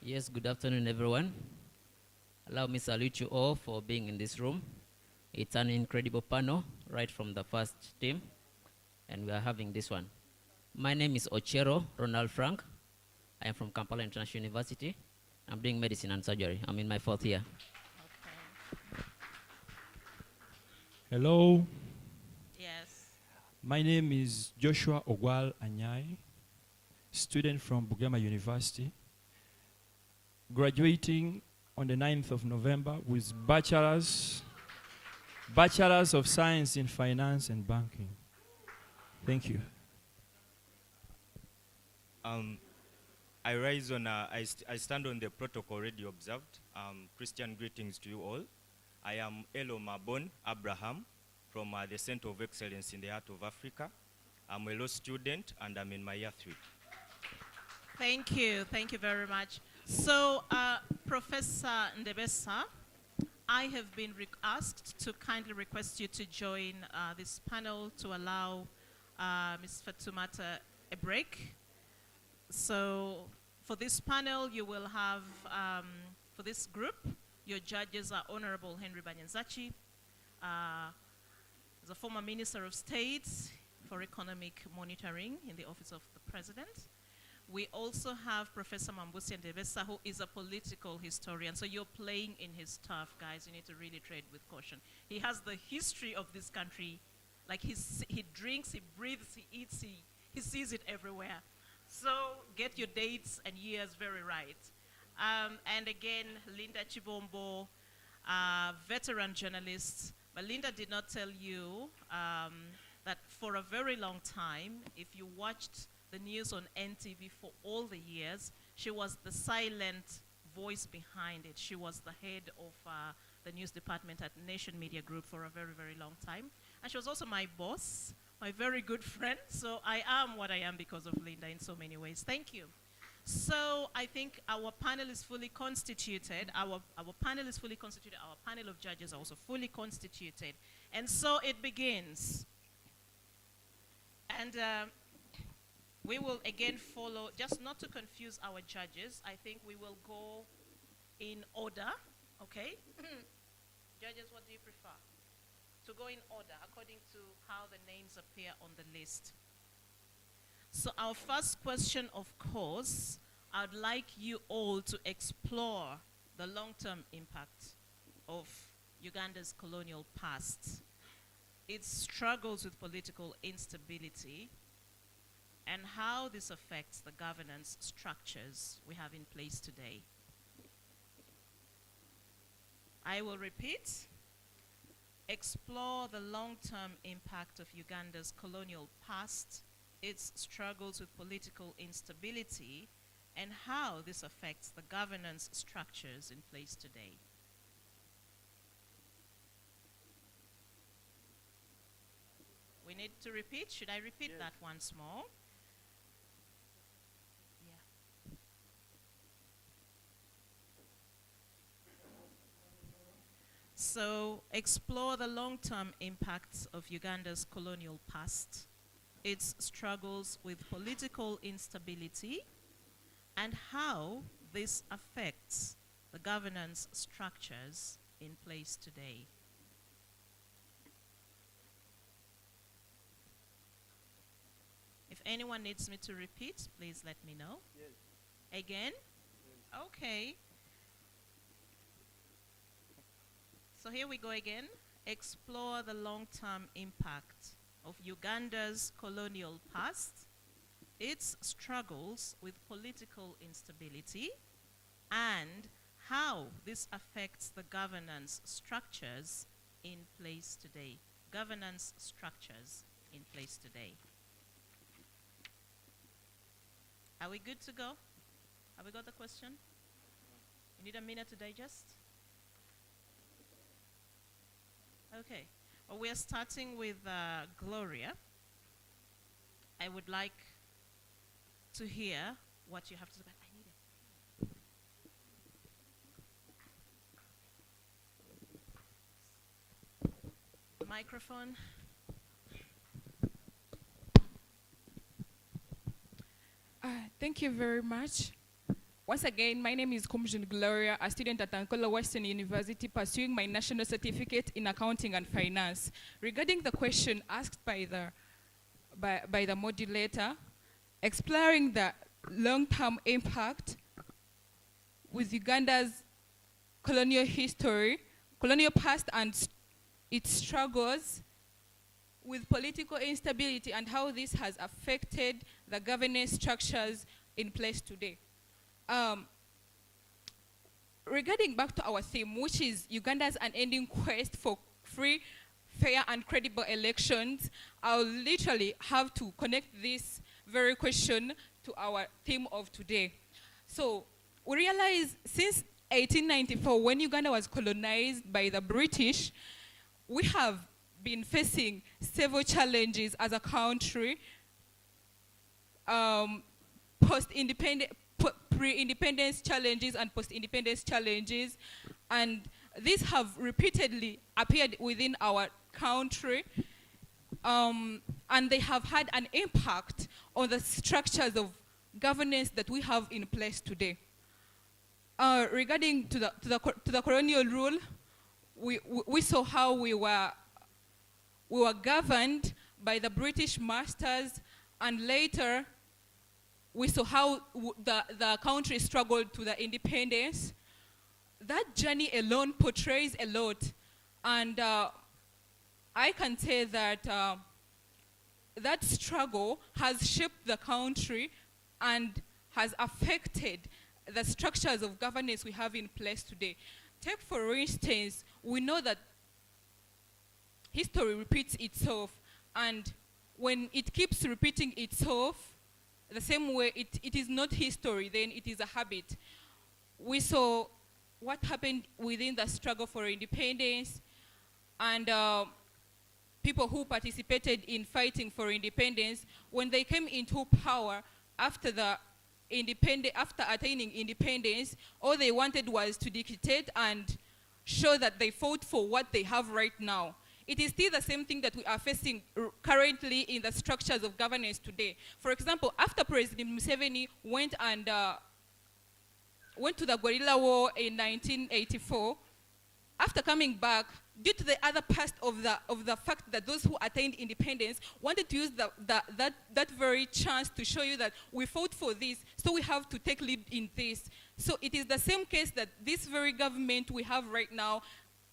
Yes, good afternoon, everyone. Allow me to salute you all for being in this room. It's an incredible panel, right from the first team, and we are having this one. My name is Ochero Ronald Frank. I am from Kampala International University. I'm doing medicine and surgery. I'm in my 4th year. Hello, Yes. my name is Joshua Ogwal Anyai, student from BUGEMA University, graduating on the 9th of November with Bachelor's of Science in Finance and Banking. Thank you. I rise on, I stand on the protocol already observed. Christian greetings to you all. I am Elo Mabon Abraham from the Center of Excellence in the Art of Africa. I'm a law student and I'm in my year 3. Thank you very much. So, Professor Ndebesa, I have been asked to kindly request you to join this panel to allow Ms. Fatumata a break. So, for this panel, you will have, for this group, your judges are Honorable Henry Banyanzachi, the former Minister of State for Economic Monitoring in the Office of the President. We also have Professor Mambusi Ndebesa, who is a political historian. So you're playing in his turf, guys. You need to really tread with caution. He has the history of this country. Like he drinks, he breathes, he eats, he sees it everywhere. So get your dates and years very right. And again, Linda Chibombo, veteran journalist. But Linda did not tell you that for a very long time, if you watched the news on NTV for all the years, she was the silent voice behind it. She was the head of the news department at Nation Media Group for a very, very long time. And she was also my boss, my very good friend. So I am what I am because of Linda in so many ways. Thank you. So I think our panel is fully constituted. Our panel is fully constituted. Our panel of judges are also fully constituted. And so it begins. And we will again follow, just not to confuse our judges, I think we will go in order, okay? Judges, what do you prefer? To go in order according to how the names appear on the list. So our first question, of course, I'd like you all to explore the long-term impact of Uganda's colonial past, its struggles with political instability, and how this affects the governance structures we have in place today. I will repeat. Explore the long-term impact of Uganda's colonial past, its struggles with political instability, and how this affects the governance structures in place today. We need to repeat. Should I repeat that once more? So, explore the long-term impacts of Uganda's colonial past, its struggles with political instability, and how this affects the governance structures in place today. If anyone needs me to repeat, please let me know. Yes. Again? Yes. Okay. So here we go again. Explore the long-term impact of Uganda's colonial past, its struggles with political instability, and how this affects the governance structures in place today. Governance structures in place today. Are we good to go? Have we got the question? You need a minute to digest? Okay. Well, we are starting with Gloria. I would like to hear what you have to say. I need it. Microphone. Thank you very much. Once again, my name is Kumjun Gloria, a student at ANKOLE Western University pursuing my national certificate in accounting and finance. Regarding the question asked by the modulator, exploring the long-term impact with Uganda's colonial history, colonial past and its struggles with political instability and how this has affected the governance structures in place today. Regarding back to our theme, which is Uganda's unending quest for free, fair and credible elections, I'll literally have to connect this very question to our theme of today. So we realize since 1894, when Uganda was colonized by the British, we have been facing several challenges as a country, pre-independence challenges and post-independence challenges, and these have repeatedly appeared within our country, and they have had an impact on the structures of governance that we have in place today. Regarding to the colonial rule, we saw how we were governed by the British masters, and later we saw how the country struggled to the independence. That journey alone portrays a lot, and I can say that that struggle has shaped the country and has affected the structures of governance we have in place today. Take for instance, we know that history repeats itself, and when it keeps repeating itself the same way, it is not history, then it is a habit. We saw what happened within the struggle for independence, and people who participated in fighting for independence, when they came into power after attaining independence, all they wanted was to dictate and show that they fought for what they have right now. It is still the same thing that we are facing currently in the structures of governance today. For example, after President Museveni went to the guerrilla war in 1984, after coming back, due to the other past of the fact that those who attained independence wanted to use that very chance to show you that we fought for this, so we have to take lead in this. So it is the same case that this very government we have right now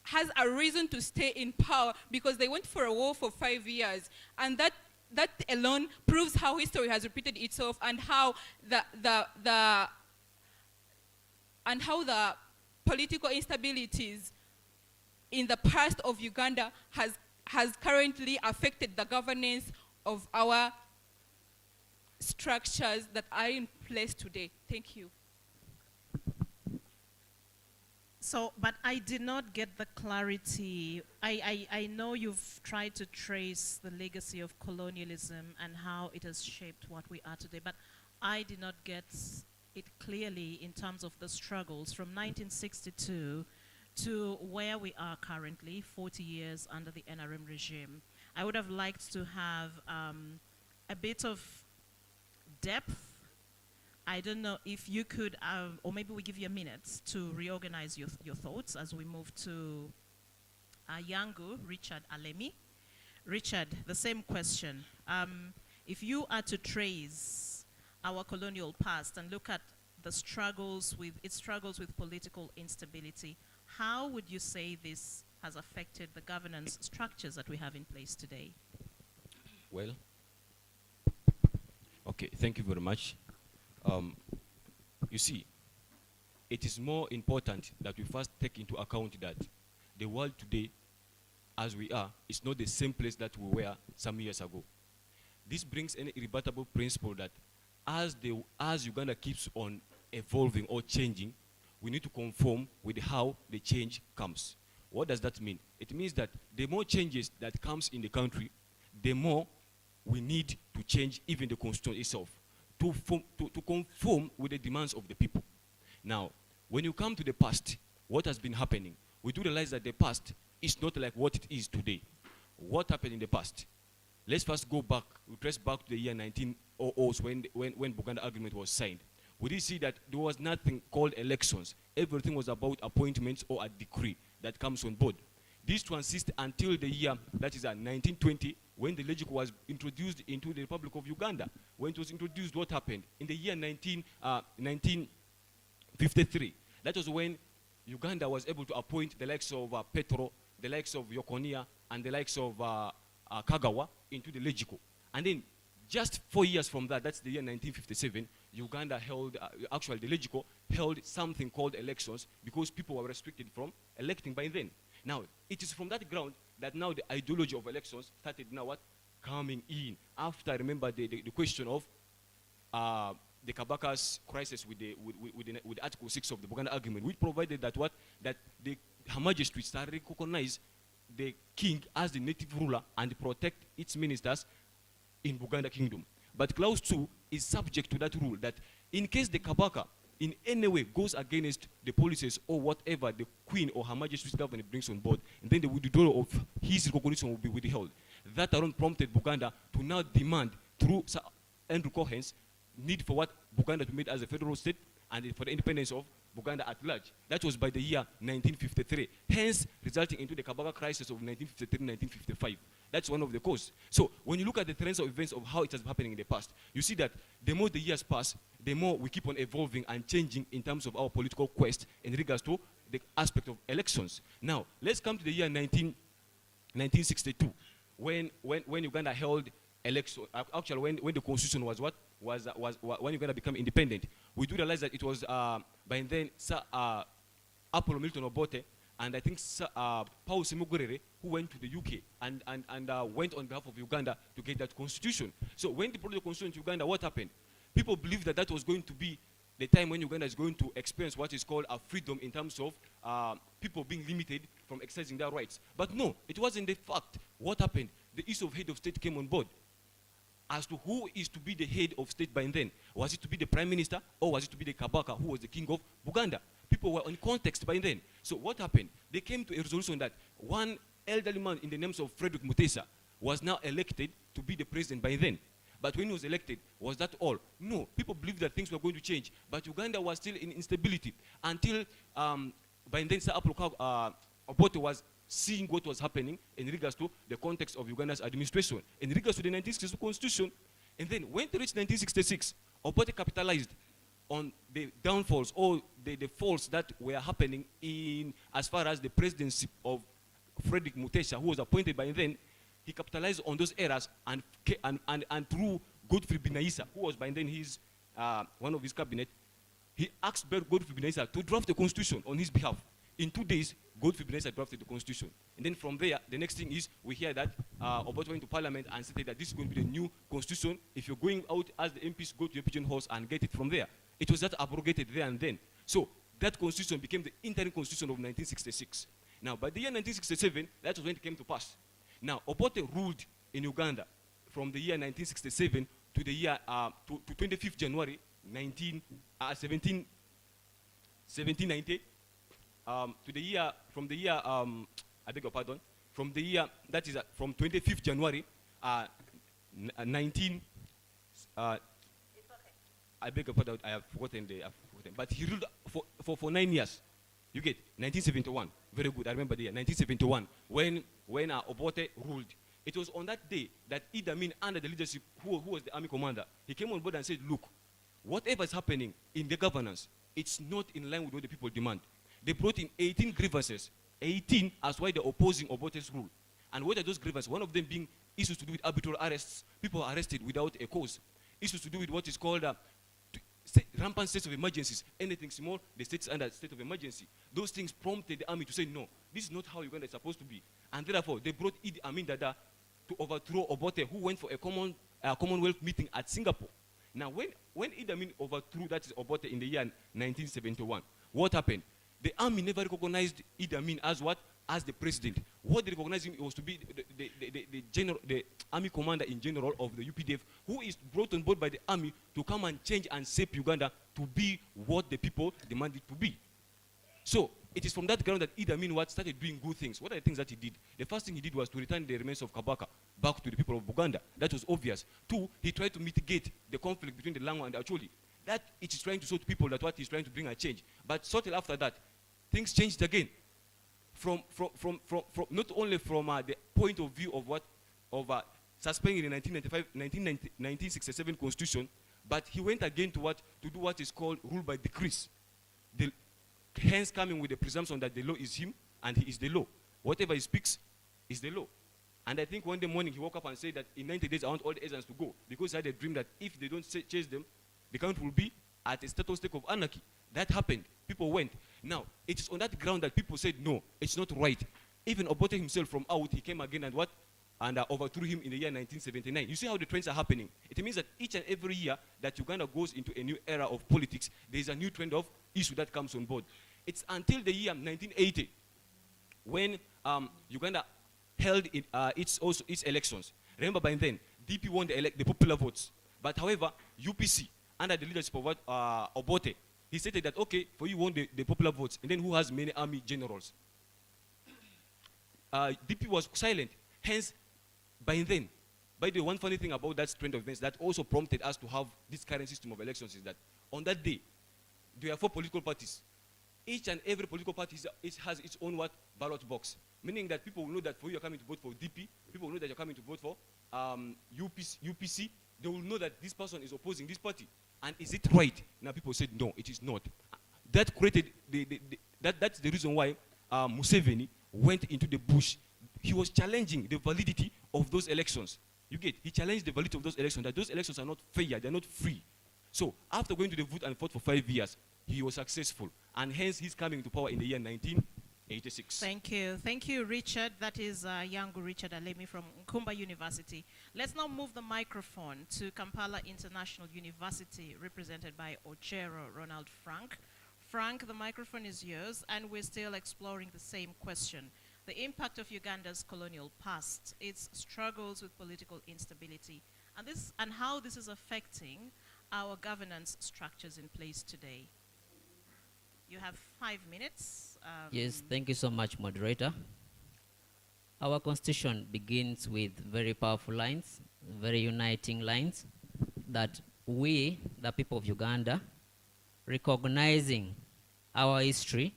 has a reason to stay in power because they went for a war for 5 years. And that alone proves how history has repeated itself and how the political instabilities in the past of Uganda has currently affected the governance of our structures that are in place today. Thank you. So, but I did not get the clarity. I know you've tried to trace the legacy of colonialism and how it has shaped what we are today, but I did not get it clearly in terms of the struggles from 1962 to where we are currently, 40 years under the NRM regime. I would have liked to have a bit of depth. I don't know if you could, or maybe we give you a minute to reorganize your thoughts as we move to Yangu, Richard Alemi. Richard, the same question. If you are to trace our colonial past and look at the struggles with political instability, how would you say this has affected the governance structures that we have in place today? Well, okay, thank you very much. You see, it is more important that we first take into account that the world today, as we are, is not the same place that we were some years ago. This brings an irrebuttable principle that as Uganda keeps on evolving or changing, we need to conform with how the change comes. What does that mean? It means that the more changes that comes in the country, the more we need to change even the constitution itself to conform with the demands of the people. Now, when you come to the past, what has been happening, we do realize that the past is not like what it is today. What happened in the past? Let's first go back, we trace back to the year 1900s when Buganda Agreement was signed. we did see that there was nothing called elections. Everything was about appointments or a decree that comes on board. This transisted until the year, that is 1920, when the legislature was introduced into the Republic of Uganda. When it was introduced, what happened? In the year 1953, that was when Uganda was able to appoint the likes of Petro, the likes of Yokonia, and the likes of Kagawa into the legislature. And then just 4 years from that, that's the year 1957, Uganda held, actually the legislature held something called elections because people were restricted from electing by then. Now, it is from that ground that now the ideology of elections started now what? Coming in. After, I remember the question of the Kabaka's crisis with the Article 6 of the Buganda Agreement, which provided that what? That the Her Majesty started to recognize the king as the native ruler and protect its ministers in Buganda Kingdom. But Clause 2 is subject to that rule that in case the Kabaka in any way goes against the policies or whatever the Queen or Her Majesty's government brings on board, and then the withdrawal of his recognition will be withheld. That alone prompted Buganda to now demand through Sir Andrew Cohen's need for what Buganda to be made as a federal state and for the independence of Buganda at large. That was by the year 1953, hence resulting into the Kabaka crisis of 1953-1955. That's one of the causes. So when you look at the trends of events of how it has been happening in the past, you see that the more the years pass, the more we keep on evolving and changing in terms of our political quest in regards to the aspect of elections. Now, let's come to the year 1962, when Uganda held election. Actually, when the constitution was what? When Uganda became independent. We do realize that it was by then Sir Apollo Milton Obote and I think Paul Semugurere who went to the UK and went on behalf of Uganda to get that constitution. So when they brought the constitution to Uganda, what happened? People believed that that was going to be the time when Uganda is going to experience what is called a freedom in terms of people being limited from exercising their rights. But no, it wasn't the fact. What happened? The issue of head of state came on board. As to who is to be the head of state by then. Was it to be the prime minister or was it to be the Kabaka who was the king of Buganda? People were on context by then. So what happened? They came to a resolution that one elderly man in the names of Frederick Mutesa was now elected to be the president by then. But when he was elected, was that all? No. People believed that things were going to change. But Uganda was still in instability until by then Sir Apollo Obote was seeing what was happening in regards to the context of Uganda's administration, in regards to the 1962 constitution. And then when they reached 1966, Obote capitalized on the downfalls or the faults that were happening in as far as the presidency of Frederick Mutesa, who was appointed by then. He capitalized on those errors and through Godfrey Binaisa, who was by then his one of his cabinet, he asked Godfrey Binaisa to draft the constitution on his behalf. In 2 days, Godfrey Binaisa drafted the constitution. And then from there, the next thing is we hear that Obote went to parliament and stated that this is going to be the new constitution. If you're going out as the MPs, go to your pigeon house and get it from there. It was that abrogated there and then. So that constitution became the interim constitution of 1966. Now, by the year 1967, that was when it came to pass. Now, Obote ruled in Uganda from the year 1967 to the year to 25th January 1790. To the year from the year I beg your pardon, from the year that is from 25th January 19 I beg your pardon, I have forgotten but he ruled for 9 years. You get 1971. Very good. I remember the year 1971 when Obote ruled. It was on that day that Idi Amin, under the leadership who was the army commander, he came on board and said, look, whatever is happening in the governance, it's not in line with what the people demand. They brought in 18 grievances, 18 as why they're opposing Obote's rule. And what are those grievances? One of them being issues to do with arbitrary arrests, people are arrested without a cause. Issues to do with what is called rampant states of emergencies. Anything small, the state's under a state of emergency. Those things prompted the army to say, no, this is not how Uganda is supposed to be. And therefore, they brought Idi Amin Dada to overthrow Obote, who went for a Commonwealth meeting at Singapore. Now, when Idi Amin overthrew, that is Obote, in the year 1971, what happened? The army never recognized Idi Amin as what? As the president. What they recognized him was to be the army commander in general of the UPDF, who is brought on board by the army to come and change and shape Uganda to be what the people demanded to be. So it is from that ground that Idi Amin started doing good things. What are the things that he did? The first thing he did was to return the remains of Kabaka back to the people of Buganda. That was obvious. 2, he tried to mitigate the conflict between the Langwa and the Acholi. that it is trying to show to people that what he's trying to bring a change. But shortly after that, things changed again. From not only from the point of view of what, of suspending the 1967 constitution, but he went again to what, to do what is called rule by decrees. Hence coming with the presumption that the law is him and he is the law. Whatever he speaks is the law. And I think one day morning he woke up and said that in 90 days I want all the agents to go, because he had a dream that if they don't chase them, the country will be at a status state of anarchy. That happened. People went. Now, it is on that ground that people said, no, it's not right. Even Obote himself from out, he came again and what? And overthrew him in the year 1979. You see how the trends are happening. It means that each and every year that Uganda goes into a new era of politics, there is a new trend of issue that comes on board. It's until the year 1980 when Uganda held its elections. Remember, by then, DP won the popular votes. But however, UPC, under the leadership of Obote, he stated that, okay, for you won the popular votes, and then who has many army generals? DP was silent. Hence, by then, by the way, one funny thing about that trend of events that also prompted us to have this current system of elections is that on that day, there are 4 political parties. Each and every political party has its own what? Ballot box. Meaning that people will know that for you are coming to vote for DP, people will know that you're coming to vote for UPC. They will know that this person is opposing this party. And is it right? Now people said, no, it is not. That created, that's the reason why Museveni went into the bush. He was challenging the validity of those elections. You get, he challenged the validity of those elections, that those elections are not fair, they're not free. So after going to the vote and fought for 5 years, he was successful. And hence he's coming to power in the year 1986. Thank you. Thank you, Richard. That is Yangu Richard Alemi from NKUMBA University. Let's now move the microphone to Kampala International University, represented by Ochero Ronald Frank. Frank, the microphone is yours, and we're still exploring the same question. The impact of Uganda's colonial past, its struggles with political instability, and how this is affecting our governance structures in place today. You have 5 minutes. Yes, thank you so much, moderator. Our constitution begins with very powerful lines, very uniting lines, that we, the people of Uganda, recognizing our history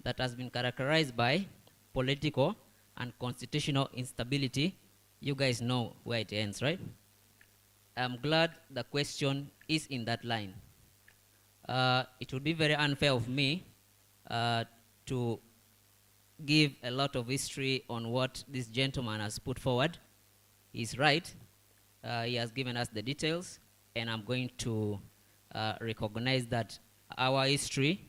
that has been characterized by political and constitutional instability. You guys know where it ends, right? I'm glad the question is in that line. It would be very unfair of me to give a lot of history on what this gentleman has put forward. He's right. He has given us the details, and I'm going to recognize that our history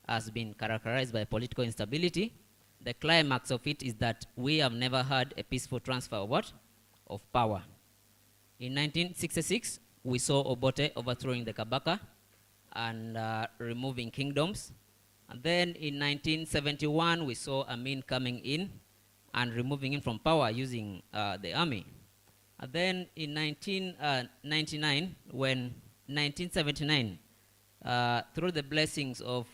has been characterized by political instability. The climax of it is that we have never had a peaceful transfer of what? Of power. In 1966, we saw Obote overthrowing the Kabaka and removing kingdoms. And then in 1971, we saw Amin coming in and removing him from power using the army. And then in 1979, through the blessings of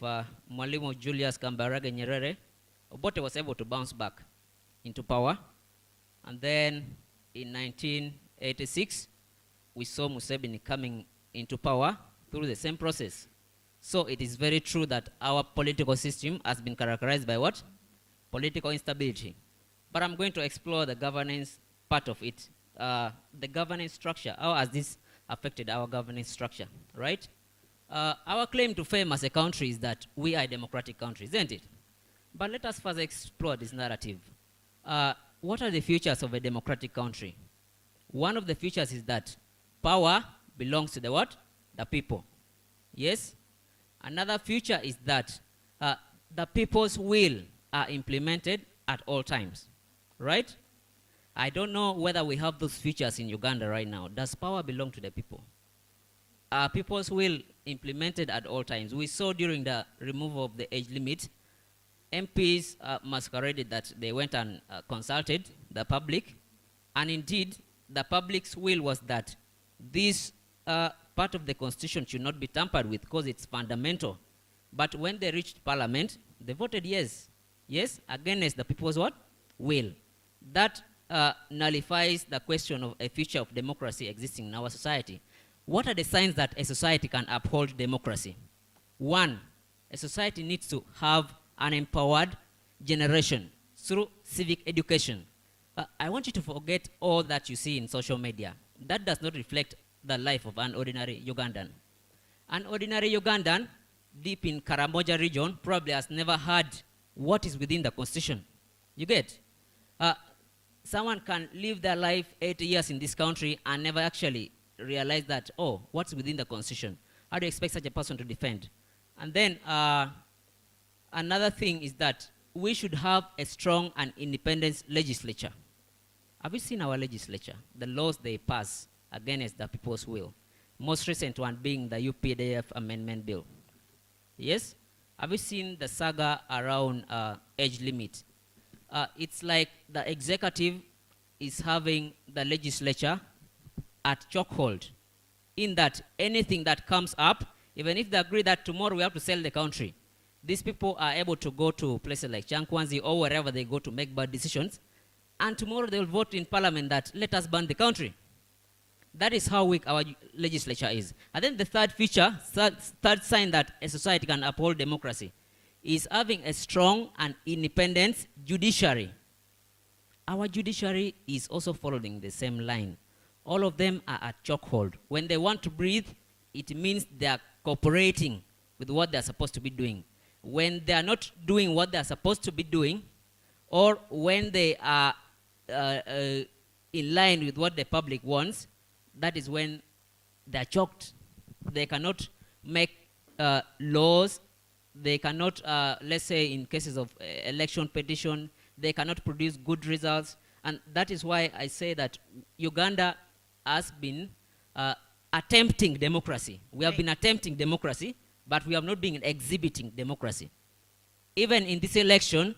Mwalimu Julius Kambarage Nyerere, Obote was able to bounce back into power. And then in 1986, we saw Museveni coming into power through the same process. So it is very true that our political system has been characterized by what? Political instability. But I'm going to explore the governance part of it. The governance structure, how has this affected our governance structure, right? Our claim to fame as a country is that we are a democratic country, isn't it? But let us further explore this narrative. What are the features of a democratic country? One of the features is that power belongs to the what? The people. Yes? Another feature is that the people's will are implemented at all times, right? I don't know whether we have those features in Uganda right now. Does power belong to the people? Are people's will implemented at all times? We saw during the removal of the age limit, MPs masqueraded that they went and consulted the public, and indeed the public's will was that this part of the constitution should not be tampered with because it's fundamental. But when they reached parliament, they voted yes. Yes, against the people's what? Will. That nullifies the question of a future of democracy existing in our society. What are the signs that a society can uphold democracy? One, a society needs to have an empowered generation through civic education. I want you to forget all that you see in social media. That does not reflect the life of an ordinary Ugandan. An ordinary Ugandan, deep in Karamoja region, probably has never heard what is within the constitution. You get? Someone can live their life 80 years in this country and never actually realize that, oh, what's within the constitution? How do you expect such a person to defend? And then another thing is that we should have a strong and independent legislature. Have you seen our legislature? The laws they pass against the people's will. Most recent one being the UPDF Amendment Bill. Yes? Have you seen the saga around age limit? It's like the executive is having the legislature at chokehold, in that anything that comes up, even if they agree that tomorrow we have to sell the country, these people are able to go to places like Chankwanzi or wherever they go to make bad decisions, and tomorrow they will vote in parliament that let us burn the country. That is how weak our legislature is. And then the third feature, third sign that a society can uphold democracy is having a strong and independent judiciary. Our judiciary is also following the same line. All of them are at chokehold. When they want to breathe, it means they are cooperating with what they are supposed to be doing. When they are not doing what they are supposed to be doing, or when they are in line with what the public wants, that is when they are choked. They cannot make laws. They cannot, let's say in cases of election petition, they cannot produce good results. And that is why I say that Uganda has been attempting democracy. We have been attempting democracy, but we have not been exhibiting democracy. Even in this election,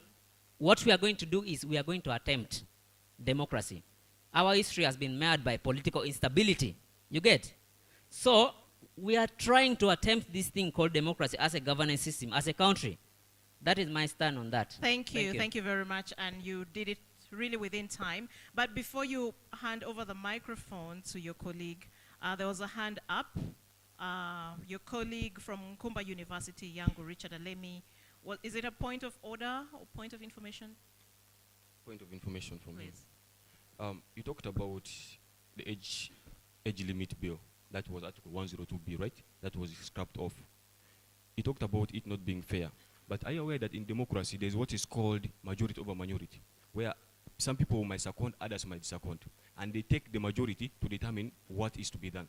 what we are going to do is we are going to attempt democracy. Our history has been marred by political instability. You get? So we are trying to attempt this thing called democracy as a governance system, as a country. That is my stand on that. Thank you very much, and you did it really within time. But before you hand over the microphone to your colleague, there was a hand up. Your colleague from NKUMBA University, Yango Richard Alemi. Well, is it a point of order or point of information? Point of information from Please. me. You talked about the age limit bill. That was Article 102B, right? That was scrapped off. You talked about it not being fair. But are you aware that in democracy, there's what is called majority over minority, where some people might second, others might second, and they take the majority to determine what is to be done.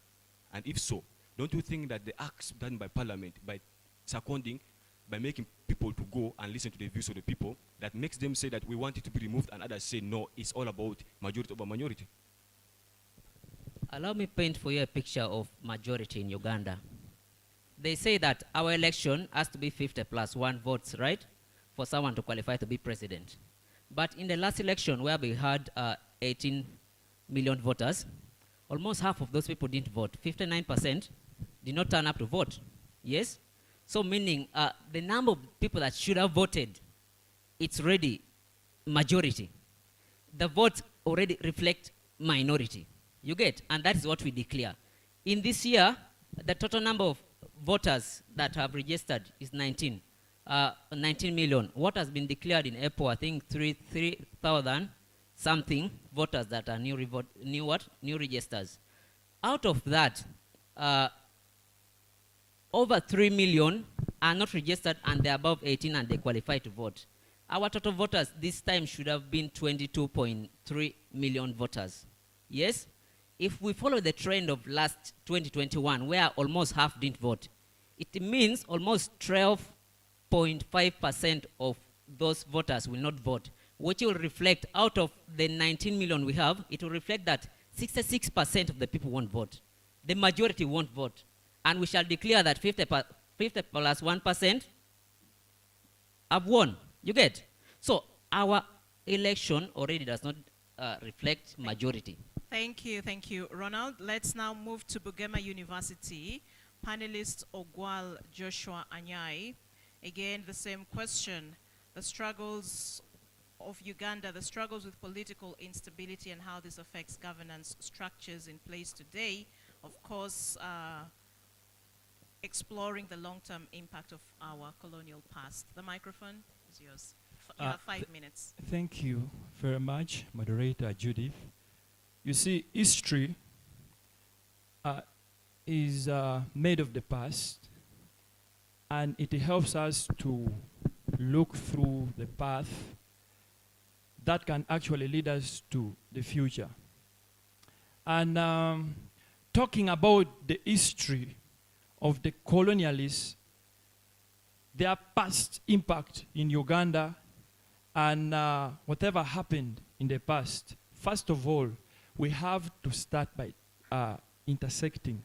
And if so, don't you think that the acts done by parliament, by seconding, by making people to go and listen to the views of the people, that makes them say that we want it to be removed, and others say no, it's all about majority over minority? Allow me to paint for you a picture of majority in Uganda. They say that our election has to be 50+1 votes, right, for someone to qualify to be president. But in the last election, where we had 18 million voters, almost half of those people didn't vote. 59% did not turn up to vote. Yes? So meaning the number of people that should have voted, it's already majority. The votes already reflect minority. You get? And that is what we declare. In this year, the total number of voters that have registered is 19 million. What has been declared in April, I think 3,000 something voters that are new registers. Out of that, over 3 million are not registered and they're above 18 and they qualify to vote. Our total voters this time should have been 22.3 million voters. Yes? If we follow the trend of last 2021, where almost half didn't vote, it means almost 12.5% of those voters will not vote, which will reflect, out of the 19 million we have, it will reflect that 66% of the people won't vote. The majority won't vote. And we shall declare that 50+1% have won. You get? So our election already does not reflect majority. Thank you, Ronald. Let's now move to BUGEMA University. Panelist Ogwal Joshua Anyai. Again, the same question. The struggles of Uganda, the struggles with political instability and how this affects governance structures in place today. of course, exploring the long-term impact of our colonial past. The microphone is yours. You have 5 minutes. Thank you very much, Moderator Judith. You see, history is made of the past, and it helps us to look through the path that can actually lead us to the future. And talking about the history of the colonialists, their past impact in Uganda, and whatever happened in the past, first of all, we have to start by intersecting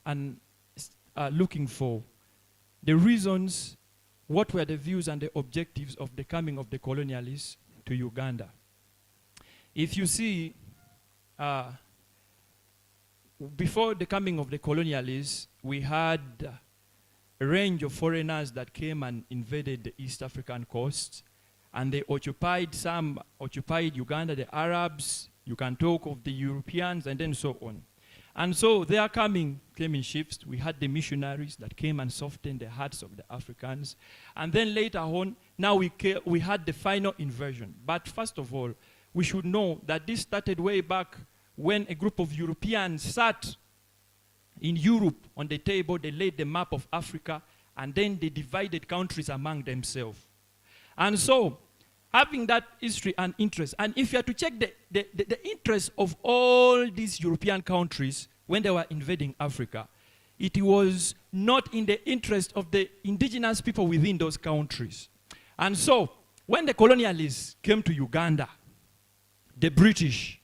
and looking for the reasons, what were the views and the objectives of the coming of the colonialists to Uganda. If you see, before the coming of the colonialists, we had a range of foreigners that came and invaded the East African coast, and they occupied, some occupied Uganda, the Arabs, you can talk of the Europeans, and then so on. And so their coming came in shifts. We had the missionaries that came and softened the hearts of the Africans. And then later on, now we had the final inversion. But first of all, we should know that this started way back when a group of Europeans sat in Europe on the table. They laid the map of Africa, and then they divided countries among themselves. And so, having that history and interest, and if you are to check the interest of all these European countries when they were invading Africa, it was not in the interest of the indigenous people within those countries. And so, when the colonialists came to Uganda, the British,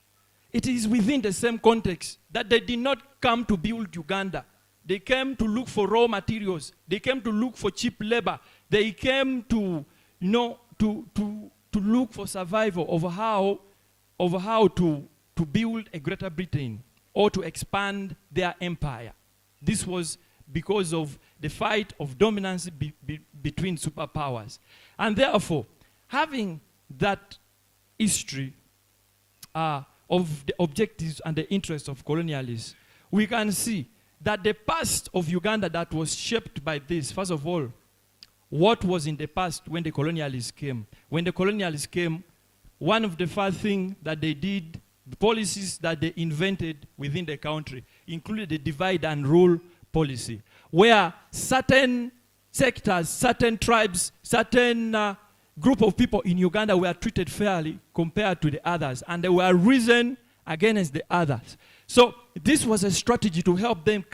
it is within the same context that they did not come to build Uganda. They came to look for raw materials. They came to look for cheap labor. They came to, you know, to look for survival over how to build a Greater Britain or to expand their empire. This was because of the fight of dominance between superpowers. And therefore, having that history of the objectives and the interests of colonialists, we can see that the past of Uganda that was shaped by this, first of all, what was in the past when the colonialists came. When the colonialists came, one of the first things that they did, the policies that they invented within the country, included the divide and rule policy, where certain sectors, certain tribes, certain group of people in Uganda were treated fairly compared to the others, and they were risen against the others. So this was a strategy to help them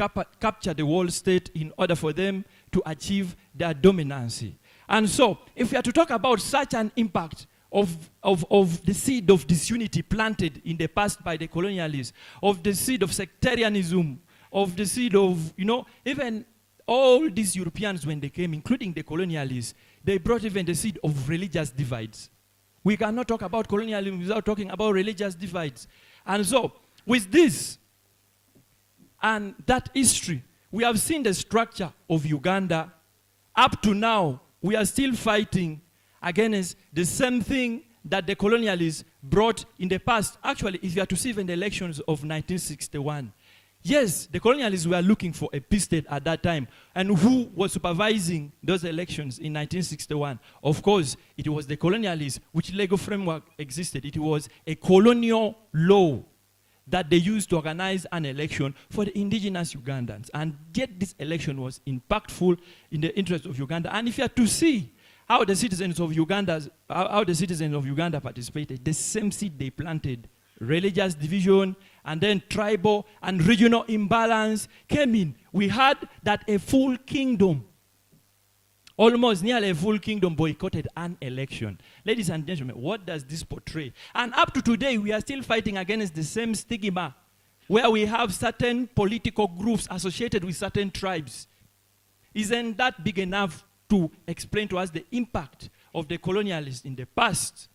capture the world state in order for them to achieve their dominancy. And so, if we are to talk about such an impact of the seed of disunity planted in the past by the colonialists, of the seed of sectarianism, of the seed of, you know, even all these Europeans when they came, including the colonialists, they brought even the seed of religious divides. We cannot talk about colonialism without talking about religious divides. And so, with this and that history, we have seen the structure of Uganda. Up to now, we are still fighting against the same thing that the colonialists brought in the past. Actually, if you are to see even the elections of 1961, yes, the colonialists were looking for a peace state at that time. And who was supervising those elections in 1961? Of course, it was the colonialists, which legal framework existed. It was a colonial law that they used to organize an election for the indigenous Ugandans. And yet this election was impactful in the interest of Uganda. And if you are to see how the citizens of Uganda participated, the same seed they planted, religious division, and then tribal and regional imbalance came in. We had that a full kingdom, almost nearly a full kingdom, boycotted an election. Ladies and gentlemen, what does this portray? And up to today, we are still fighting against the same stigma, where we have certain political groups associated with certain tribes. Isn't that big enough to explain to us the impact of the colonialists in the past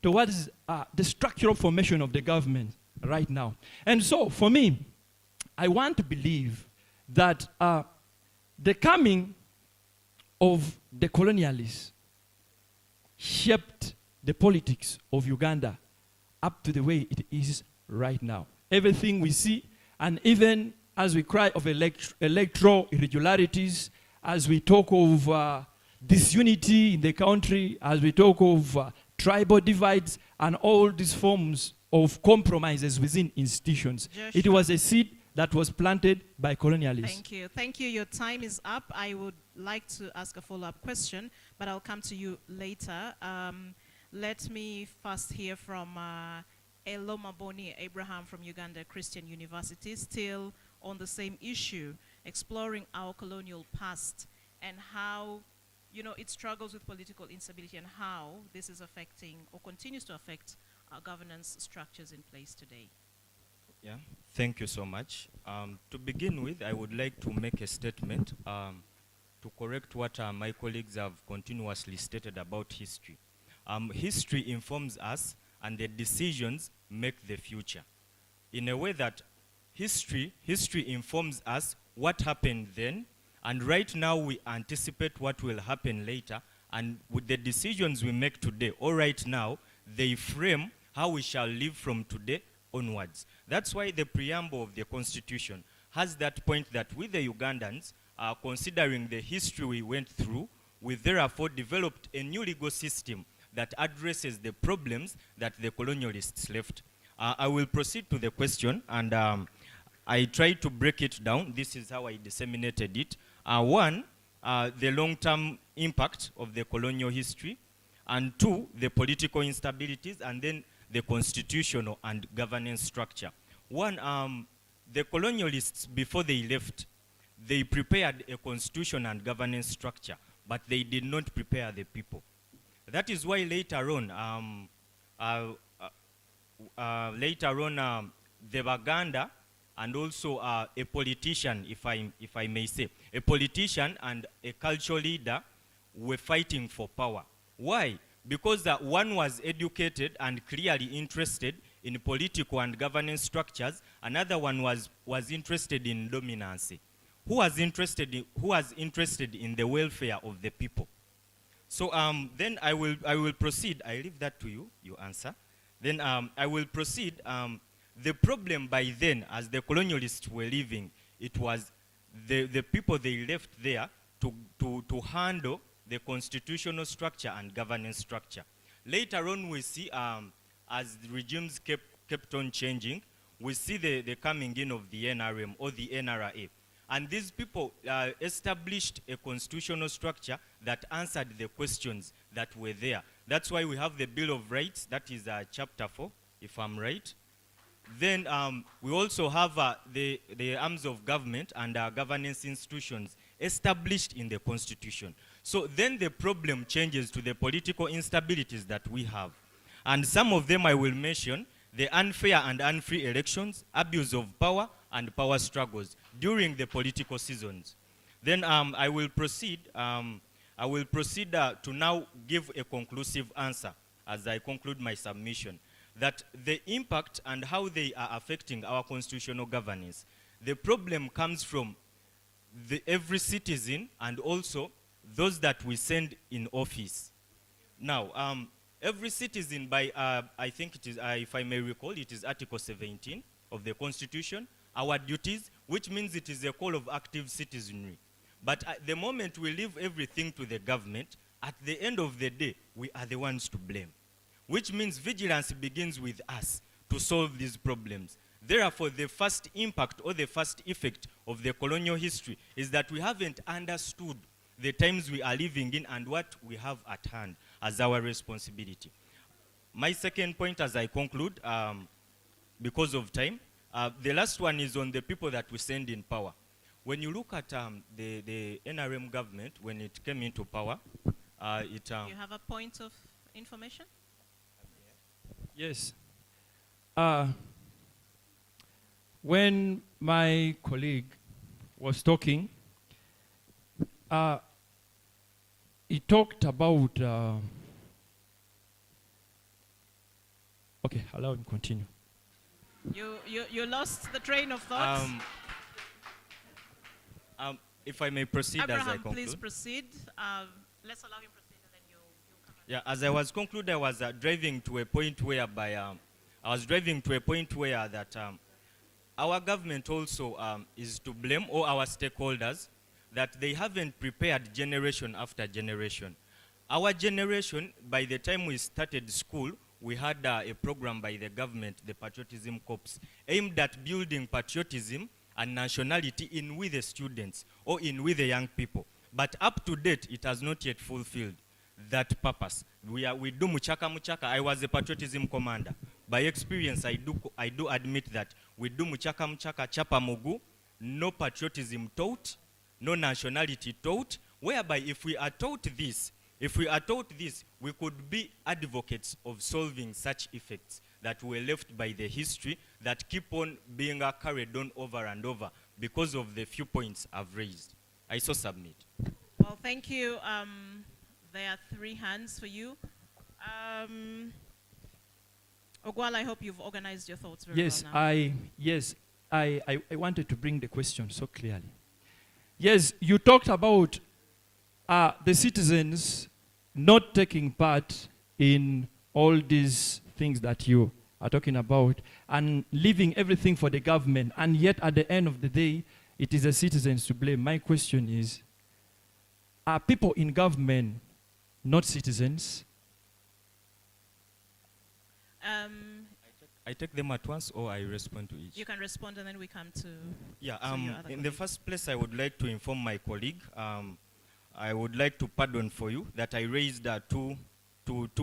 towards the structural formation of the government right now? And so, for me, I want to believe that the coming of the colonialists shaped the politics of Uganda up to the way it is right now. Everything we see And even as we cry of electoral irregularities, as we talk of disunity in the country, as we talk of tribal divides and all these forms of compromises within institutions, it Joshua. was a seed that was planted by colonialists. Thank you. Thank you. Your time is up. I would like to ask a follow-up question, but I'll come to you later. Let me first hear from Eloma Boni Abraham from Uganda Christian University, still on the same issue, exploring our colonial past and how, you know, it struggles with political instability and how this is affecting or continues to affect our governance structures in place today. Yeah, thank you so much. To begin with, I would like to make a statement to correct what my colleagues have continuously stated about history. History informs us and the decisions make the future. In a way that history informs us what happened then, and right now we anticipate what will happen later, and with the decisions we make today or right now, they frame how we shall live from today onwards. That's why the preamble of the Constitution has that point that we the Ugandans, considering the history we went through, we therefore developed a new legal system that addresses the problems that the colonialists left. I will proceed to the question, and I try to break it down. This is how I disseminated it. One, the long-term impact of the colonial history, and two, the political instabilities, and then the constitutional and governance structure. One, the colonialists, before they left, they prepared a constitution and governance structure, but they did not prepare the people. That is why later on, the Baganda and also a politician, if I may say, a politician and a cultural leader were fighting for power. Why? Because one was educated and clearly interested in political and governance structures. Another one was interested in dominance. Who was interested in the welfare of the people? So then I will proceed. I leave that to you. You answer. Then I will proceed. The problem by then, as the colonialists were leaving, it was the people they left there to handle the constitutional structure and governance structure. Later on, we see, as the regimes kept on changing, we see the coming in of the NRM or the NRA. And these people established a constitutional structure that answered the questions that were there. That's why we have the Bill of Rights, that is chapter 4, if I'm right. Then we also have the arms of government and governance institutions established in the Constitution. So then the problem changes to the political instabilities that we have. And some of them I will mention: the unfair and unfree elections, abuse of power, and power struggles during the political seasons. Then I will proceed to now give a conclusive answer as I conclude my submission, that the impact and how they are affecting our constitutional governance. The problem comes from every citizen and also those that we send in office. Now, every citizen by, I think it is, if I may recall, it is Article 17 of the Constitution, our duties, which means it is a call of active citizenry. But at the moment we leave everything to the government, at the end of the day, we are the ones to blame. Which means vigilance begins with us to solve these problems. Therefore, the first impact or the first effect of the colonial history is that we haven't understood the times we are living in and what we have at hand as our responsibility. My second point as I conclude, because of time, the last one is on the people that we send in power. When you look at the NRM government, when it came into power, you have a point of information? Yes. When my colleague was talking, he talked about... okay, allow him continue. You lost the train of thought. If I may proceed Abraham, as I conclude. please proceed. Let's allow him proceed and then you come in. Yeah, as I was concluding, I was driving to a point where our government also is to blame, or our stakeholders, that they haven't prepared generation after generation. Our generation, by the time we started school, we had a program by the government, the Patriotism Corps, aimed at building patriotism and nationality in with the students or in with the young people. But up to date, it has not yet fulfilled that purpose. We do muchaka muchaka. I was a patriotism commander. By experience, I do admit that we do muchaka muchaka, chapa mugu, no patriotism taught, no nationality taught, whereby if we are taught this, we could be advocates of solving such effects that were left by the history that keep on being carried on over and over because of the few points I've raised. I so submit. Well, thank you. There are 3 hands for you. Ogwal, I hope you've organized your thoughts very well now. I wanted to bring the question so clearly. Yes, you talked about the citizens not taking part in all these things that you are talking about and leaving everything for the government, and yet at the end of the day, it is the citizens to blame. My question is, are people in government not citizens? I take them at once, or I respond to each? You can respond and then we come to Yeah, your other in the first place, I would like to inform my colleague. I would like to pardon for you that I raised two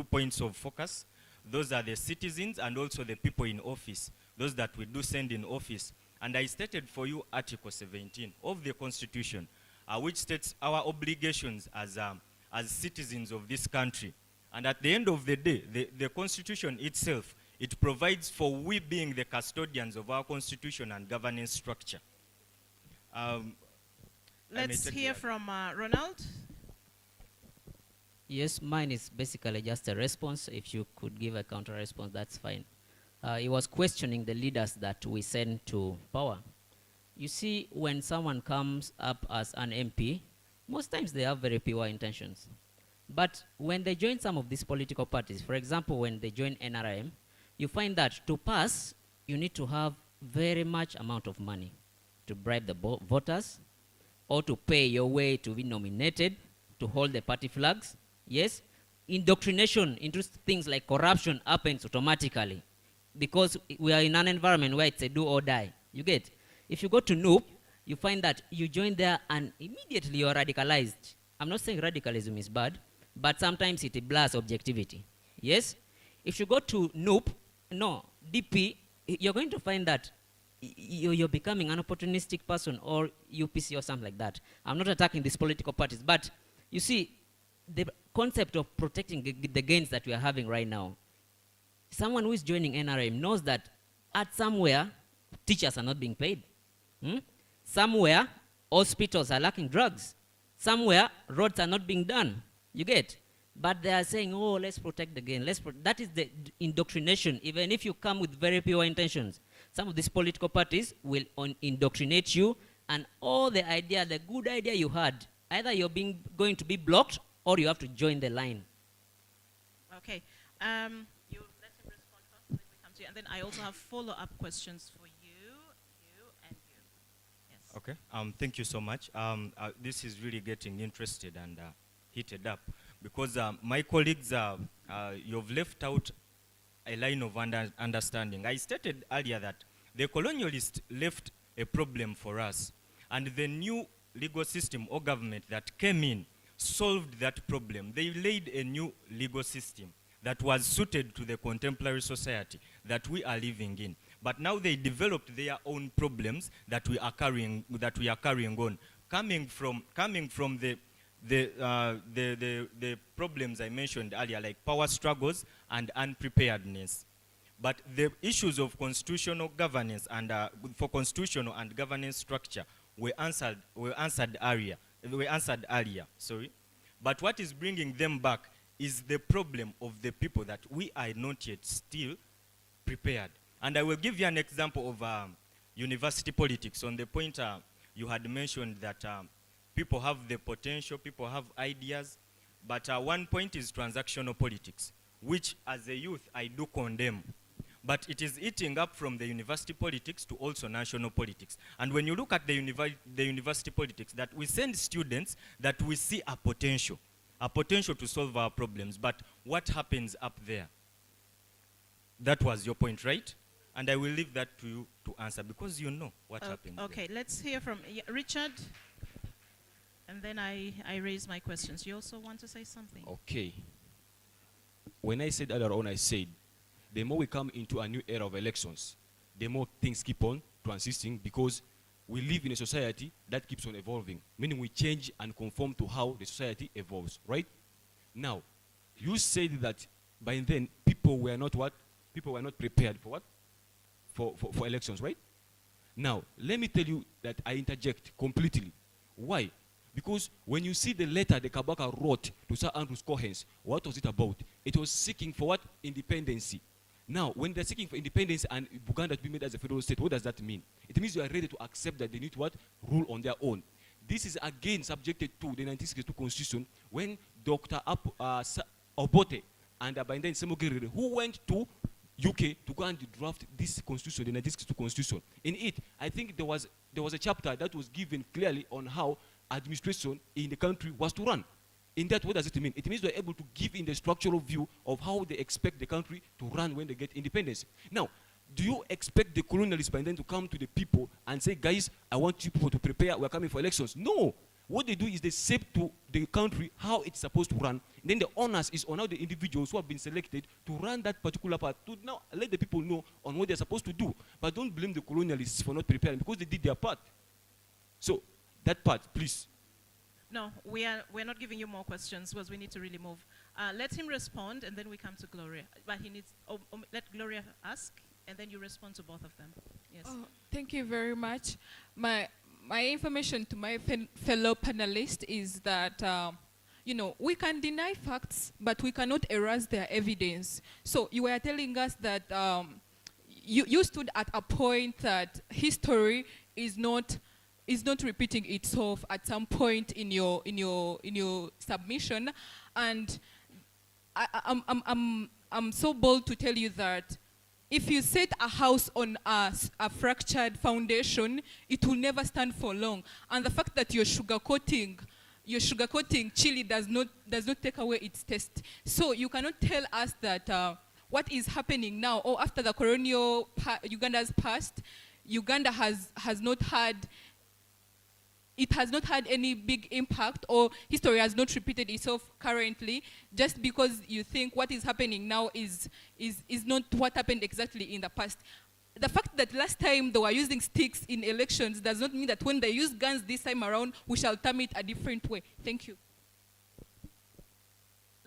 points of focus. Those are the citizens and also the people in office, those that we do send in office. And I stated for you Article 17 of the Constitution, which states our obligations as citizens of this country. And at the end of the day, the Constitution itself, it provides for we being the custodians of our Constitution and governance structure. Let's hear from Ronald. Yes, mine is basically just a response. If you could give a counter response, that's fine. He was questioning the leaders that we send to power. You see, when someone comes up as an MP, most times they have very pure intentions. But when they join some of these political parties, for example, when they join NRM, you find that to pass, you need to have very much amount of money to bribe the voters, or to pay your way to be nominated, to hold the party flags. Yes, indoctrination into things like corruption happens automatically because we are in an environment where it's a do or die. You get? If you go to NUP, you find that you join there and immediately you're radicalized. I'm not saying radicalism is bad, but sometimes it blurs objectivity. Yes? If you go to DP, you're going to find that you're becoming an opportunistic person, or UPC or something like that. I'm not attacking these political parties, but you see, the concept of protecting the gains that we are having right now, someone who is joining NRM knows that at somewhere, teachers are not being paid. Somewhere, hospitals are lacking drugs. Somewhere, roads are not being done. You get? But they are saying, oh, let's protect the gain. That is the indoctrination, even if you come with very pure intentions. Some of these political parties will indoctrinate you, and all the good idea you had, either you're going to be blocked or you have to join the line. Okay. You let him respond first, and then we come to you. And then I also have follow-up questions for you, and you. Yes. Okay. Thank you so much. This is really getting interested and heated up because my colleagues, you've left out a line of understanding. I stated earlier that the colonialists left a problem for us, and the new legal system or government that came in solved that problem. They laid a new legal system that was suited to the contemporary society that we are living in. But now they developed their own problems that we are carrying on, coming from the problems I mentioned earlier, like power struggles and unpreparedness. But the issues of constitutional governance and for constitutional and governance structure were answered earlier. Sorry. But what is bringing them back is the problem of the people that we are not yet still prepared. And I will give you an example of university politics on the point you had mentioned that people have the potential, people have ideas, but one point is transactional politics, which as a youth I do condemn. but it is eating up from the university politics to also national politics. And when you look at the university politics, that we send students that we see a potential to solve our problems, but what happens up there? That was your point, right? And I will leave that to you to answer, because you know what happens Okay, there. let's hear from Richard, and then I raise my questions. You also want to say something? Okay. When I said earlier on, I said, the more we come into a new era of elections, the more things keep on transisting, because we live in a society that keeps on evolving, meaning we change and conform to how the society evolves, right? Now, you said that by then people were not what? People were not prepared for what? For elections, right? Now, let me tell you that I interject completely. Why? Because when you see the letter the Kabaka wrote to Sir Andrew Cohens, what was it about? It was seeking for what? Independency. Now, when they're seeking for independence and Uganda to be made as a federal state, what does that mean? It means you are ready to accept that they need to what? Rule on their own. This is again subjected to the 1962 constitution when Dr. Obote and by then Semogere, who went to UK to go and draft this constitution, the 1962 constitution. In it, I think there was a chapter that was given clearly on how administration in the country was to run. In that, what does it mean? It means they're able to give in the structural view of how they expect the country to run when they get independence. Now, do you expect the colonialists by then to come to the people and say, guys, I want you people to prepare, we're coming for elections? No. What they do is they say to the country how it's supposed to run. And then the onus is on how the individuals who have been selected to run that particular part, to now let the people know on what they're supposed to do. But don't blame the colonialists for not preparing, because they did their part. So, that part, please. No, we're not giving you more questions because we need to really move. Let him respond, and then we come to Gloria. But he needs, let Gloria ask, and then you respond to both of them. Yes. Oh, thank you very much. My information to my fellow panelists is that, you know, we can deny facts, but we cannot erase their evidence. So you were telling us that you stood at a point that history is not repeating itself at some point in your submission, and I'm so bold to tell you that if you set a house on a fractured foundation, it will never stand for long. And the fact that you're sugarcoating chili does not take away its taste. So you cannot tell us that what is happening now, or after the colonial Uganda's past, Uganda has not had any big impact, or history has not repeated itself currently, just because you think what is happening now is not what happened exactly in the past. The fact that last time they were using sticks in elections does not mean that when they use guns this time around, we shall term it a different way. Thank you.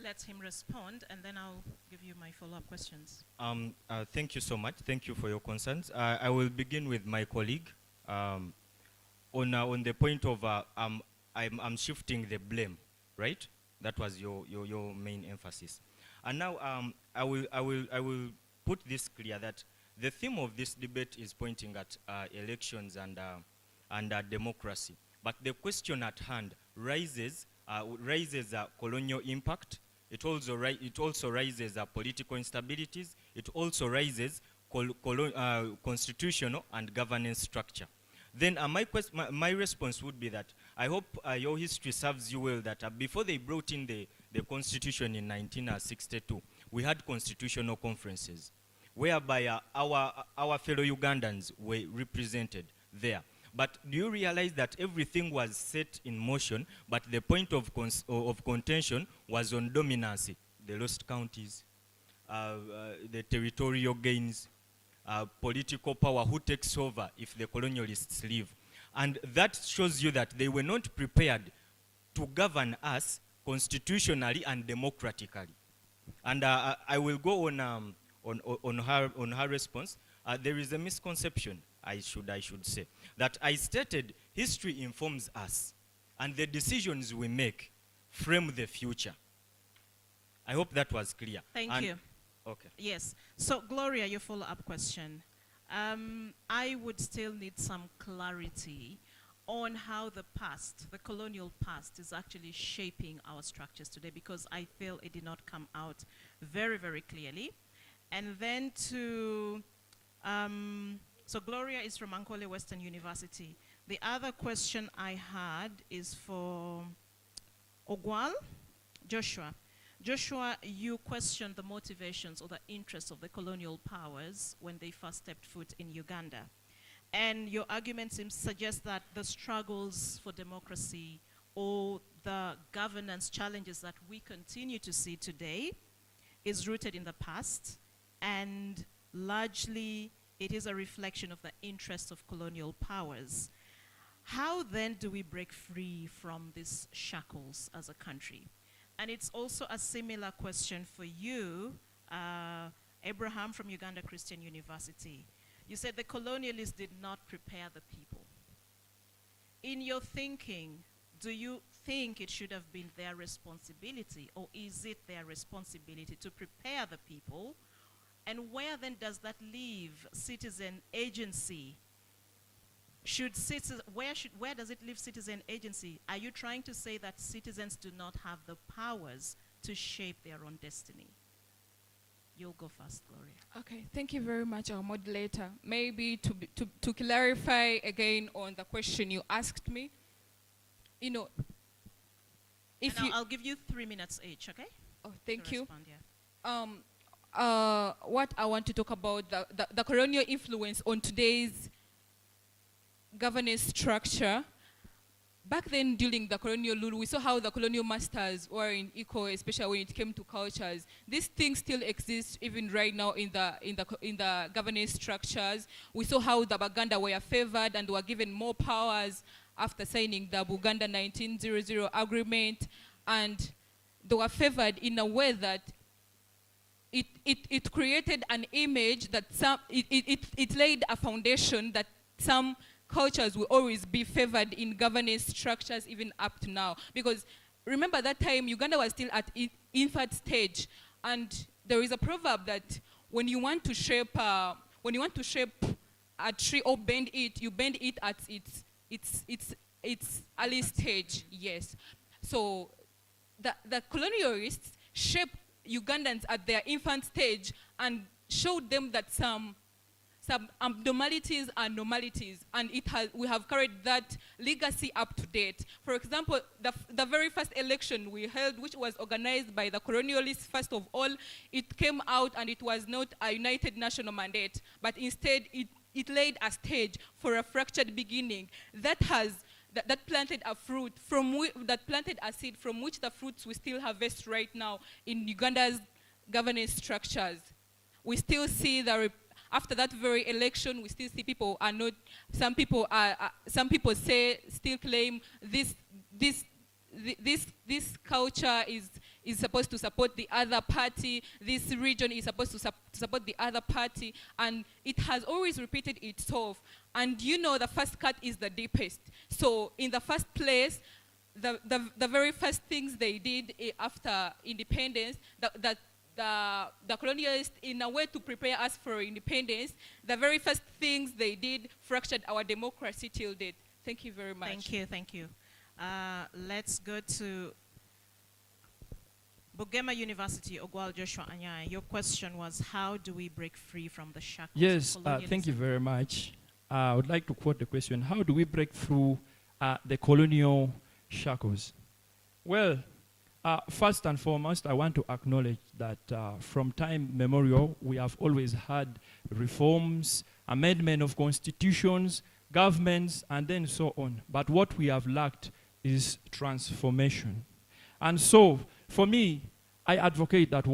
Let him respond, and then I'll give you my follow-up questions. Thank you so much. Thank you for your concerns. I will begin with my colleague. On the point of I'm shifting the blame, right? That was your main emphasis. And now I will put this clear, that the theme of this debate is pointing at elections and democracy. But the question at hand raises colonial impact. It also raises political instabilities. It also raises constitutional and governance structure. Then my response would be that I hope your history serves you well, that before they brought in the constitution in 1962, we had constitutional conferences whereby our fellow Ugandans were represented there. But do you realize that everything was set in motion, but the point of contention was on dominancy, the lost counties, the territorial gains, political power, who takes over if the colonialists leave. And that shows you that they were not prepared to govern us constitutionally and democratically. And I will go on her response. There is a misconception, I should say, that I stated history informs us, and the decisions we make frame the future. I hope that was clear. Thank you. Okay. Yes. So, Gloria, your follow-up question. I would still need some clarity on how the past, the colonial past, is actually shaping our structures today, because I feel it did not come out very, very clearly. And then so Gloria is from ANKOLE Western University. The other question I had is for Ogwal, Joshua. Joshua, you questioned the motivations or the interests of the colonial powers when they first stepped foot in Uganda. And your argument seems to suggest that the struggles for democracy or the governance challenges that we continue to see today is rooted in the past, and largely it is a reflection of the interests of colonial powers. How then do we break free from these shackles as a country? And it's also a similar question for you, Abraham from Uganda Christian University. You said the colonialists did not prepare the people. In your thinking, do you think it should have been their responsibility, or is it their responsibility to prepare the people? And where then does that leave citizen agency? Where does it leave citizen agency? Are you trying to say that citizens do not have the powers to shape their own destiny? You'll go first, Gloria. Okay, Thank you very much, our moderator. Maybe to clarify again on the question you asked me, you know, if and I'll give you 3 minutes each, okay? Oh, thank you. Respond, yeah. What I want to talk about, the colonial influence on today's governance structure. Back then, during the colonial rule, we saw how the colonial masters were unequal, especially when it came to cultures. These things still exist even right now in the governance structures. We saw how the Baganda were favored and were given more powers after signing the Uganda 1900 agreement, and they were favored in a way that it created an image that it laid a foundation that some cultures will always be favored in governance structures even up to now. Because remember that time Uganda was still at infant stage, and there is a proverb that when you want to shape a tree or bend it, you bend it at its early stage. Yes. So the colonialists shaped Ugandans at their infant stage and showed them that some abnormalities are normalities, and we have carried that legacy up to date. For example, the very first election we held, which was organized by the colonialists first of all, it came out and it was not a united national mandate, but instead it laid a stage for a fractured beginning that planted a fruit that planted a seed from which the fruits we still harvest right now in Uganda's governance structures. We still see after that very election, we still see people are not. Some people still claim this culture is supposed to support the other party. This region is supposed to support the other party, and it has always repeated itself. And you know, the first cut is the deepest. So in the first place, the very first things they did after independence, the colonialists, in a way to prepare us for independence, the very first things they did fractured our democracy till date. Thank you very much. Thank you. Let's go to BUGEMA University, Ogwal Joshua Anyai. Your question was, how do we break free from the shackles Yes, of colonialism? thank you very much. I would like to quote the question, how do we break through the colonial shackles? Well, first and foremost, I want to acknowledge that from time memorial, we have always had reforms, amendment of constitutions, governments, and then so on. But what we have lacked is transformation. And so, for me, I advocate that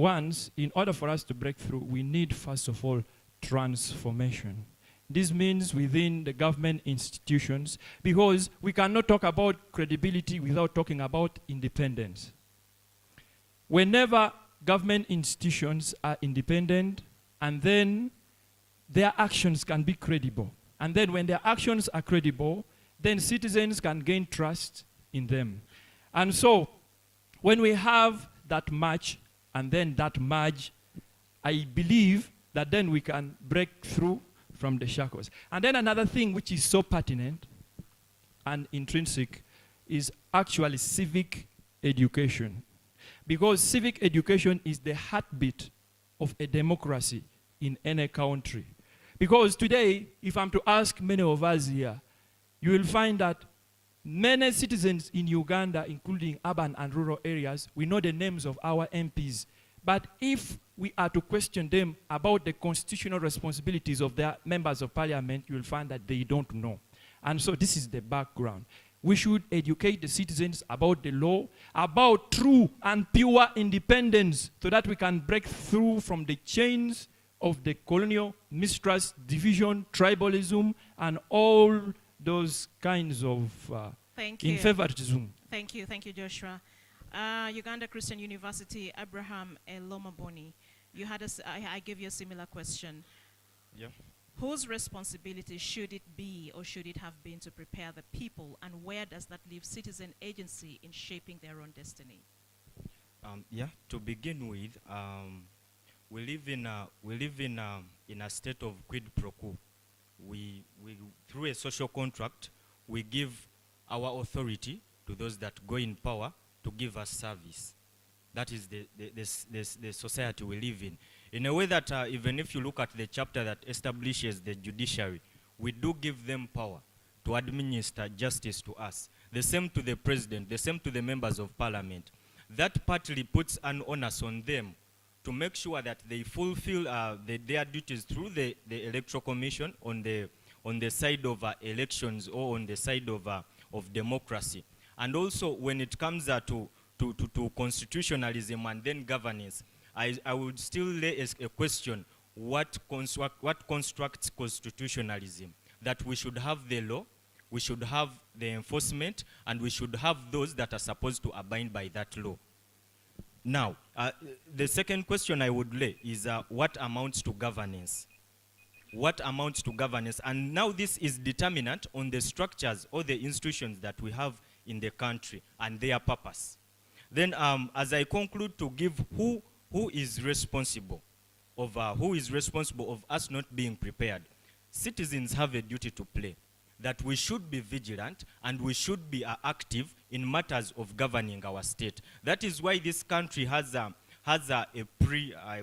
in order for us to break through, we need, first of all, transformation. This means within the government institutions, because we cannot talk about credibility without talking about independence. Whenever government institutions are independent, and then their actions can be credible. And then when their actions are credible, then citizens can gain trust in them. And so, when we have that match, and then that merge, I believe that then we can break through from the shackles. And then another thing which is so pertinent and intrinsic is actually civic education. Because civic education is the heartbeat of a democracy in any country. Because today, if I'm to ask many of us here, you will find that many citizens in Uganda, including urban and rural areas, we know the names of our MPs. But if we are to question them about the constitutional responsibilities of their members of parliament, you will find that they don't know. And so this is the background. We should educate the citizens about the law, about true and pure independence, so that we can break through from the chains of the colonial mistrust, division, tribalism, and all those kinds of favoritism. Thank you, Joshua. Uganda Christian University, Abraham Elomaboni, I gave you a similar question. Yeah. Whose responsibility should it be or should it have been to prepare the people, and where does that leave citizen agency in shaping their own destiny? To begin with, we live in a state of quid pro quo. We through a social contract, we give our authority to those that go in power to give us service. That is the society we live in a way that even if you look at the chapter that establishes the judiciary, we do give them power to administer justice to us. The same to the president, the same to the members of parliament. That partly puts an onus on them to make sure that they fulfill their duties through the electoral commission on the side of elections or on the side of democracy. And also when it comes to constitutionalism and then governance, I would still lay a question: what constructs constitutionalism? That we should have the law, we should have the enforcement, and we should have those that are supposed to abide by that law. Now, the second question I would lay is what amounts to governance? What amounts to governance? And now this is determinant on the structures or the institutions that we have in the country and their purpose. Then as I conclude, to give who is responsible of us not being prepared. Citizens have a duty to play, that we should be vigilant and we should be active in matters of governing our state. That is why this country has I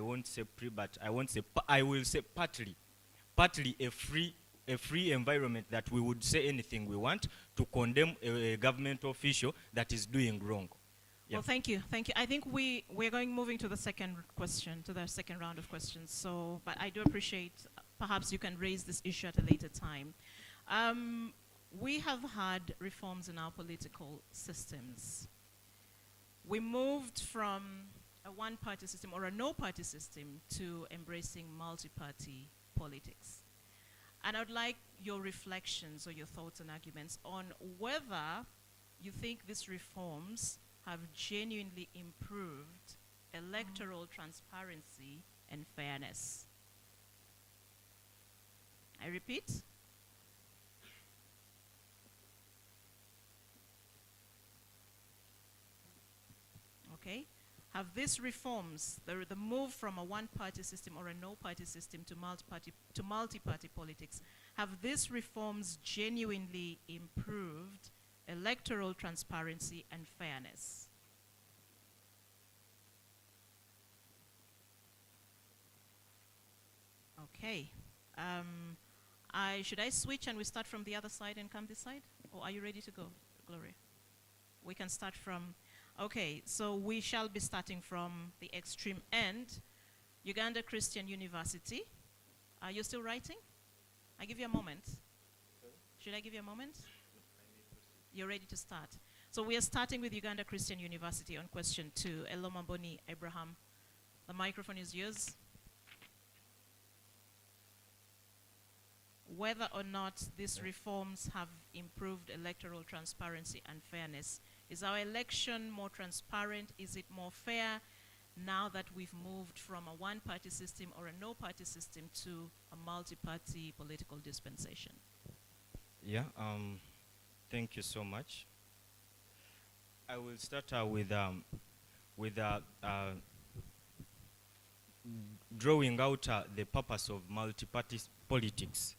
will say partly a free environment, that we would say anything we want to condemn a government official that is doing wrong. Yeah. Well, thank you. I think we're moving to the second question, to the second round of questions. So, but I do appreciate, perhaps you can raise this issue at a later time. We have had reforms in our political systems. We moved from a one-party system or a no-party system to embracing multi-party politics. And I would like your reflections or your thoughts and arguments on whether you think these reforms have genuinely improved electoral transparency and fairness. I repeat. Okay. Have these reforms, the move from a one-party system or a no-party system to multi-party politics, have these reforms genuinely improved electoral transparency and fairness? Okay. Should I switch and we start from the other side and come this side? Or are you ready to go, Gloria? We can start from, okay, so we shall be starting from the extreme end. Uganda Christian University. Are you still writing? I give you a moment. Should I give you a moment? You're ready to start. So we are starting with Uganda Christian University on question 2. Elomaboni Abraham, the microphone is yours. Whether or not these reforms have improved electoral transparency and fairness. Is our election more transparent? Is it more fair now that we've moved from a one-party system or a no-party system to a multi-party political dispensation? Yeah, thank you so much. I will start with drawing out the purpose of multi-party politics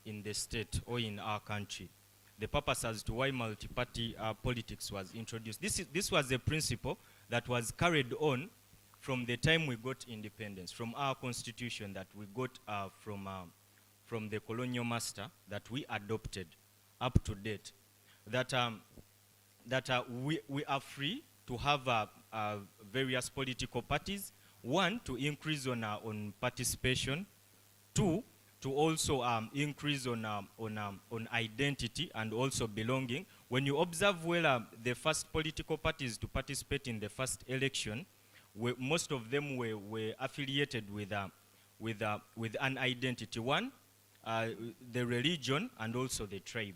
in the state or in our country. The purpose as to why multi-party politics was introduced. This was a principle that was carried on from the time we got independence, from our constitution that we got from the colonial master that we adopted up to date, that we are free to have various political parties. One, to increase on participation. Two, to also increase on identity and also belonging. When you observe well, the first political parties to participate in the first election, most of them were affiliated with an identity. One, the religion and also the tribe.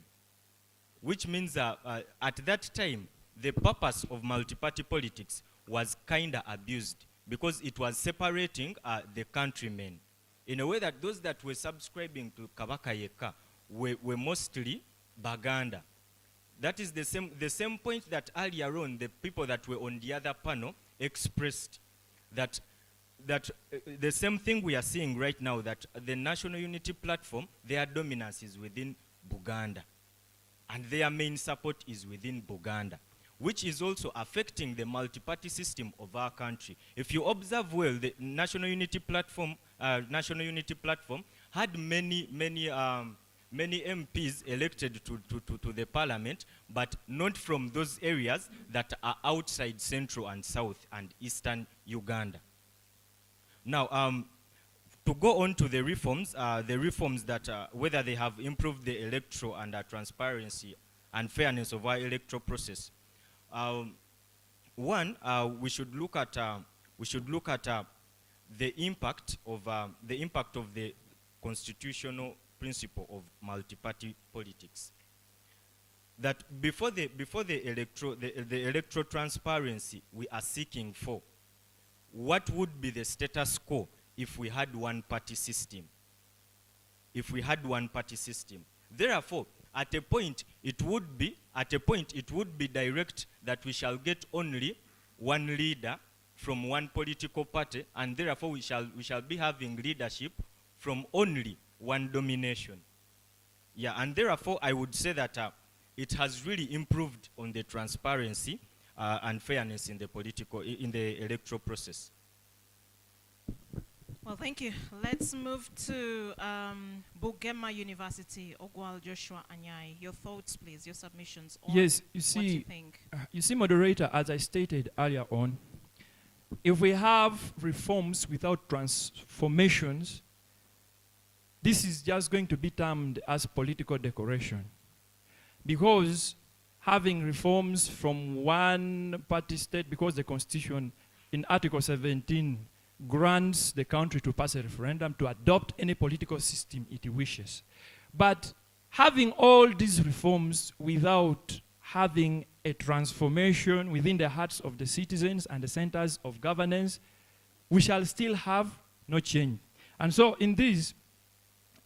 Which means at that time, the purpose of multi-party politics was kind of abused because it was separating the countrymen. In a way that those that were subscribing to Kabaka Yeka were mostly Baganda. That is the same point that earlier on the people that were on the other panel expressed, that the same thing we are seeing right now, that the National Unity Platform, their dominance is within Buganda. And their main support is within Buganda, which is also affecting the multi-party system of our country. If you observe well, the National Unity Platform had many MPs elected to the parliament, but not from those areas that are outside central and south and eastern Uganda. Now, to go on to the reforms that whether they have improved the electoral and transparency and fairness of our electoral process. One, we should look at the impact of the constitutional principle of multi-party politics. That before the electoral transparency we are seeking for, what would be the status quo if we had one-party system? If we had one-party system, therefore, at a point it would be direct that we shall get only one leader from one political party, and therefore we shall be having leadership from only one domination. Yeah, and therefore I would say that it has really improved on the transparency and fairness in the electoral process. Well, thank you. Let's move to BUGEMA University, Ogwal Joshua Anyai. Your thoughts, please, your submissions on Yes, what you think. you see, moderator, as I stated earlier on, if we have reforms without transformations, this is just going to be termed as political decoration. Because having reforms from one party state, because the Constitution in Article 17 grants the country to pass a referendum to adopt any political system it wishes. But having all these reforms without having a transformation within the hearts of the citizens and the centers of governance, we shall still have no change. And so in this,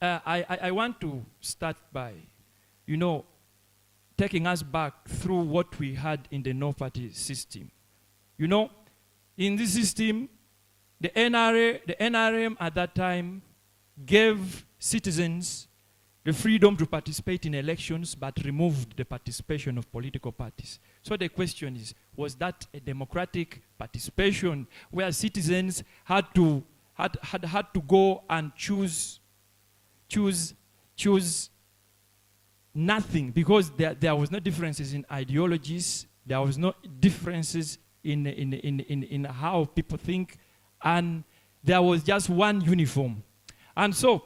I want to start by, taking us back through what we had in the no-party system. In this system, the NRM at that time gave citizens the freedom to participate in elections, but removed the participation of political parties. So the question is, was that a democratic participation where citizens had to go and choose nothing, because there was no differences in ideologies, there was no differences in how people think, and there was just one uniform. And so,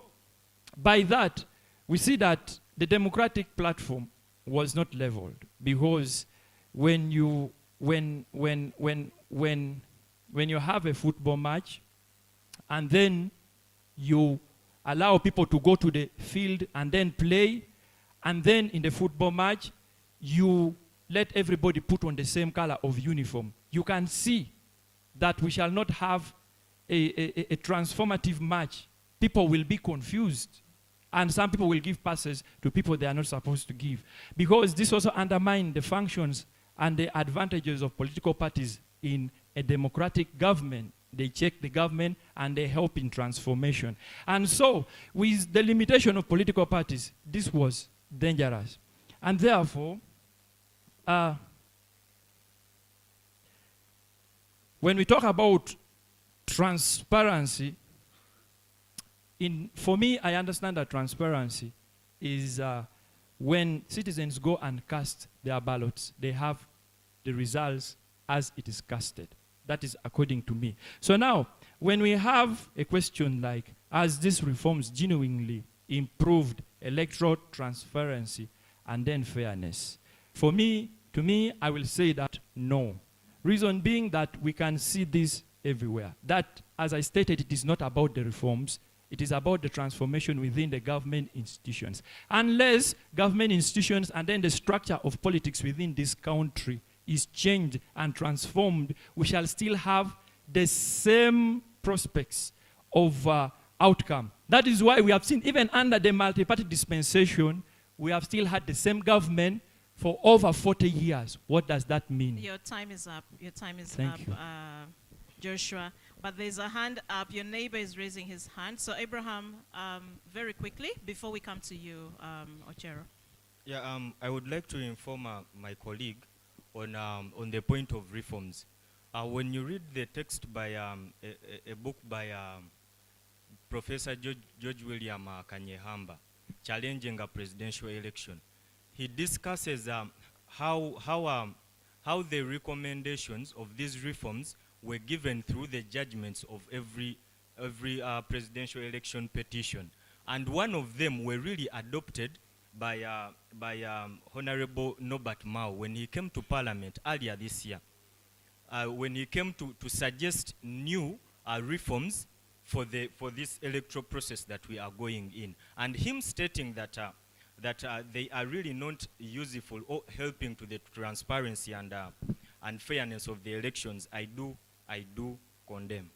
by that, we see that the democratic platform was not leveled, because when you have a football match, and then you allow people to go to the field and then play, and then in the football match, you let everybody put on the same color of uniform, you can see that we shall not have a transformative match. People will be confused, and some people will give passes to people they are not supposed to give, because this also undermines the functions and the advantages of political parties in a democratic government. They check the government and they help in transformation. And so, with the limitation of political parties, this was dangerous. And therefore, when we talk about transparency, for me, I understand that transparency is when citizens go and cast their ballots, they have the results as it is casted. That is according to me. So now, when we have a question like, has these reforms genuinely improved electoral transparency and then fairness? For me, to me, I will say that no. Reason being that we can see this everywhere. That, as I stated, it is not about the reforms. It is about the transformation within the government institutions. Unless government institutions and then the structure of politics within this country is changed and transformed, we shall still have the same prospects of outcome. That is why we have seen, even under the multi-party dispensation, we have still had the same government for over 40 years. What does that mean? Your time is up. Your time is Thank up, you. Joshua. But there's a hand up. Your neighbor is raising his hand. So Abraham, very quickly, before we come to you, Ochero. Yeah, I would like to inform my colleague on the point of reforms. When you read the text by a book by Professor George William Kanyehamba, Challenging a Presidential Election, he discusses how the recommendations of these reforms were given through the judgments of every presidential election petition. And one of them were really adopted by Honorable Norbert Mao when he came to Parliament earlier this year, when he came to suggest new reforms for this electoral process that we are going in. And him stating that they are really not useful or helping to the transparency and fairness of the elections, I do condemn.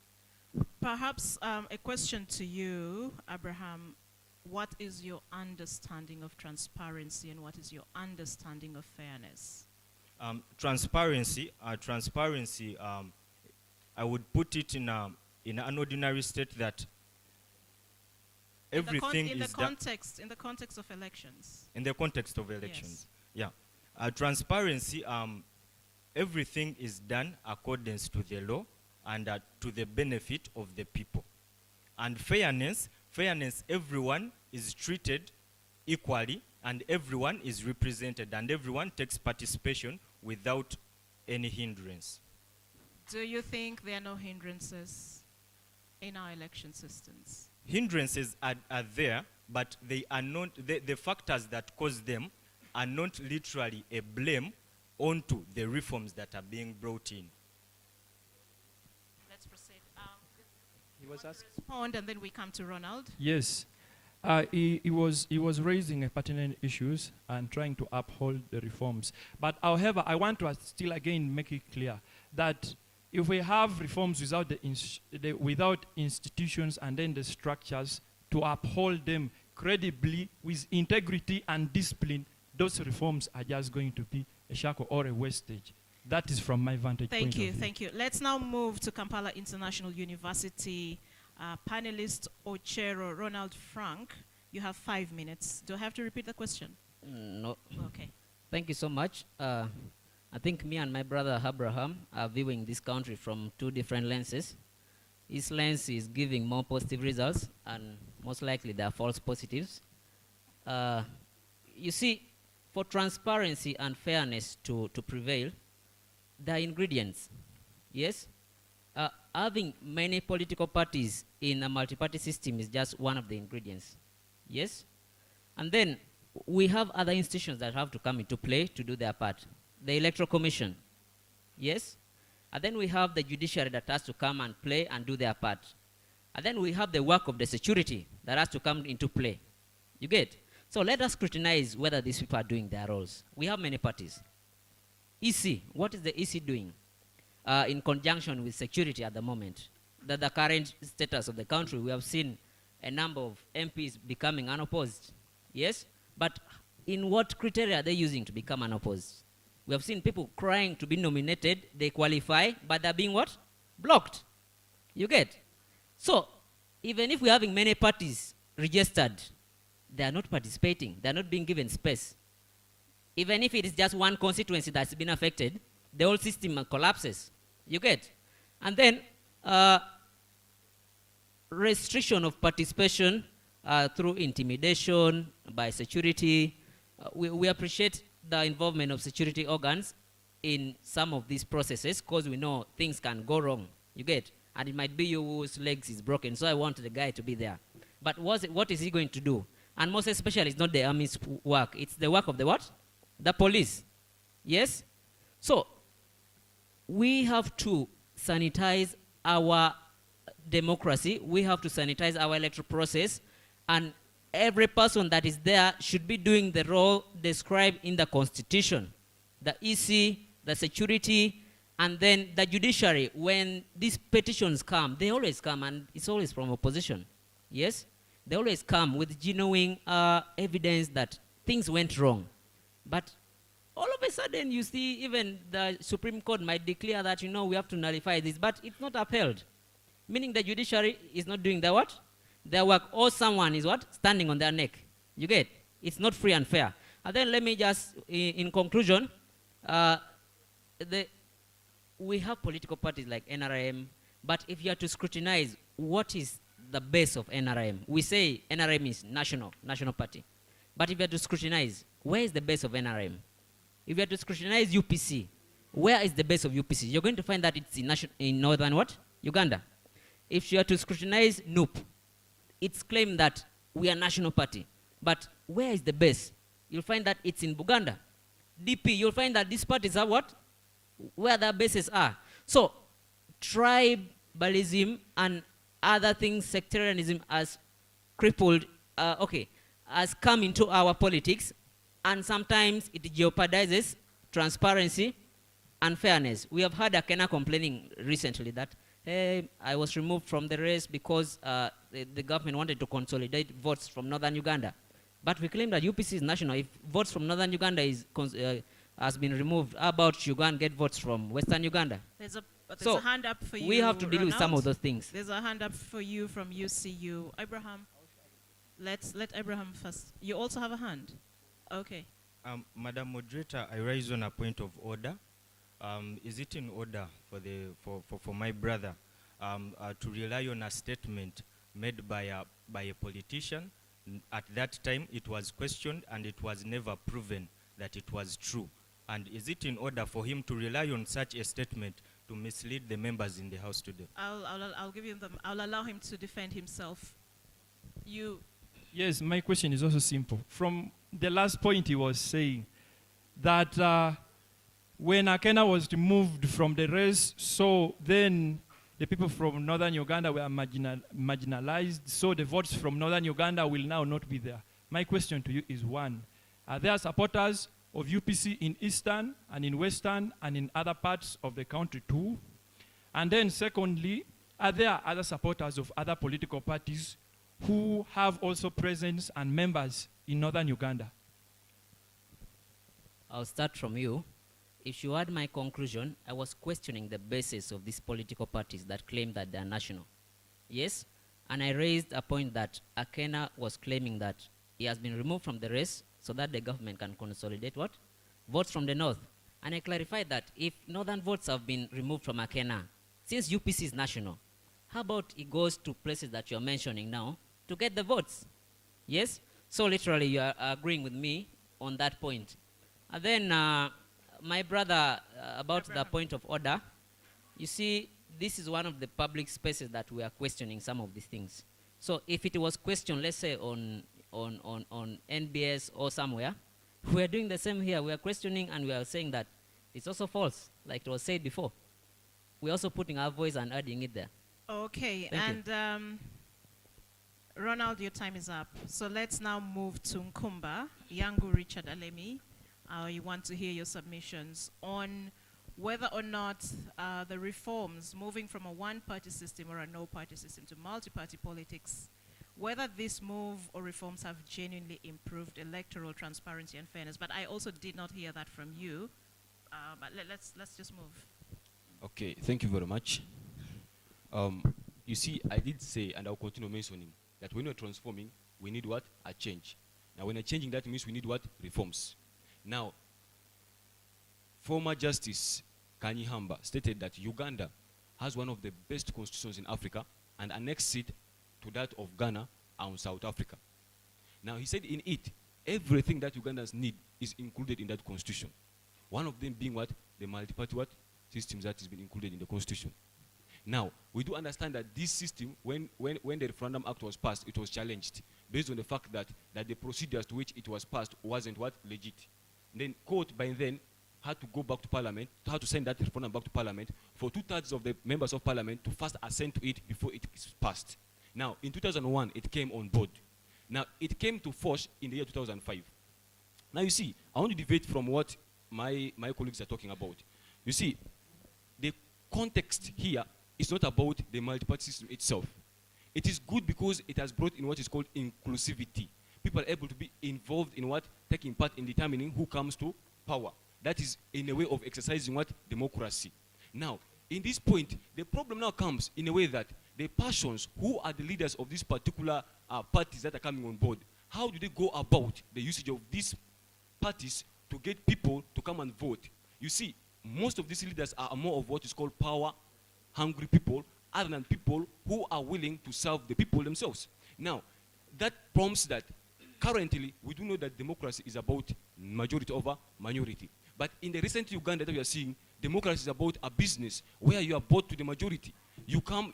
Perhaps a question to you, Abraham. What is your understanding of transparency and what is your understanding of fairness? Transparency, I would put it in an ordinary state that everything in the is done context of elections. in the context of elections. Yes. Yeah, transparency. Everything is done according to the law and to the benefit of the people. And fairness, everyone is treated equally and everyone is represented and everyone takes participation without any hindrance. Do you think there are no hindrances in our election systems? Hindrances are there, but they are not, the factors that cause them are not literally a blame onto the reforms that are being brought in. Let's proceed. He was asked. Respond and then we come to Ronald. Yes. He was raising pertinent issues and trying to uphold the reforms. But however, I want to still again make it clear that if we have reforms without institutions and then the structures to uphold them credibly with integrity and discipline, those reforms are just going to be a shackle or a wastage. That is from my vantage point of view. Thank you. Let's now move to Kampala International University panelist Ochero Ronald Frank. You have 5 minutes. Do I have to repeat the question? No. Okay. Thank you so much. I think me and my brother Abraham are viewing this country from two different lenses. His lens is giving more positive results, and most likely they are false positives. You see, for transparency and fairness to prevail, there are ingredients. Yes? Having many political parties in a multi-party system is just one of the ingredients. Yes? And then we have other institutions that have to come into play to do their part. The Electoral Commission. Yes? And then we have the judiciary that has to come and play and do their part. And then we have the work of the security that has to come into play. You get? So let us scrutinize whether these people are doing their roles. We have many parties. EC, what is the EC doing in conjunction with security at the moment? The current status of the country, we have seen a number of MPs becoming unopposed. Yes? But in what criteria are they using to become unopposed? We have seen people crying to be nominated, they qualify, but they're being what? Blocked. You get? So, even if we're having many parties registered, they are not participating, they are not being given space. Even if it is just one constituency that's been affected, the whole system collapses. You get? And then, restriction of participation through intimidation by security. We appreciate the involvement of security organs in some of these processes because we know things can go wrong, you get? And it might be you whose legs is broken, so I want the guy to be there. But what is he going to do? And most especially, it's not the army's work. It's the work of the what? The police. Yes? So, we have to sanitize our democracy. We have to sanitize our electoral process. And every person that is there should be doing the role described in the Constitution. The EC, the security, and then the judiciary. When these petitions come, they always come, and it's always from opposition. Yes? They always come with genuine evidence that things went wrong. But all of a sudden, you see, even the Supreme Court might declare that, you know, we have to nullify this, but it's not upheld. Meaning the judiciary is not doing their what? Their work, or someone is what? Standing on their neck. You get? It's not free and fair. And then let me just, in conclusion, we have political parties like NRM, but if you are to scrutinize what is the base of NRM, we say NRM is national party. But if you are to scrutinize, where is the base of NRM? If you are to scrutinize UPC, where is the base of UPC? You're going to find that it's in northern what? Uganda. If you are to scrutinize NUP, it's claimed that we are national party. But where is the base? You'll find that it's in Buganda. DP, you'll find that these parties are what? Where their bases are. So, tribalism and other things, sectarianism has crippled, has come into our politics, and sometimes it jeopardizes transparency and fairness. We have heard Akena complaining recently that, hey, I was removed from the race because the government wanted to consolidate votes from northern Uganda. But we claim that UPC is national. If votes from northern Uganda has been removed, how about Uganda get votes from western Uganda? There's a hand up for you. We have to deal with some of those things. There's a hand up for you from UCU. Abraham, let Abraham first. You also have a hand. Okay. Madam Moderator, I rise on a point of order. Is it in order for my brother to rely on a statement made by a politician? At that time, it was questioned and it was never proven that it was true. And is it in order for him to rely on such a statement to mislead the members in the House today? I'll allow him to defend himself. Yes, my question is also simple. From the last point he was saying that when Akena was removed from the race, so then the people from northern Uganda were marginalized, so the votes from northern Uganda will now not be there. My question to you is one, are there supporters of UPC in eastern and in western and in other parts of the country too? And then secondly, are there other supporters of other political parties who have also presence and members in northern Uganda? I'll start from you. If you heard my conclusion, I was questioning the basis of these political parties that claim that they are national. Yes? And I raised a point that Akena was claiming that he has been removed from the race so that the government can consolidate what? Votes from the north. And I clarified that if northern votes have been removed from Akena, since UPC is national, how about he goes to places that you're mentioning now to get the votes? Yes? So literally you are agreeing with me on that point. And then my brother, about the point of order, you see, this is one of the public spaces that we are questioning some of these things. So if it was questioned, let's say on NBS or somewhere, we are doing the same here. We are questioning and we are saying that it's also false, like it was said before. We're also putting our voice and adding it there. Okay, Thank and Ronald, your time is up. So let's now move to NKUMBA. Yangu Richard Alemi. You want to hear your submissions on whether or not the reforms moving from a one-party system or a no-party system to multi-party politics, whether this move or reforms have genuinely improved electoral transparency and fairness. But I also did not hear that from you. But let's just move. Okay, thank you very much. You see, I did say, and I'll continue mentioning, that when we're transforming, we need what? A change. Now, when we're changing, that means we need what? Reforms. Now, former Justice Kanyihamba stated that Uganda has one of the best constitutions in Africa and annexed it to that of Ghana and South Africa. Now, he said in it, everything that Ugandans need is included in that constitution. One of them being what? The multi-party what? Systems that has been included in the constitution. Now, we do understand that this system, when the Referendum Act was passed, it was challenged based on the fact that the procedures to which it was passed wasn't what? Legit. Then court by then had to go back to Parliament, had to send that referendum back to Parliament for 2/3 of the members of Parliament to first assent to it before it is passed. Now, in 2001, it came on board. Now, it came to force in the year 2005. Now, you see, I want to deviate from what my colleagues are talking about. You see, the context here is not about the multi-party system itself. It is good because it has brought in what is called inclusivity. People are able to be involved in what? Taking part in determining who comes to power. That is in a way of exercising what? Democracy. Now, in this point, the problem now comes in a way that the persons who are the leaders of these particular parties that are coming on board, how do they go about the usage of these parties to get people to come and vote? You see, most of these leaders are more of what is called power-hungry people, other than people who are willing to serve the people themselves. Now, that prompts that currently we do know that democracy is about majority over minority. But in the recent Uganda that we are seeing, democracy is about a business where you are bought to the majority. You come,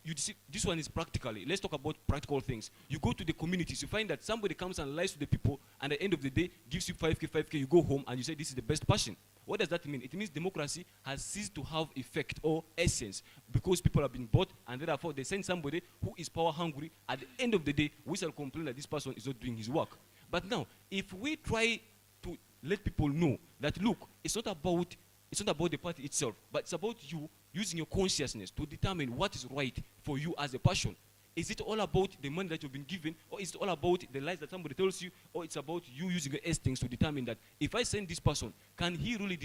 you see, this one is practically, let's talk about practical things. You go to the communities, you find that somebody comes and lies to the people, and at the end of the day, gives you 5K, you go home, and you say this is the best person. What does that mean? It means democracy has ceased to have effect or essence because people have been bought, and therefore they send somebody who is power hungry. At the end of the day, we shall complain that this person is not doing his work. But now, if we try to let people know that, look, it's not about the party itself, but it's about you using your consciousness to determine what is right for you as a person. Is it all about the money that you've been given, or is it all about the lies that somebody tells you, or it's about you using your instincts to determine that if I send this person, does he really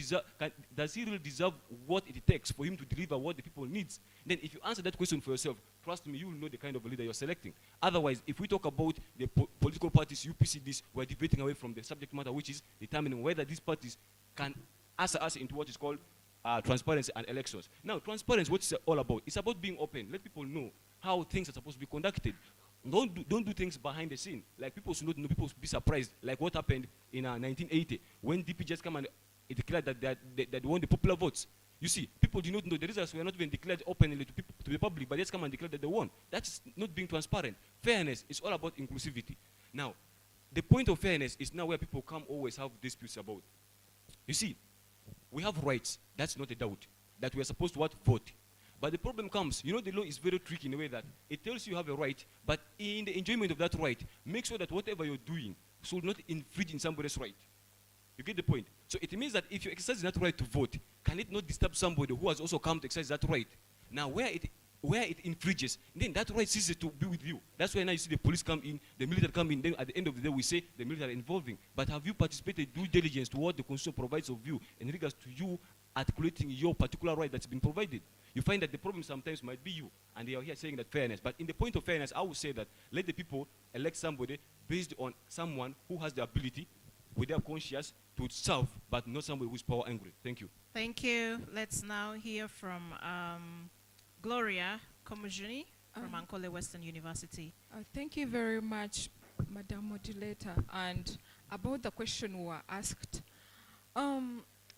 deserve what it takes for him to deliver what the people needs? Then if you answer that question for yourself, trust me, you will know the kind of a leader you're selecting. Otherwise, if we talk about the political parties, UPC this, we're debating away from the subject matter, which is determining whether these parties can usher us into what is called transparency and elections. Now, transparency, what is it all about? It's about being open. Let people know how things are supposed to be conducted. Don't do things behind the scene. Like people should not know, people should be surprised. Like what happened in 1980 when DP just came and declared that they won the popular votes. You see, people do not know the results were not even declared openly to the public, but just come and declare that they won. That's not being transparent. Fairness is all about inclusivity. Now, the point of fairness is now where people come always have disputes about. You see, we have rights. That's not a doubt. That we are supposed to vote. But the problem comes, you know, the law is very tricky in a way that it tells you have a right, but in the enjoyment of that right, make sure that whatever you're doing should not infringe in somebody's right. You get the point? So it means that if you exercise that right to vote, can it not disturb somebody who has also come to exercise that right? Now, where it infringes, then that right ceases to be with you. That's why now you see the police come in, the military come in, then at the end of the day we say the military are involving. But have you participated due diligence to what the Constitution provides of you in regards to you articulating your particular right that's been provided? You find that the problem sometimes might be you, and they are here saying that fairness. But in the point of fairness, I would say that let the people elect somebody based on someone who has the ability, with their conscience, to serve, but not somebody who is power angry. Thank you. Thank you. Let's now hear from Gloria Komujuni from ANKOLE Western University. Thank you very much, Madam Modulator. And about the question we were asked,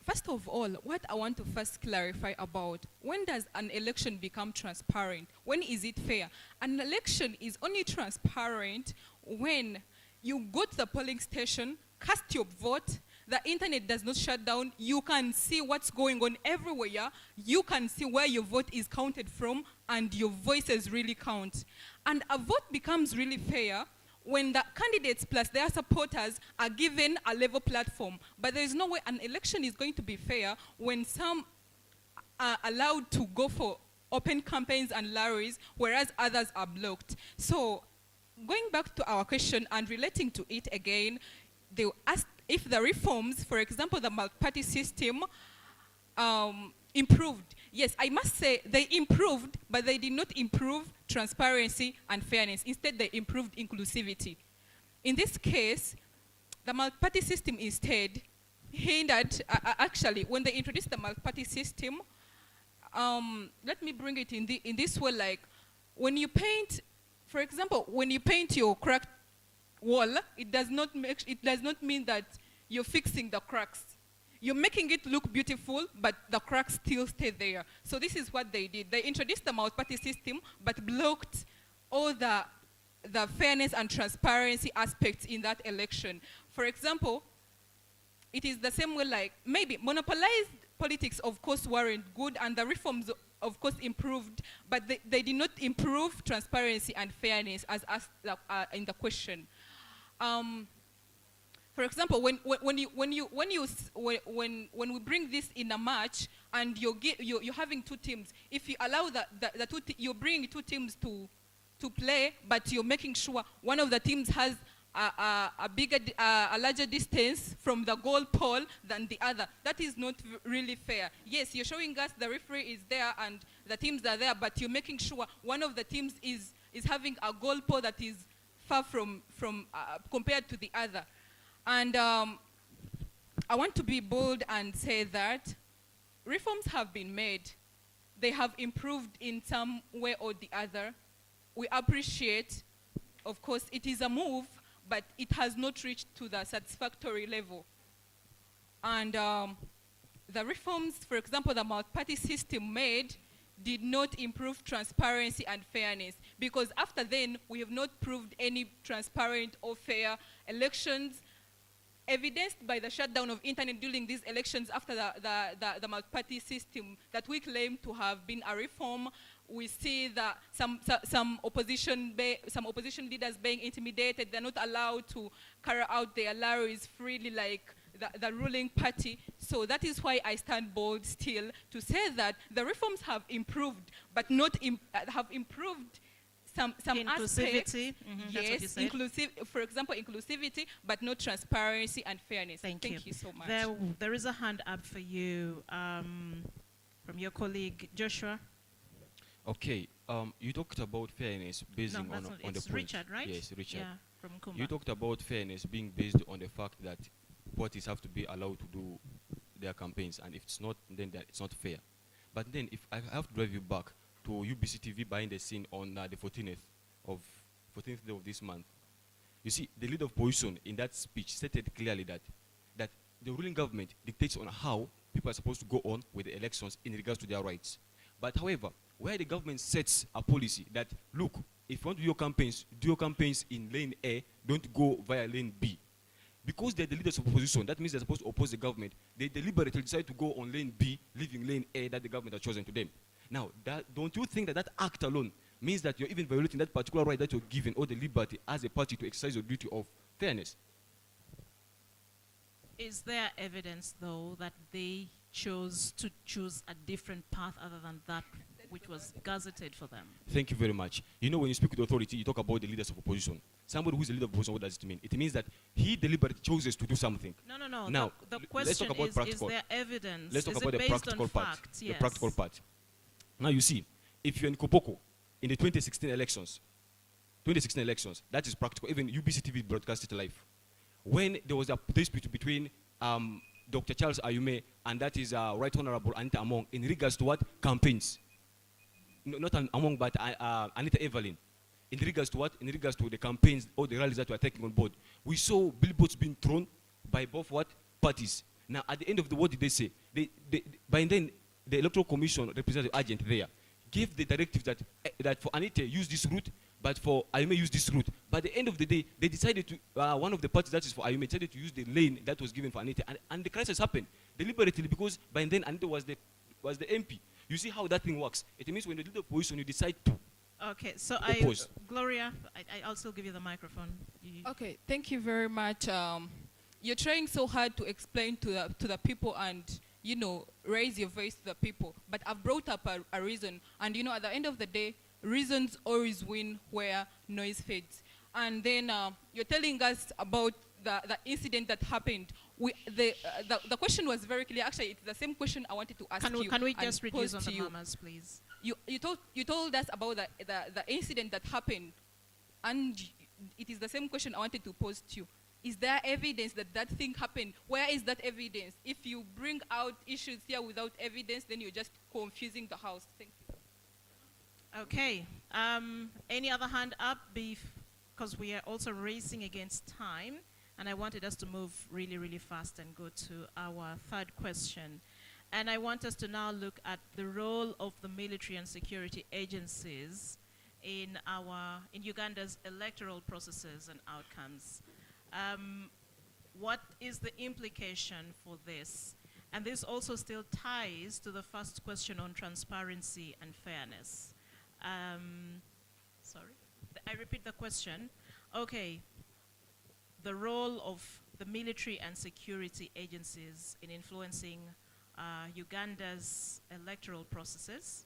first of all, what I want to first clarify about, when does an election become transparent? When is it fair? An election is only transparent when you go to the polling station, cast your vote, the internet does not shut down, you can see what's going on everywhere, you can see where your vote is counted from, and your voices really count. And a vote becomes really fair when the candidates plus their supporters are given a level platform. But there is no way an election is going to be fair when some are allowed to go for open campaigns and rallies, whereas others are blocked. So going back to our question and relating to it again, they asked if the reforms, for example, the multi-party system, improved. Yes, I must say they improved, but they did not improve transparency and fairness. Instead, they improved inclusivity. In this case, the multi-party system instead hindered, actually, when they introduced the multi-party system, let me bring it in this way, like, when you paint For example, when you paint your cracked wall, it does not mean that you're fixing the cracks. You're making it look beautiful, but the cracks still stay there. So this is what they did. They introduced the multi-party system, but blocked all the fairness and transparency aspects in that election. For example, it is the same way, like, maybe monopolized politics, of course, weren't good, and the reforms, of course, improved, but they did not improve transparency and fairness as asked in the question. For example, when we bring this in a match and you're having two teams, if you allow you bring two teams to play, but you're making sure one of the teams has a larger distance from the goal pole than the other, that is not really fair. Yes, you're showing us the referee is there and the teams are there, but you're making sure one of the teams is having a goal pole that is far from compared to the other. And I want to be bold and say that reforms have been made. They have improved in some way or the other. We appreciate, of course, it is a move, but it has not reached to the satisfactory level. And the reforms, for example, the multi-party system made did not improve transparency and fairness, because after then, we have not proved any transparent or fair elections, evidenced by the shutdown of internet during these elections after the multi-party system that we claim to have been a reform. We see that some opposition leaders being intimidated. They're not allowed to carry out their rallies freely like the ruling party. So that is why I stand bold still to say that the reforms have improved, but not have improved some inclusivity. aspects. Yes, inclusive. For example, inclusivity, but not transparency and fairness. Thank you so much. There is a hand up for you from your colleague Joshua. Okay, you talked about fairness based on the point. Richard, right? Yes, Richard. Yeah, from NKUMBA. You talked about fairness being based on the fact that parties have to be allowed to do their campaigns, and if it's not, then it's not fair. But then, if I have to drive you back to UBC TV behind the scene on the 14th day of this month, you see, the leader of opposition in that speech stated clearly that the ruling government dictates on how people are supposed to go on with the elections in regards to their rights. But however, where the government sets a policy that, look, if you want to do your campaigns in lane A, don't go via lane B. Because they're the leaders of opposition, that means they're supposed to oppose the government. They deliberately decide to go on lane B, leaving lane A that the government has chosen to them. Now, don't you think that act alone means that you're even violating that particular right that you're given, or the liberty as a party to exercise your duty of fairness? Is there evidence, though, that they chose to choose a different path other than that which was gazetted for them? Thank you very much. You know, when you speak with authority, you talk about the leaders of opposition. Somebody who's the leader of opposition, what does it mean? It means that he deliberately chooses to do something. No. Now, the let's question talk about is practical. there evidence? Let's talk is about it the based practical on part. facts? The Yes. practical part. Now, you see, if you're in Kopoko in the 2016 elections, that is practical. Even UBC TV broadcast it live. When there was a dispute between Dr. Charles Ayume and that is Right Honorable Anita Among in regards to what? Campaigns. No, not Among, but Anita Evelyn. In regards to what? In regards to the campaigns or the rallies that were taking on board. We saw billboards being thrown by both what? Parties. Now, at the end of the, what did they say? By then, the Electoral Commission representative agent there gave the directive that for Anita, use this route, but for Ayume, use this route. But at the end of the day, they decided to, one of the parties that is for Ayume decided to use the lane that was given for Anita. And the crisis happened deliberately because by then Anita was the MP. You see how that thing works. It means when you do the opposition, you decide to. Okay, so Gloria, I also give you the microphone. Okay, thank you very much. You're trying so hard to explain to the people and, you know, raise your voice to the people. But I've brought up a reason. And, you know, at the end of the day, reasons always win where noise fades. And then you're telling us about the incident that happened. The question was very clear. Actually, it's the same question I wanted to ask you. Can we just reduce on the mamas, please? You told us about the incident that happened, and it is the same question I wanted to pose to you. Is there evidence that thing happened? Where is that evidence? If you bring out issues here without evidence, then you're just confusing the house. Thank you. Okay. Any other hand up? Because we are also racing against time, and I wanted us to move really, really fast and go to our third question. And I want us to now look at the role of the military and security agencies in Uganda's electoral processes and outcomes. What is the implication for this? And this also still ties to the first question on transparency and fairness. Sorry, I repeat the question. Okay, the role of the military and security agencies in influencing Uganda's electoral processes.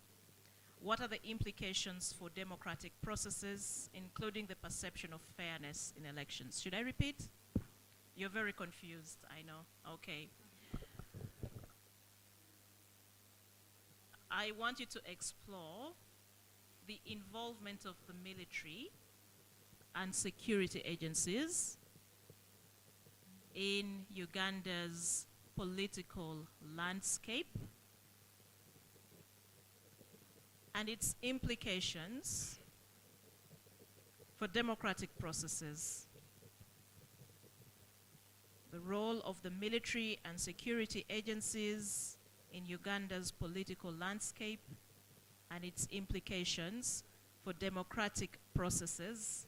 What are the implications for democratic processes, including the perception of fairness in elections? Should I repeat? You're very confused, I know. Okay. I want you to explore the involvement of the military and security agencies in Uganda's political landscape and its implications for democratic processes. The role of the military and security agencies in Uganda's political landscape and its implications for democratic processes,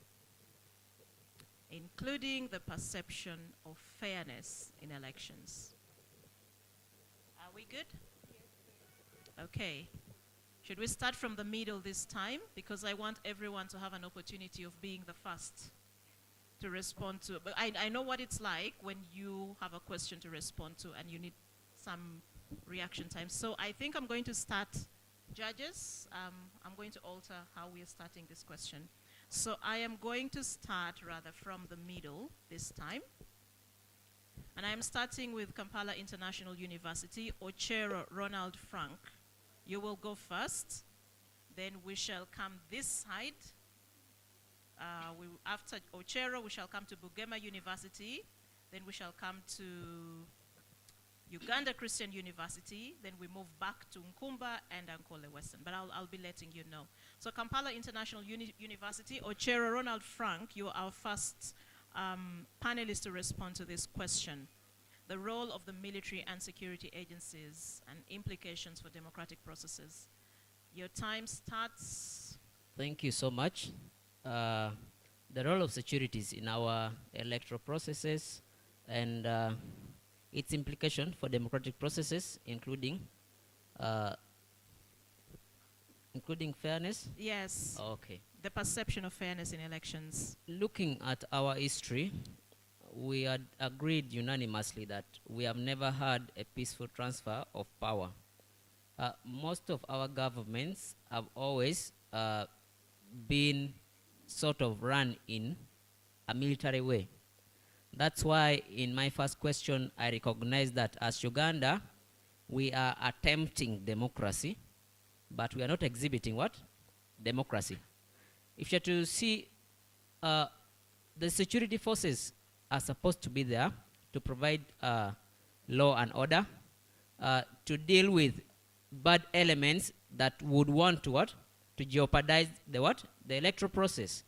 including the perception of fairness in elections. Are we good? Okay. Should we start from the middle this time? Because I want everyone to have an opportunity of being the first to respond to. But I know what it's like when you have a question to respond to and you need some reaction time. So I think I'm going to start, judges. I'm going to alter how we are starting this question. So I am going to start rather from the middle this time. And I'm starting with Kampala International University, Ochero Ronald Frank. You will go first. Then we shall come this side. After Ochero, we shall come to BUGEMA University. Then we shall come to Uganda Christian University. Then we move back to NKUMBA and ANKOLE Western. But I'll be letting you know. So Kampala International University, Ochero Ronald Frank, you are our first panelist to respond to this question. The role of the military and security agencies and implications for democratic processes. Your time starts. Thank you so much. The role of securities in our electoral processes and its implication for democratic processes, including fairness? Yes. Okay. The perception of fairness in elections. Looking at our history, we had agreed unanimously that we have never had a peaceful transfer of power. Most of our governments have always been sort of run in a military way. That's why in my first question, I recognize that as Uganda, we are attempting democracy, but we are not exhibiting what? Democracy. If you're to see, the security forces are supposed to be there to provide law and order, to deal with bad elements that would want to what? To jeopardize the what? The electoral process.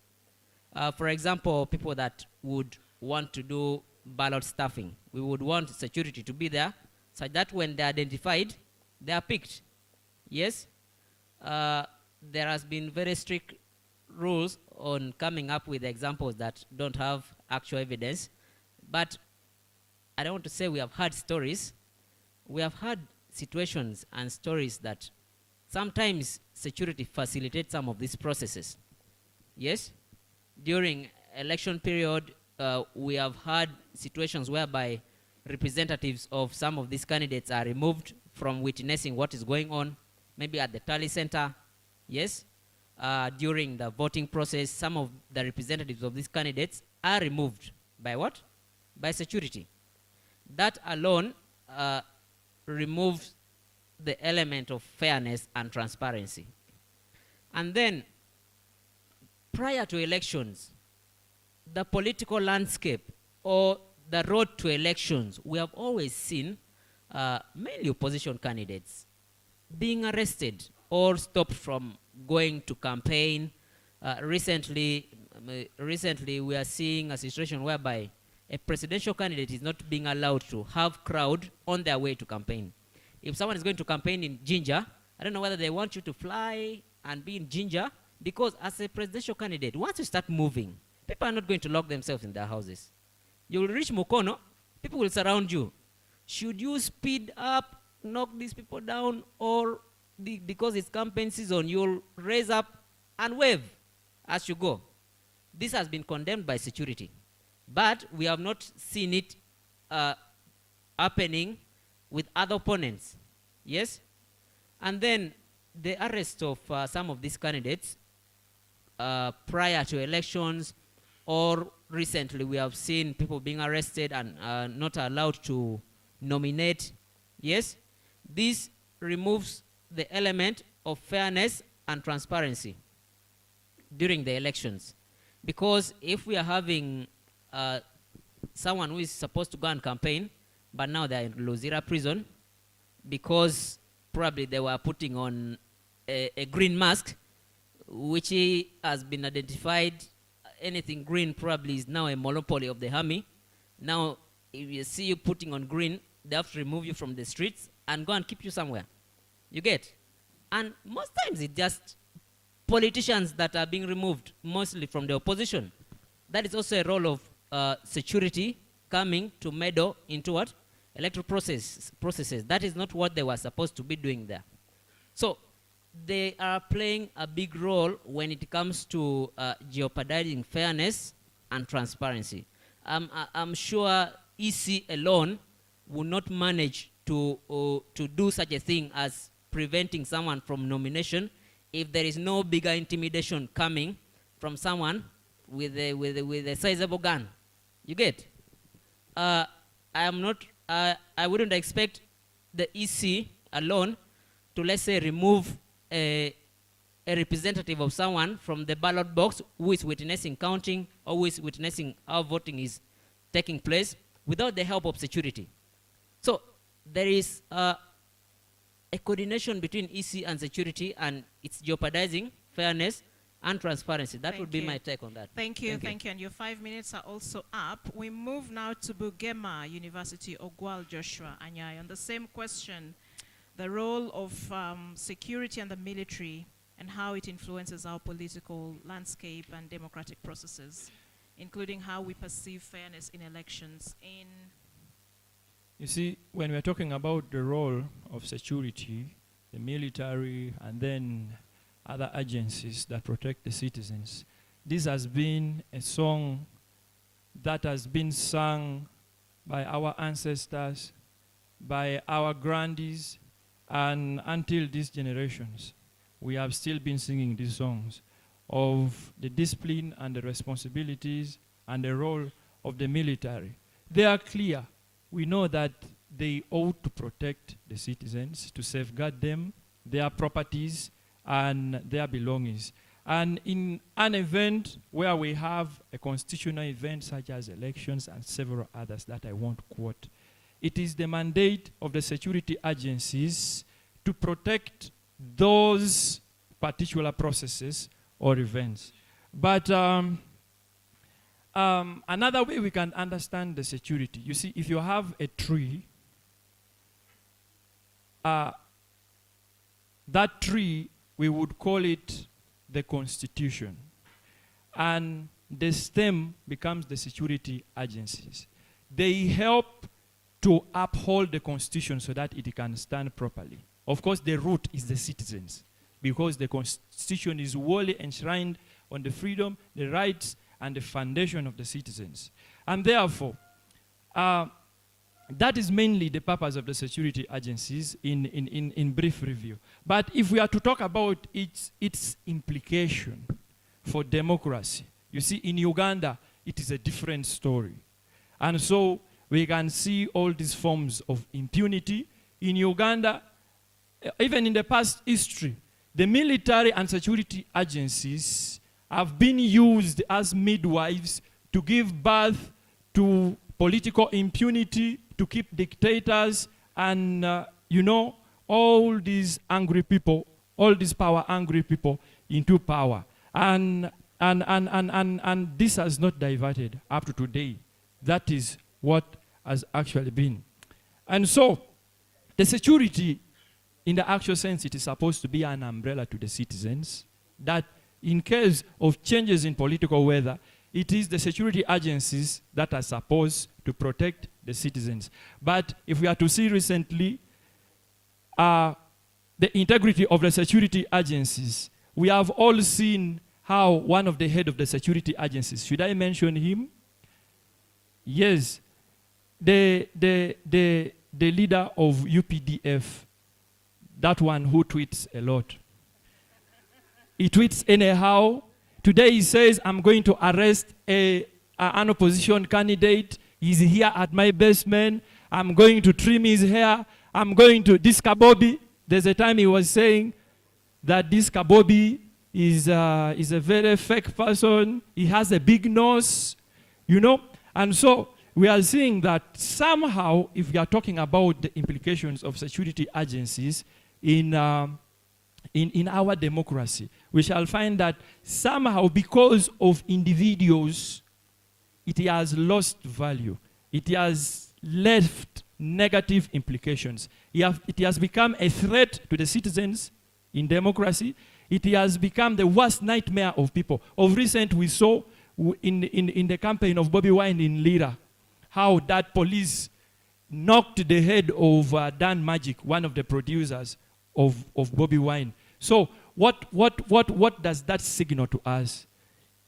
For example, people that would want to do ballot stuffing. We would want security to be there such that when they're identified, they are picked. Yes? There has been very strict rules on coming up with examples that don't have actual evidence. But I don't want to say we have had stories. We have had situations and stories that sometimes security facilitates some of these processes. Yes? During election period, we have had situations whereby representatives of some of these candidates are removed from witnessing what is going on, maybe at the tally center. Yes? During the voting process, some of the representatives of these candidates are removed by what? By security. That alone removes the element of fairness and transparency. And then, prior to elections, the political landscape or the road to elections, we have always seen mainly opposition candidates being arrested all stopped from going to campaign. Recently, we are seeing a situation whereby a presidential candidate is not being allowed to have crowd on their way to campaign. If someone is going to campaign in Jinja, I don't know whether they want you to fly and be in Jinja, because as a presidential candidate, once you start moving, people are not going to lock themselves in their houses. You will reach Mukono, people will surround you. Should you speed up, knock these people down, or because it's campaign season, you'll raise up and wave as you go? This has been condemned by security, but we have not seen it happening with other opponents. Yes? And then the arrest of some of these candidates prior to elections, or recently we have seen people being arrested and not allowed to nominate. Yes? This removes the element of fairness and transparency during the elections. Because if we are having someone who is supposed to go and campaign, but now they're in Luzira prison because probably they were putting on a green mask, which has been identified, anything green probably is now a monopoly of the army. Now, if you see you putting on green, they have to remove you from the streets and go and keep you somewhere. You get? And most times it's just politicians that are being removed, mostly from the opposition. That is also a role of security coming to meddle into what? Electoral processes. That is not what they were supposed to be doing there. So they are playing a big role when it comes to jeopardizing fairness and transparency. I'm sure EC alone will not manage to do such a thing as preventing someone from nomination if there is no bigger intimidation coming from someone with a sizable gun. You get? I wouldn't expect the EC alone to, let's say, remove a representative of someone from the ballot box who is witnessing counting or who is witnessing how voting is taking place without the help of security. So there is a coordination between EC and security, and it's jeopardizing fairness and transparency. That would be my take on that. Thank you. And your 5 minutes are also up. We move now to BUGEMA University, Ogwal Joshua Anyai. On the same question, the role of security and the military and how it influences our political landscape and democratic processes, including how we perceive fairness in elections. You see, when we're talking about the role of security, the military, and then other agencies that protect the citizens, this has been a song that has been sung by our ancestors, by our grandees, and until these generations. We have still been singing these songs of the discipline and the responsibilities and the role of the military. They are clear. We know that they ought to protect the citizens, to safeguard them, their properties, and their belongings. And in an event where we have a constitutional event such as elections and several others that I won't quote, it is the mandate of the security agencies to protect those particular processes or events. But another way we can understand the security, you see, if you have a tree, that tree, we would call it the Constitution. And the stem becomes the security agencies. They help to uphold the Constitution so that it can stand properly. Of course, the root is the citizens, because the Constitution is wholly enshrined on the freedom, the rights, and the foundation of the citizens. And therefore, that is mainly the purpose of the security agencies in brief review. But if we are to talk about its implication for democracy, you see, in Uganda, it is a different story. And so we can see all these forms of impunity. In Uganda, even in the past history, the military and security agencies have been used as midwives to give birth to political impunity, to keep dictators and, all these angry people all these power-hungry people into power. And this has not diverted up to today. That is what has actually been. And so, the security, in the actual sense, it is supposed to be an umbrella to the citizens, that in case of changes in political weather, it is the security agencies that are supposed to protect the citizens. But if we are to see recently, the integrity of the security agencies, we have all seen how one of the head of the security agencies, should I mention him? Yes, the leader of UPDF, that one who tweets a lot. He tweets anyhow. Today he says, I'm going to arrest an opposition candidate. He's here at my basement. I'm going to trim his hair. I'm going to, this Kabobi, there's a time he was saying that this Kabobi is a very fake person. He has a big nose, you know. And so we are seeing that somehow, if we are talking about the implications of security agencies in our democracy, we shall find that somehow, because of individuals, it has lost value. It has left negative implications. It has become a threat to the citizens in democracy. It has become the worst nightmare of people. Of recent, we saw in the campaign of Bobi Wine in Lira, how that police knocked the head of Dan Magic, one of the producers of Bobi Wine. So what does that signal to us?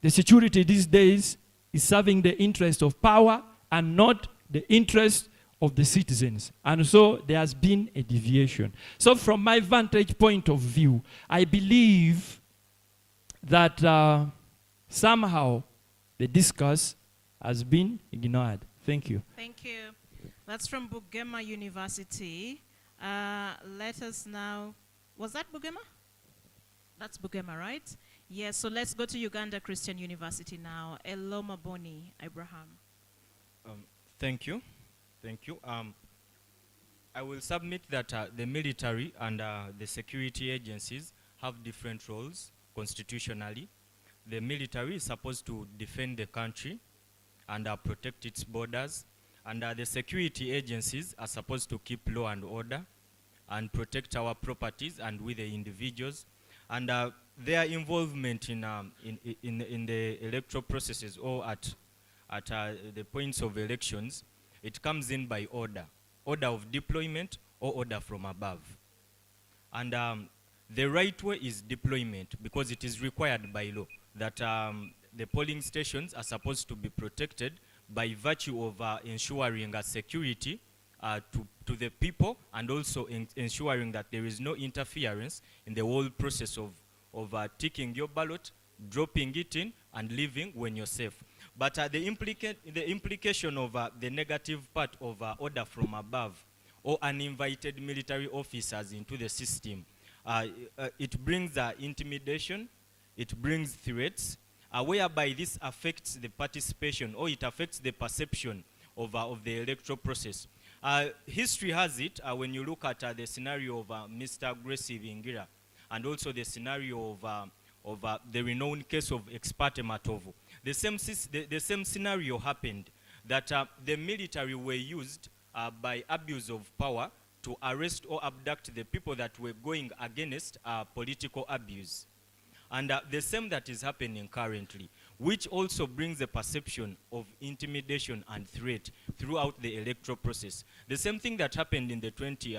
The security these days is serving the interest of power and not the interest of the citizens. And so there has been a deviation. So from my vantage point of view, I believe that somehow the discourse has been ignored. Thank you. Thank you. That's from BUGEMA University. Let us now, was that BUGEMA? That's BUGEMA, right? Yes, so let's go to Uganda Christian University now. Eloma Boni Abraham. Thank you. Thank you. I will submit that the military and the security agencies have different roles constitutionally. The military is supposed to defend the country and protect its borders. And the security agencies are supposed to keep law and order and protect our properties and with the individuals. And their involvement in the electoral processes or at the points of elections, it comes in by order of deployment or order from above. And the right way is deployment, because it is required by law that the polling stations are supposed to be protected by virtue of ensuring security to the people, and also ensuring that there is no interference in the whole process of taking your ballot, dropping it in, and leaving when you're safe. But the implication of the negative part of order from above or uninvited military officers into the system, it brings intimidation, it brings threats, whereby this affects the participation or it affects the perception of the electoral process. History has it, when you look at the scenario of Mr. Gracie Vingira, and also the scenario of the renowned case of Experte Matovu. The same scenario happened, that the military were used by abuse of power to arrest or abduct the people that were going against political abuse. And the same that is happening currently, which also brings the perception of intimidation and threat throughout the electoral process. The same thing that happened in the 20,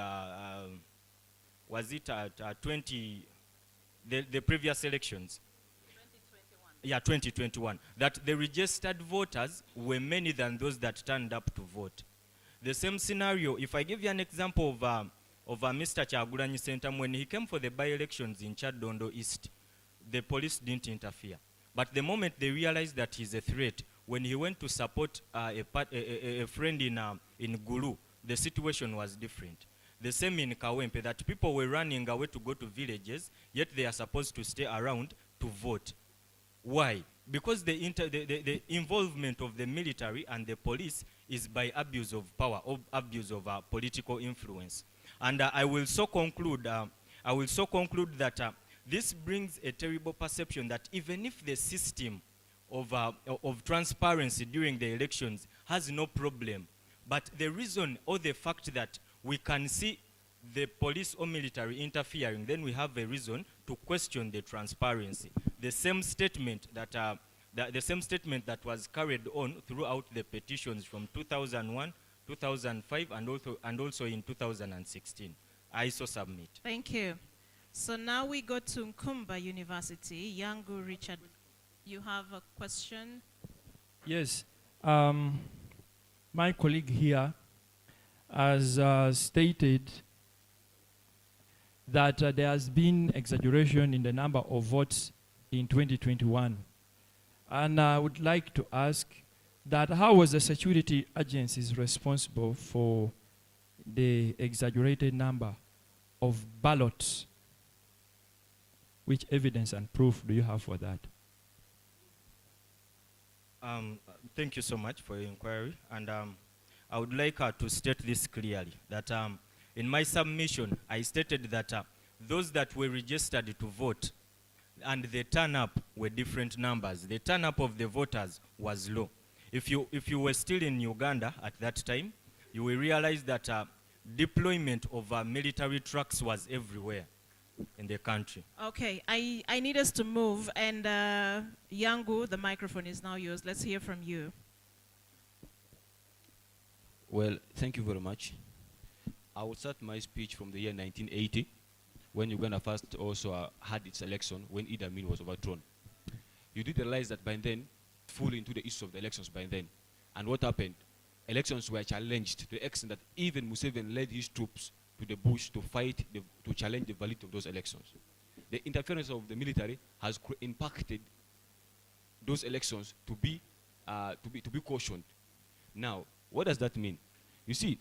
the previous elections? 2021. Yeah, 2021. That the registered voters were many than those that turned up to vote. The same scenario, if I give you an example of Mr. Kyagulanyi Ssentamu, when he came for the by-elections in Kyaddondo East, the police didn't interfere. But the moment they realized that he's a threat, when he went to support a friend in Gulu, the situation was different. The same in Kawempe, that people were running away to go to villages, yet they are supposed to stay around to vote. Why? Because the involvement of the military and the police is by abuse of power or abuse of political influence. And I will so conclude, I will so conclude that this brings a terrible perception that even if the system of transparency during the elections has no problem, but the reason or the fact that we can see the police or military interfering, then we have a reason to question the transparency. The same statement that the same statement that was carried on throughout the petitions from 2001, 2005, and also in 2016. I so submit. Thank you. So now we go to NKUMBA University. Yangu Richard, you have a question? Yes. My colleague here has stated that there has been exaggeration in the number of votes in 2021. And I would like to ask that how was the security agencies responsible for the exaggerated number of ballots? Which evidence and proof do you have for that? Thank you so much for your inquiry. And I would like to state this clearly, that in my submission, I stated that those that were registered to vote and the turn-up were different numbers. The turn-up of the voters was low. If you were still in Uganda at that time, you will realize that deployment of military trucks was everywhere in the country. Okay, I need us to move, and Yangu, the microphone is now yours. Let's hear from you. Well, thank you very much. I will start my speech from the year 1980, when Uganda first also had its election, when Idi Amin was overthrown. You did realize that by then, fully into the issue of the elections by then. And what happened? Elections were challenged to the extent that even Museveni led his troops to the bush to fight, to challenge the validity of those elections. The interference of the military has impacted those elections to be cautioned. Now, what does that mean? You see,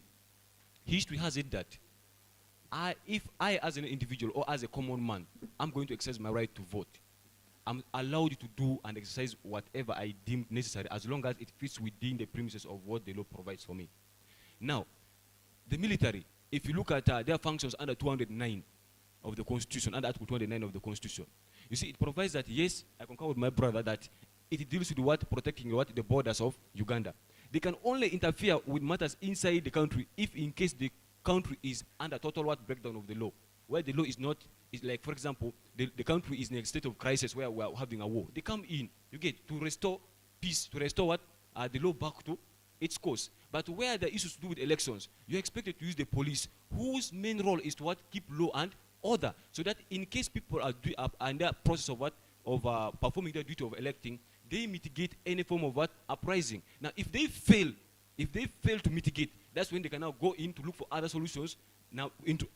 history has it that if I, as an individual or as a common man, I'm going to exercise my right to vote, I'm allowed to do and exercise whatever I deem necessary as long as it fits within the premises of what the law provides for me. Now, the military, if you look at their functions under 209 of the Constitution, under Article 209 of the Constitution, you see, it provides that, yes, I concur with my brother that it deals with what protecting what the borders of Uganda. They can only interfere with matters inside the country if in case the country is under total breakdown of the law, where the law is not, is like, for example, the country is in a state of crisis where we are having a war. They come in, you get, to restore peace, to restore what? The law back to its course. But where the issues to do with elections, you're expected to use the police, whose main role is to what? Keep law and order, so that in case people are in their process of what? Of performing their duty of electing, they mitigate any form of what? Uprising. Now, if they fail to mitigate, that's when they can now go in to look for other solutions, now into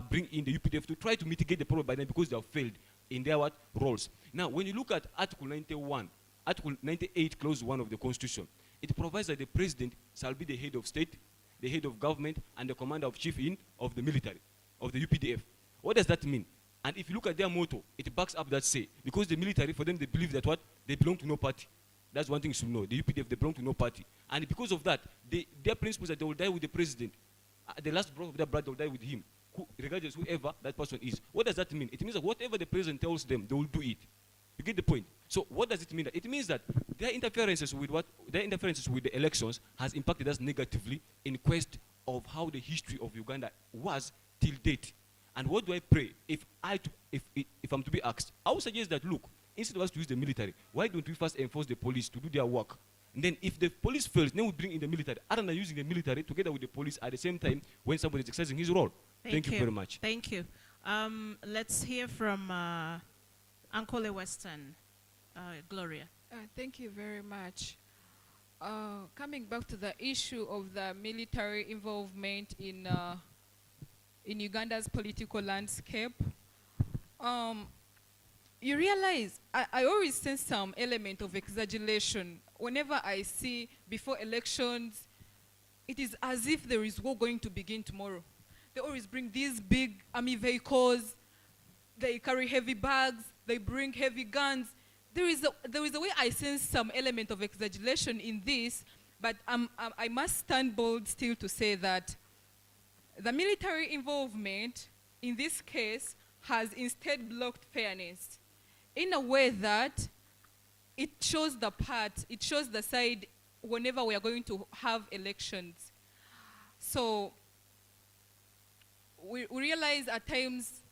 bring in the UPDF to try to mitigate the problem by them because they have failed in their what? Roles. Now, when you look at Article 91, Article 98, Clause 1 of the Constitution, it provides that the president shall be the head of state, the head of government, and the commander of chief of the military, of the UPDF. What does that mean? And if you look at their motto, it backs up that say, because the military, for them, they believe that what? They belong to no party. That's one thing you should know. The UPDF, they belong to no party. And because of that, their principle is that they will die with the president. The last breath of their blood, they will die with him, regardless whoever that person is. What does that mean? It means that whatever the president tells them, they will do it. You get the point? So what does it mean? It means that their interferences with what? Their interferences with the elections has impacted us negatively in quest of how the history of Uganda was till date. And what do I pray? If I'm to be asked, I would suggest that, look, instead of us to use the military, why don't we first enforce the police to do their work? And then if the police fails, then we bring in the military, other than using the military together with the police at the same time when somebody is exercising his role. Thank you very much. Thank you. Let's hear from ANKOLE Western, Gloria. Thank you very much. Coming back to the issue of the military involvement in Uganda's political landscape, you realize I always sense some element of exaggeration. Whenever I see before elections, it is as if there is war going to begin tomorrow. They always bring these big army vehicles, they carry heavy bags, they bring heavy guns. There is a way I sense some element of exaggeration in this, but I must stand bold still to say that the military involvement in this case has instead blocked fairness in a way that it shows the side whenever we are going to have elections. So we realize at times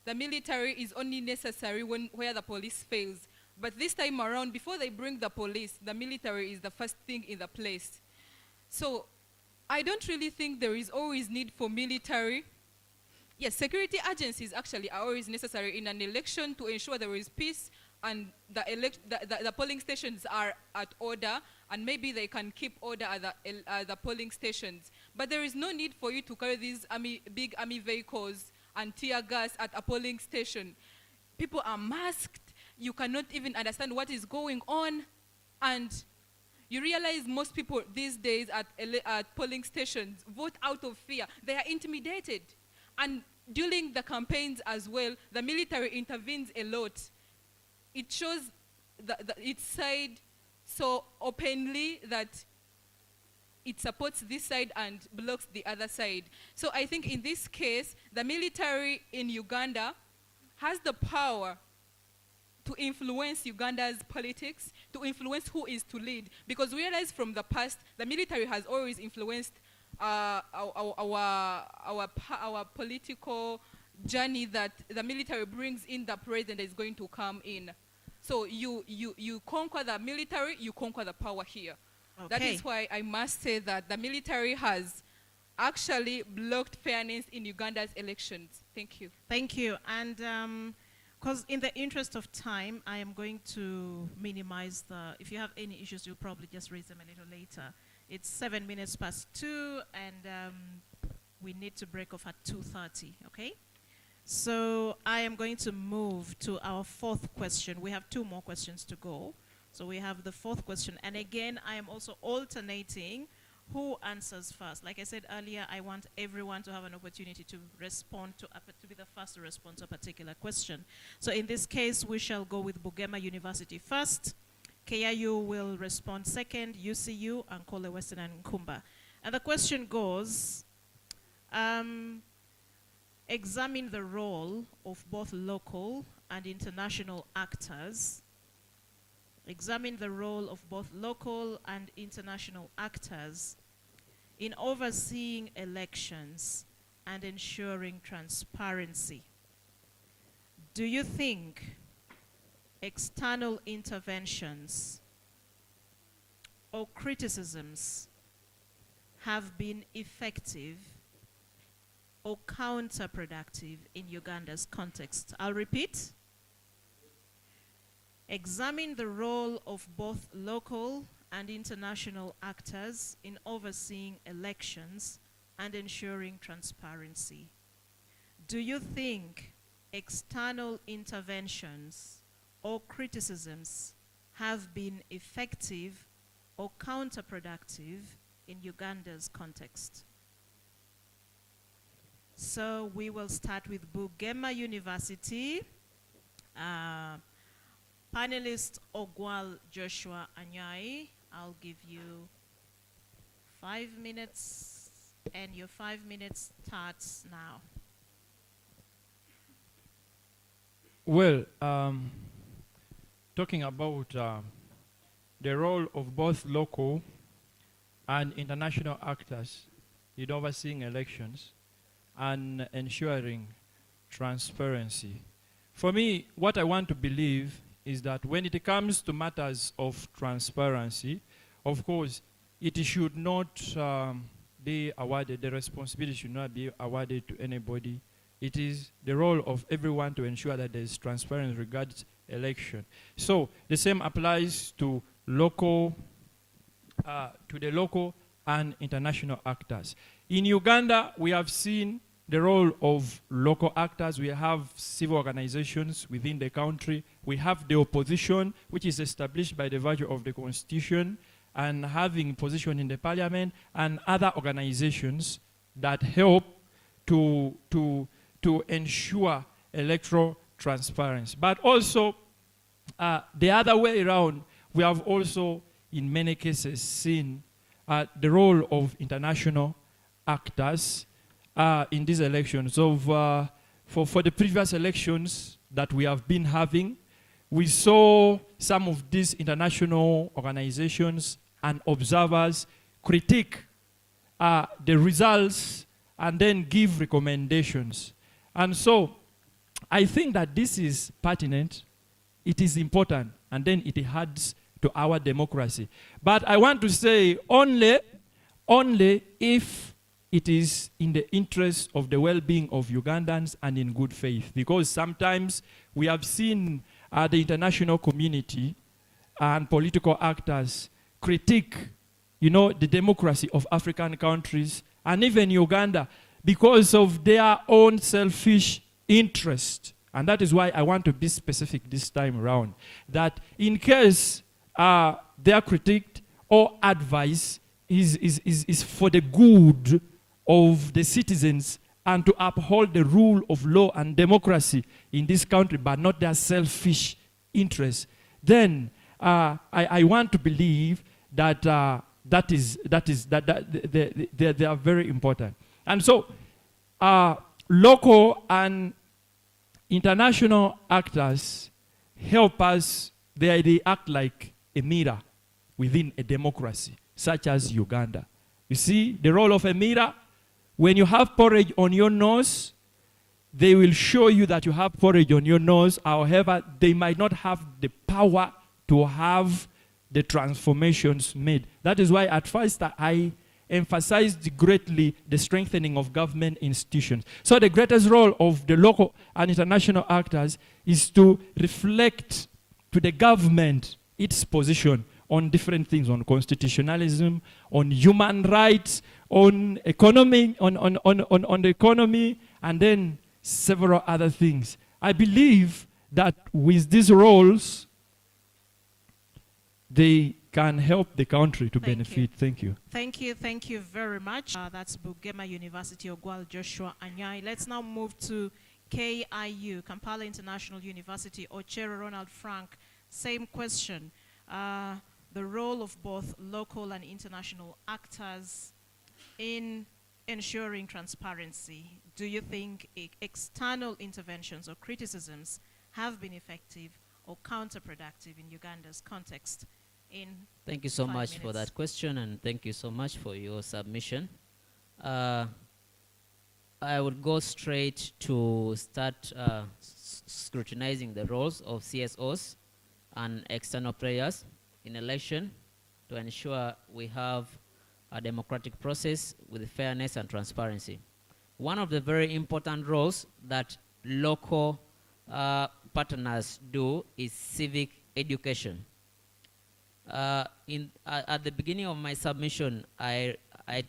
the military is only necessary where the police fails. But this time around, before they bring the police, the military is the first thing in the place. So I don't really think there is always need for military. Yes, security agencies actually are always necessary in an election to ensure there is peace and the polling stations are at order, and maybe they can keep order at the polling stations. But there is no need for you to carry these big army vehicles and tear gas at a polling station. People are masked. You cannot even understand what is going on. And you realize most people these days at polling stations vote out of fear. They are intimidated. And during the campaigns as well, the military intervenes a lot. It shows its side so openly that it supports this side and blocks the other side. So I think in this case, the military in Uganda has the power to influence Uganda's politics, to influence who is to lead. Because we realize from the past, the military has always influenced our political journey, that the military brings in the president is going to come in. So you conquer the military, you conquer the power here. Okay. That is why I must say that the military has actually blocked fairness in Uganda's elections. Thank you. Thank you. And because in the interest of time, I am going to minimize if you have any issues, you'll probably just raise them a little later. It's 7 minutes past 2, and we need to break off at 2:30, okay? So I am going to move to our fourth question. We have 2 more questions to go. So we have the fourth question. And again, I am also alternating who answers first. Like I said earlier, I want everyone to have an opportunity to respond to be the first to respond to a particular question. So in this case, we shall go with BUGEMA University first. KIU will respond second, UCU, ANKOLE, Western, and NKUMBA. And the question goes, examine the role of both local and international actors. Examine the role of both local and international actors in overseeing elections and ensuring transparency. Do you think external interventions or criticisms have been effective or counterproductive in Uganda's context? I'll repeat. Examine the role of both local and international actors in overseeing elections and ensuring transparency. Do you think external interventions or criticisms have been effective or counterproductive in Uganda's context? So we will start with BUGEMA University. Panelist Ogwal Joshua Anyai, I'll give you 5 minutes, and your 5 minutes starts now. Well, talking about the role of both local and international actors in overseeing elections and ensuring transparency. For me, what I want to believe is that when it comes to matters of transparency, of course, it should not be awarded, the responsibility should not be awarded to anybody. It is the role of everyone to ensure that there is transparency regarding election. So the same applies to local, to the local and international actors. In Uganda, we have seen the role of local actors. We have civil organizations within the country. We have the opposition, which is established by the virtue of the constitution and having position in the parliament, and other organizations that help to ensure electoral transparency. But also, the other way around, we have also, in many cases, seen the role of international actors in these elections, of for the previous elections that we have been having, we saw some of these international organizations and observers critique the results and then give recommendations. And so I think that this is pertinent, it is important, and then it adds to our democracy. But I want to say only if it is in the interest of the well-being of Ugandans and in good faith. Because sometimes we have seen the international community and political actors critique, you know, the democracy of African countries and even Uganda because of their own selfish interest. And that is why I want to be specific this time around, that in case their critique or advice is for the good of the citizens and to uphold the rule of law and democracy in this country, but not their selfish interests, then I want to believe that they are very important. And so local and international actors help us, they act like a mirror within a democracy, such as Uganda. You see, the role of a mirror, when you have porridge on your nose, they will show you that you have porridge on your nose. However, they might not have the power to have the transformations made. That is why at first I emphasized greatly the strengthening of government institutions. So the greatest role of the local and international actors is to reflect to the government its position on different things, on constitutionalism, on human rights, on economy, on the economy, and then several other things. I believe that with these roles, they can help the country to benefit. Thank you. Thank you very much. That's Bugema University Ogwal Joshua Anyai. Let's now move to KIU, Kampala International University, Ochero Ronald Frank. Same question. The role of both local and international actors in ensuring transparency. Do you think external interventions or criticisms have been effective or counterproductive in Uganda's context? Thank you so much for that question, and thank you so much for your submission. I would go straight to start scrutinizing the roles of CSOs and external players in election to ensure we have a democratic process with fairness and transparency. One of the very important roles that local partners do is civic education. At the beginning of my submission, I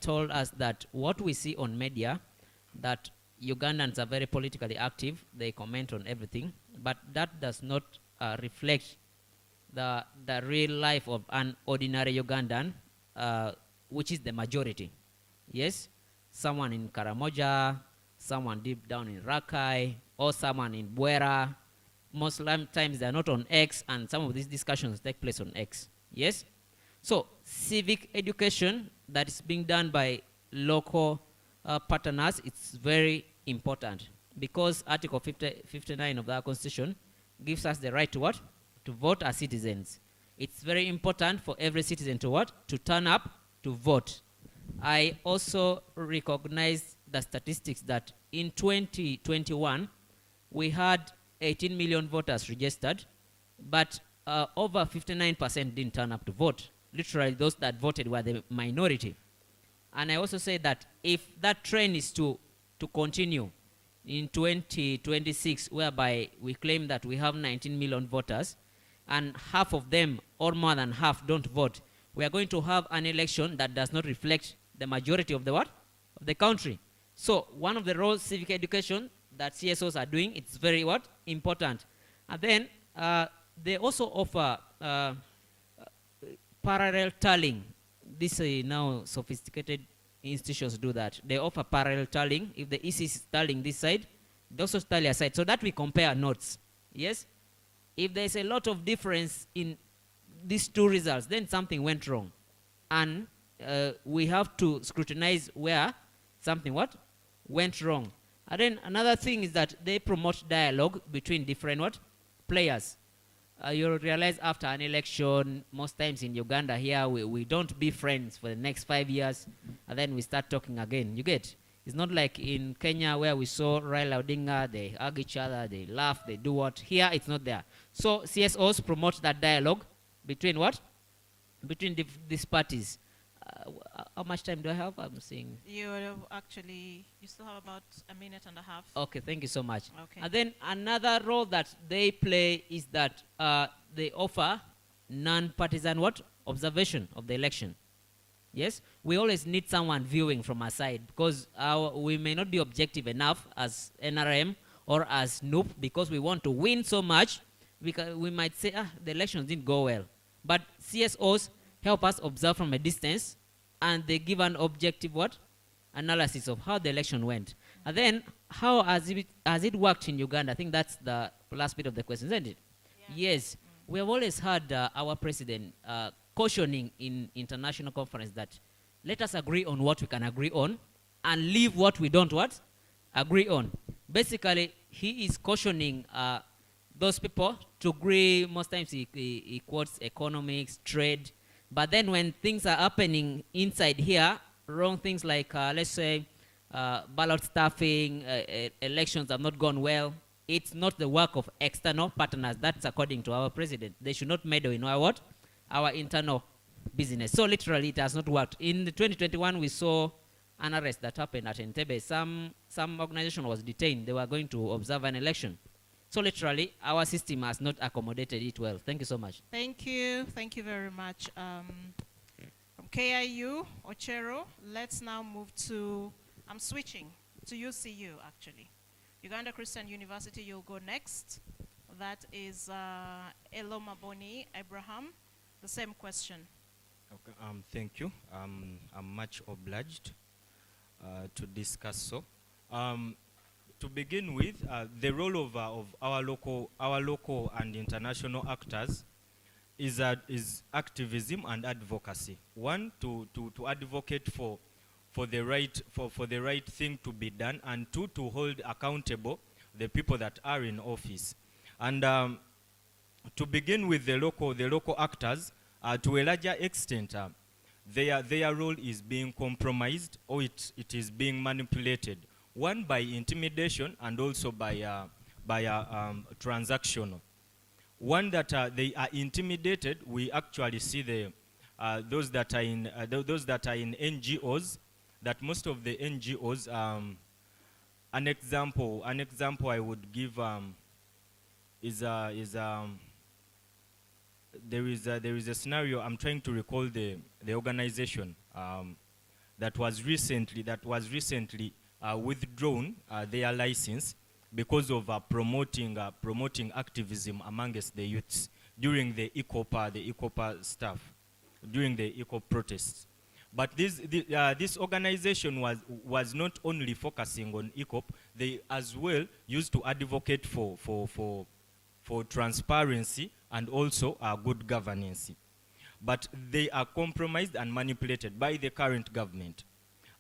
told us that what we see on media, that Ugandans are very politically active, they comment on everything, but that does not reflect the real life of an ordinary Ugandan, which is the majority. Yes, someone in Karamoja, someone deep down in Rakai, or someone in Bwera. Most times they are not on X, and some of these discussions take place on X. Yes? So civic education that is being done by local partners, it's very important, because Article 59 of our Constitution gives us the right to what? To vote as citizens. It's very important for every citizen to what? To turn up to vote. I also recognize the statistics that in 2021, we had 18 million voters registered, but over 59% didn't turn up to vote. Literally, those that voted were the minority. And I also say that if that trend is to continue in 2026, whereby we claim that we have 19 million voters, and half of them, or more than half, don't vote, we are going to have an election that does not reflect the majority of the what? Of the country. So one of the roles civic education that CSOs are doing, it's very what? Important. And then they also offer parallel tallying. These now sophisticated institutions do that. They offer parallel tallying. If the EC is tallying this side, they also tally aside, so that we compare notes. Yes? If there's a lot of difference in these two results, then something went wrong. And we have to scrutinize where something what? Went wrong. And then another thing is that they promote dialogue between different what? Players. You'll realize after an election, most times in Uganda here, we don't be friends for the next 5 years, and then we start talking again. You get? It's not like in Kenya where we saw Raila Odinga, they hug each other, they laugh, they do what. Here, it's not there. So CSOs promote that dialogue between what? Between these parties. How much time do I have? I'm seeing. You still have about a minute and a half. Okay, thank you so much. Okay. And then another role that they play is that they offer non-partisan what? Observation of the election. Yes, we always need someone viewing from our side because we may not be objective enough as NRM or as NUP because we want to win so much. Because we might say, the elections didn't go well. But CSOs help us observe from a distance, and they give an objective what? Analysis of how the election went. And then, how has it worked in Uganda? I think that's the last bit of the question, isn't it? Yeah. Yes. We have always heard our president cautioning in international conference that let us agree on what we can agree on and leave what we don't what? Agree on. Basically, he is cautioning those people to agree. Most times he quotes economics, trade, but then when things are happening inside here, wrong things like, let's say, ballot stuffing, elections have not gone well, it's not the work of external partners. That's according to our president. They should not meddle in our what? Our internal business. So literally, it has not worked. In 2021, we saw an arrest that happened at Entebbe. Some organization was detained. They were going to observe an election. So literally, our system has not accommodated it well. Thank you so much. Thank you. Thank you very much. From KIU, Ochero, let's now move to, I'm switching to UCU actually. Uganda Christian University, you'll go next. That is Elo Maboni Abraham. The same question. Okay, thank you. I'm much obliged to discuss so. To begin with, the role of our local and international actors is activism and advocacy. One, to advocate for the right thing to be done, and two, to hold accountable the people that are in office. And to begin with the local actors, to a larger extent, their role is being compromised, or it is being manipulated. One, by intimidation, and also by transactional. One, that they are intimidated. We actually see those that are in NGOs. That most of the NGOs, an example I would give there is a scenario. I'm trying to recall the organization that was recently withdrawn their license because of promoting activism amongst the youths during the ECOPA stuff, during the ECO protests. But this organization was not only focusing on ECOP, they as well used to advocate for transparency and also good governance. But they are compromised and manipulated by the current government.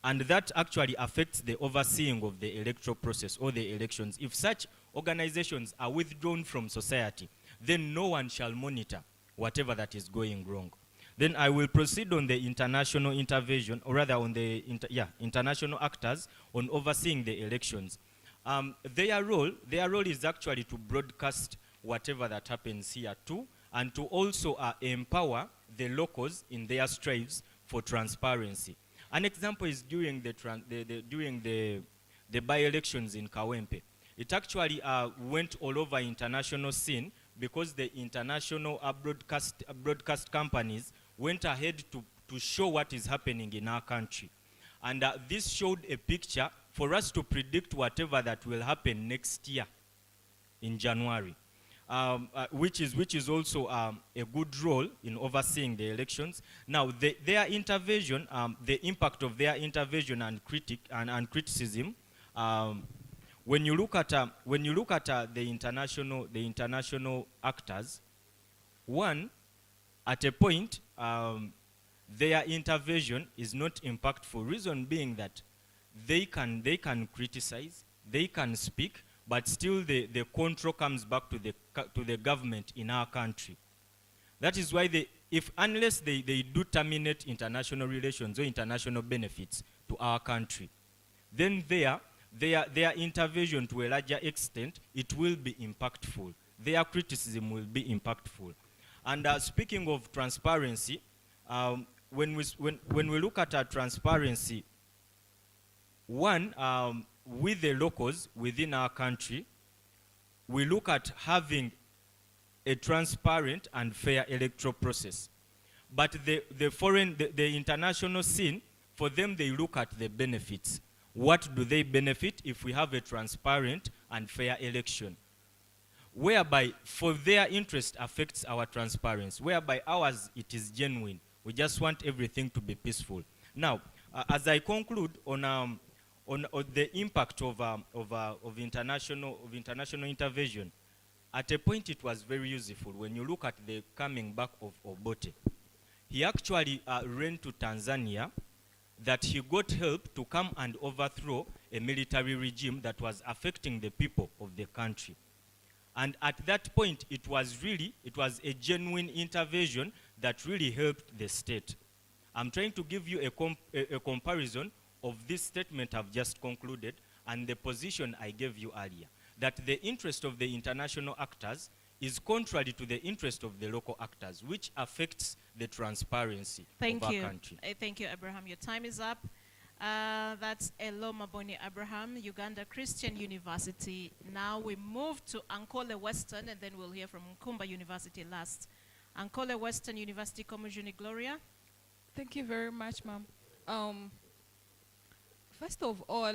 And that actually affects the overseeing of the electoral process or the elections. If such organizations are withdrawn from society, then no one shall monitor whatever that is going wrong. Then I will proceed on the international intervention, or rather on the international actors on overseeing the elections. Their role is actually to broadcast whatever that happens here too, and to also empower the locals in their strives for transparency. An example is during the by-elections in Kawempe. It actually went all over international scene because the international broadcast companies went ahead to show what is happening in our country. And this showed a picture for us to predict whatever that will happen next year in January, which is also a good role in overseeing the elections. Now, their intervention, the impact of their intervention and criticism, when you look at the international actors, one, at a point, their intervention is not impactful. Reason being that they can criticize, they can speak, but still the control comes back to the government in our country. That is why unless they do terminate international relations or international benefits to our country, then their intervention to a larger extent, it will be impactful. Their criticism will be impactful. And speaking of transparency, when we look at our transparency, one, with the locals within our country, we look at having a transparent and fair electoral process. But the international scene, for them, they look at the benefits. What do they benefit if we have a transparent and fair election? Whereby, for their interest affects our transparency, whereby ours, it is genuine. We just want everything to be peaceful. Now, as I conclude on the impact of international intervention, at a point it was very useful when you look at the coming back of Obote. He actually ran to Tanzania, that he got help to come and overthrow a military regime that was affecting the people of the country. And at that point, it was a genuine intervention that really helped the state. I'm trying to give you a comparison of this statement I've just concluded and the position I gave you earlier, that the interest of the international actors is contrary to the interest of the local actors, which affects the transparency of our country. Thank you, Abraham. Your time is up. That's Eloma Boni Abraham, Uganda Christian University. Now we move to ANKOLE Western, and then we'll hear from NKUMBA University last. ANKOLE Western University, Komujuni Gloria. Thank you very much, ma'am. First of all,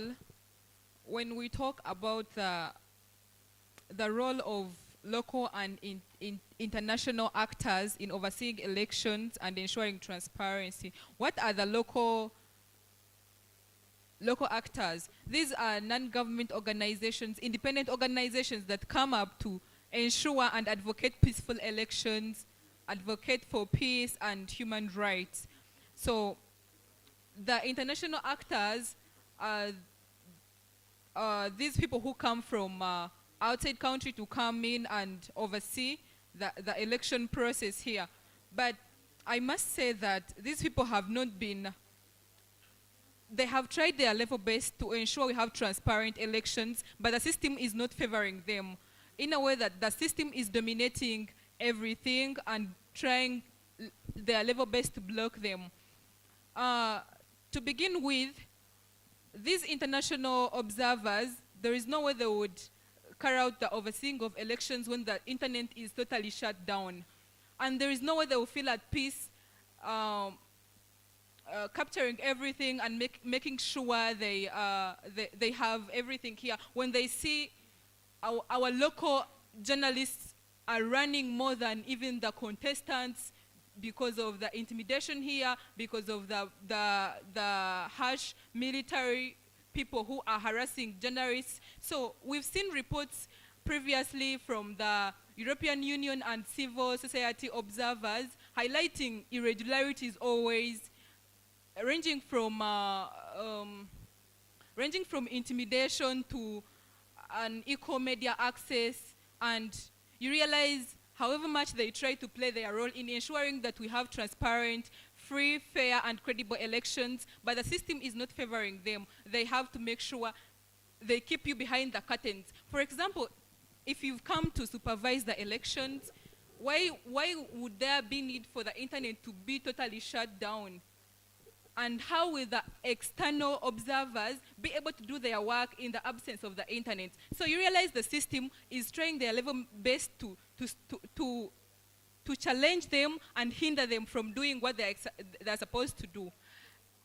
when we talk about the role of local and international actors in overseeing elections and ensuring transparency, what are the local actors? These are non-government organizations, independent organizations that come up to ensure and advocate peaceful elections, advocate for peace and human rights. So the international actors are these people who come from outside country to come in and oversee the election process here. But I must say that these people have not been, they have tried their level best to ensure we have transparent elections, but the system is not favoring them, in a way that the system is dominating everything and trying their level best to block them. To begin with, these international observers, there is no way they would carry out the overseeing of elections when the internet is totally shut down. And there is no way they will feel at peace capturing everything and making sure they have everything here. When they see our local journalists are running more than even the contestants because of the intimidation here, because of the harsh military people who are harassing journalists. So we've seen reports previously from the European Union and civil society observers highlighting irregularities always, ranging from intimidation to an equal media access. And you realize however much they try to play their role in ensuring that we have transparent, free, fair, and credible elections, but the system is not favoring them. They have to make sure they keep you behind the curtains. For example, if you've come to supervise the elections, why would there be need for the internet to be totally shut down? And how will the external observers be able to do their work in the absence of the internet? So you realize the system is trying their level best to challenge them and hinder them from doing what they're supposed to do.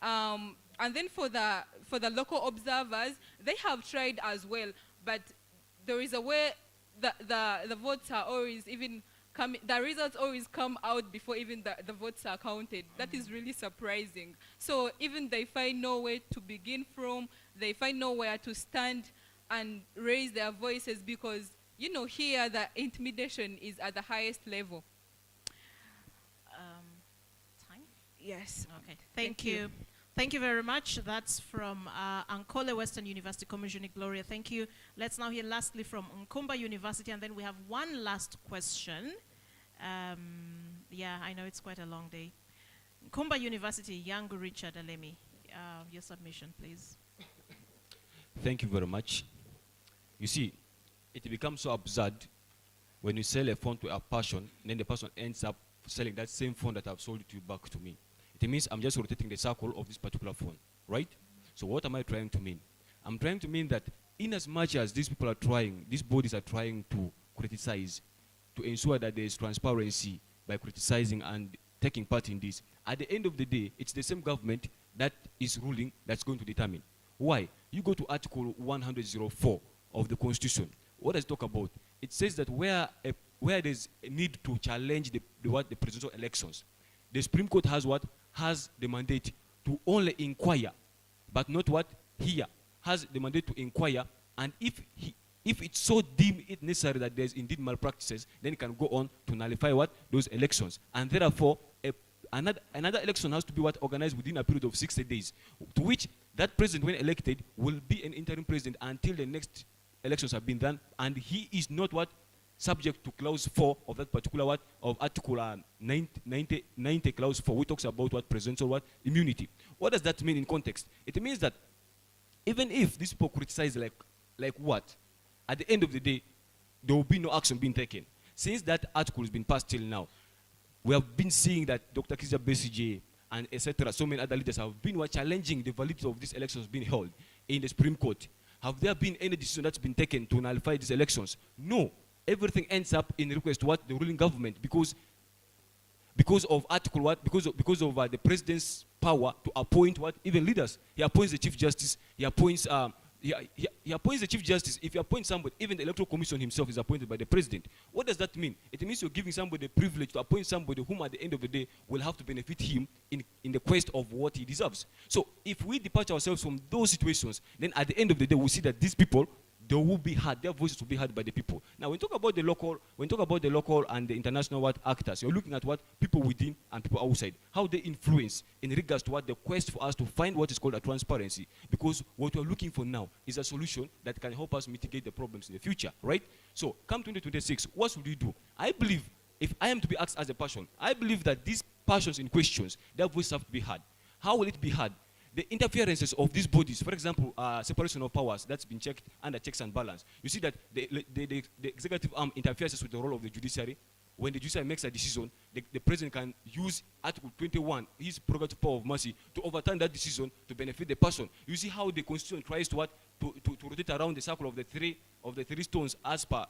And then for the local observers, they have tried as well, but there is a way the votes are always even coming, the results always come out before even the votes are counted. That is really surprising. So even they find no way to begin from, they find nowhere to stand and raise their voices because, you know, here the intimidation is at the highest level. Time? Yes. Okay. Thank you. Thank you very much. That's from ANKOLE Western University, Commissioner Gloria. Thank you. Let's now hear lastly from NKUMBA University, and then we have one last question. Yeah, I know it's quite a long day. NKUMBA University, young Richard Alemi. Your submission, please. Thank you very much. You see, it becomes so absurd when you sell a phone to a person, and then the person ends up selling that same phone that I've sold you back to me. It means I'm just rotating the circle of this particular phone, right? So what am I trying to mean? I'm trying to mean that in as much as these people are trying, these bodies are trying to criticize, to ensure that there is transparency by criticizing and taking part in this, at the end of the day, it's the same government that is ruling that's going to determine. Why? You go to Article 104 of the Constitution. What does it talk about? It says that where there's a need to challenge the presidential elections, the Supreme Court has what? Has the mandate to only inquire, but not what? Hear. Has the mandate to inquire, and if it's so deemed it necessary that there's indeed malpractices, then it can go on to nullify what? Those elections. And therefore, another election has to be what? Organized within a period of 60 days, to which that president, when elected, will be an interim president until the next elections have been done, and he is not what? Subject to clause 4 of that particular what? Of Article 90 clause 4, which talks about what? Presidential what? Immunity. What does that mean in context? It means that even if these people criticize like what? At the end of the day, there will be no action being taken. Since that article has been passed till now, we have been seeing that Dr. Kizza Besigye and etc., so many other leaders have been challenging the validity of these elections being held in the Supreme Court. Have there been any decision that's been taken to nullify these elections? No. Everything ends up in request to what? The ruling government, because of article what? Because of the president's power to appoint what? Even leaders. He appoints the chief justice. He appoints he appoints the chief justice. If you appoint somebody, even the electoral commission himself is appointed by the president. What does that mean? It means you're giving somebody the privilege to appoint somebody whom at the end of the day will have to benefit him in the quest of what he deserves. So if we depart ourselves from those situations, then at the end of the day we see that these people, they will be heard, their voices will be heard by the people. Now, when we talk about the local and the international what actors, you're looking at what? People within and people outside. How they influence in regards to what? The quest for us to find what is called a transparency. Because what we're looking for now is a solution that can help us mitigate the problems in the future, right? So, come 2026, what should we do? I believe, if I am to be asked as a person, I believe that these persons in questions, their voices have to be heard. How will it be heard? The interferences of these bodies, for example, separation of powers, that's been checked under checks and balance. You see that the executive arm interferes with the role of the judiciary. When the judiciary makes a decision, the president can use Article 21, his prerogative power of mercy, to overturn that decision to benefit the person. You see how the Constitution tries to what? To rotate around the circle of the three stones as per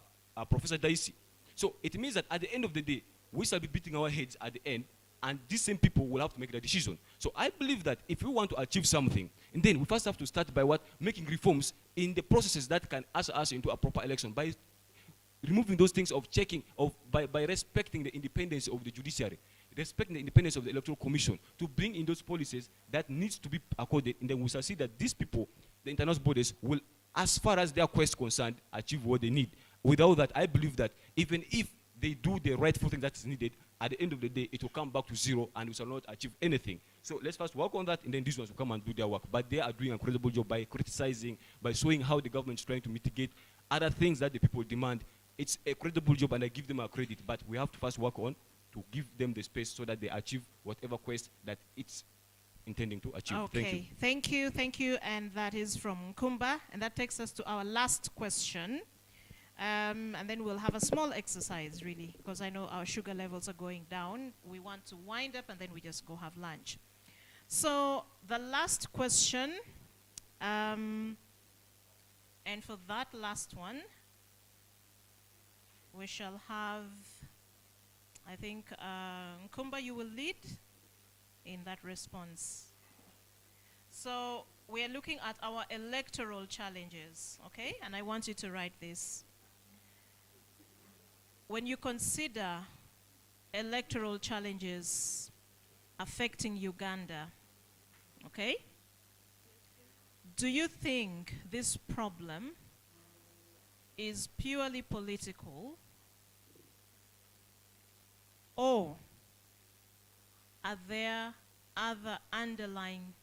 Professor Daisy. So it means that at the end of the day, we shall be beating our heads at the end, and these same people will have to make the decision. So I believe that if we want to achieve something, and then we first have to start by what? Making reforms in the processes that can usher us into a proper election, by removing those things of checking, by respecting the independence of the judiciary, respecting the independence of the electoral commission, to bring in those policies that needs to be accorded, and then we shall see that these people, the international bodies, will, as far as their quest concerned, achieve what they need. Without that, I believe that even if they do the rightful thing that is needed, at the end of the day, it will come back to zero and we shall not achieve anything. So let's first work on that, and then these ones will come and do their work. But they are doing an incredible job by criticizing, by showing how the government is trying to mitigate other things that the people demand. It's a credible job, and I give them a credit. But we have to first work on to give them the space so that they achieve whatever quest that it's intending to achieve. Okay, thank you. And that is from NKUMBA, and that takes us to our last question. And then we'll have a small exercise, really, because I know our sugar levels are going down. We want to wind up, and then we just go have lunch. So the last question, and for that last one, we shall have, I think, NKUMBA, you will lead in that response. So we are looking at our electoral challenges, okay? And I want you to write this. When you consider electoral challenges affecting Uganda, okay, do you think this problem is purely political, or are there other underlying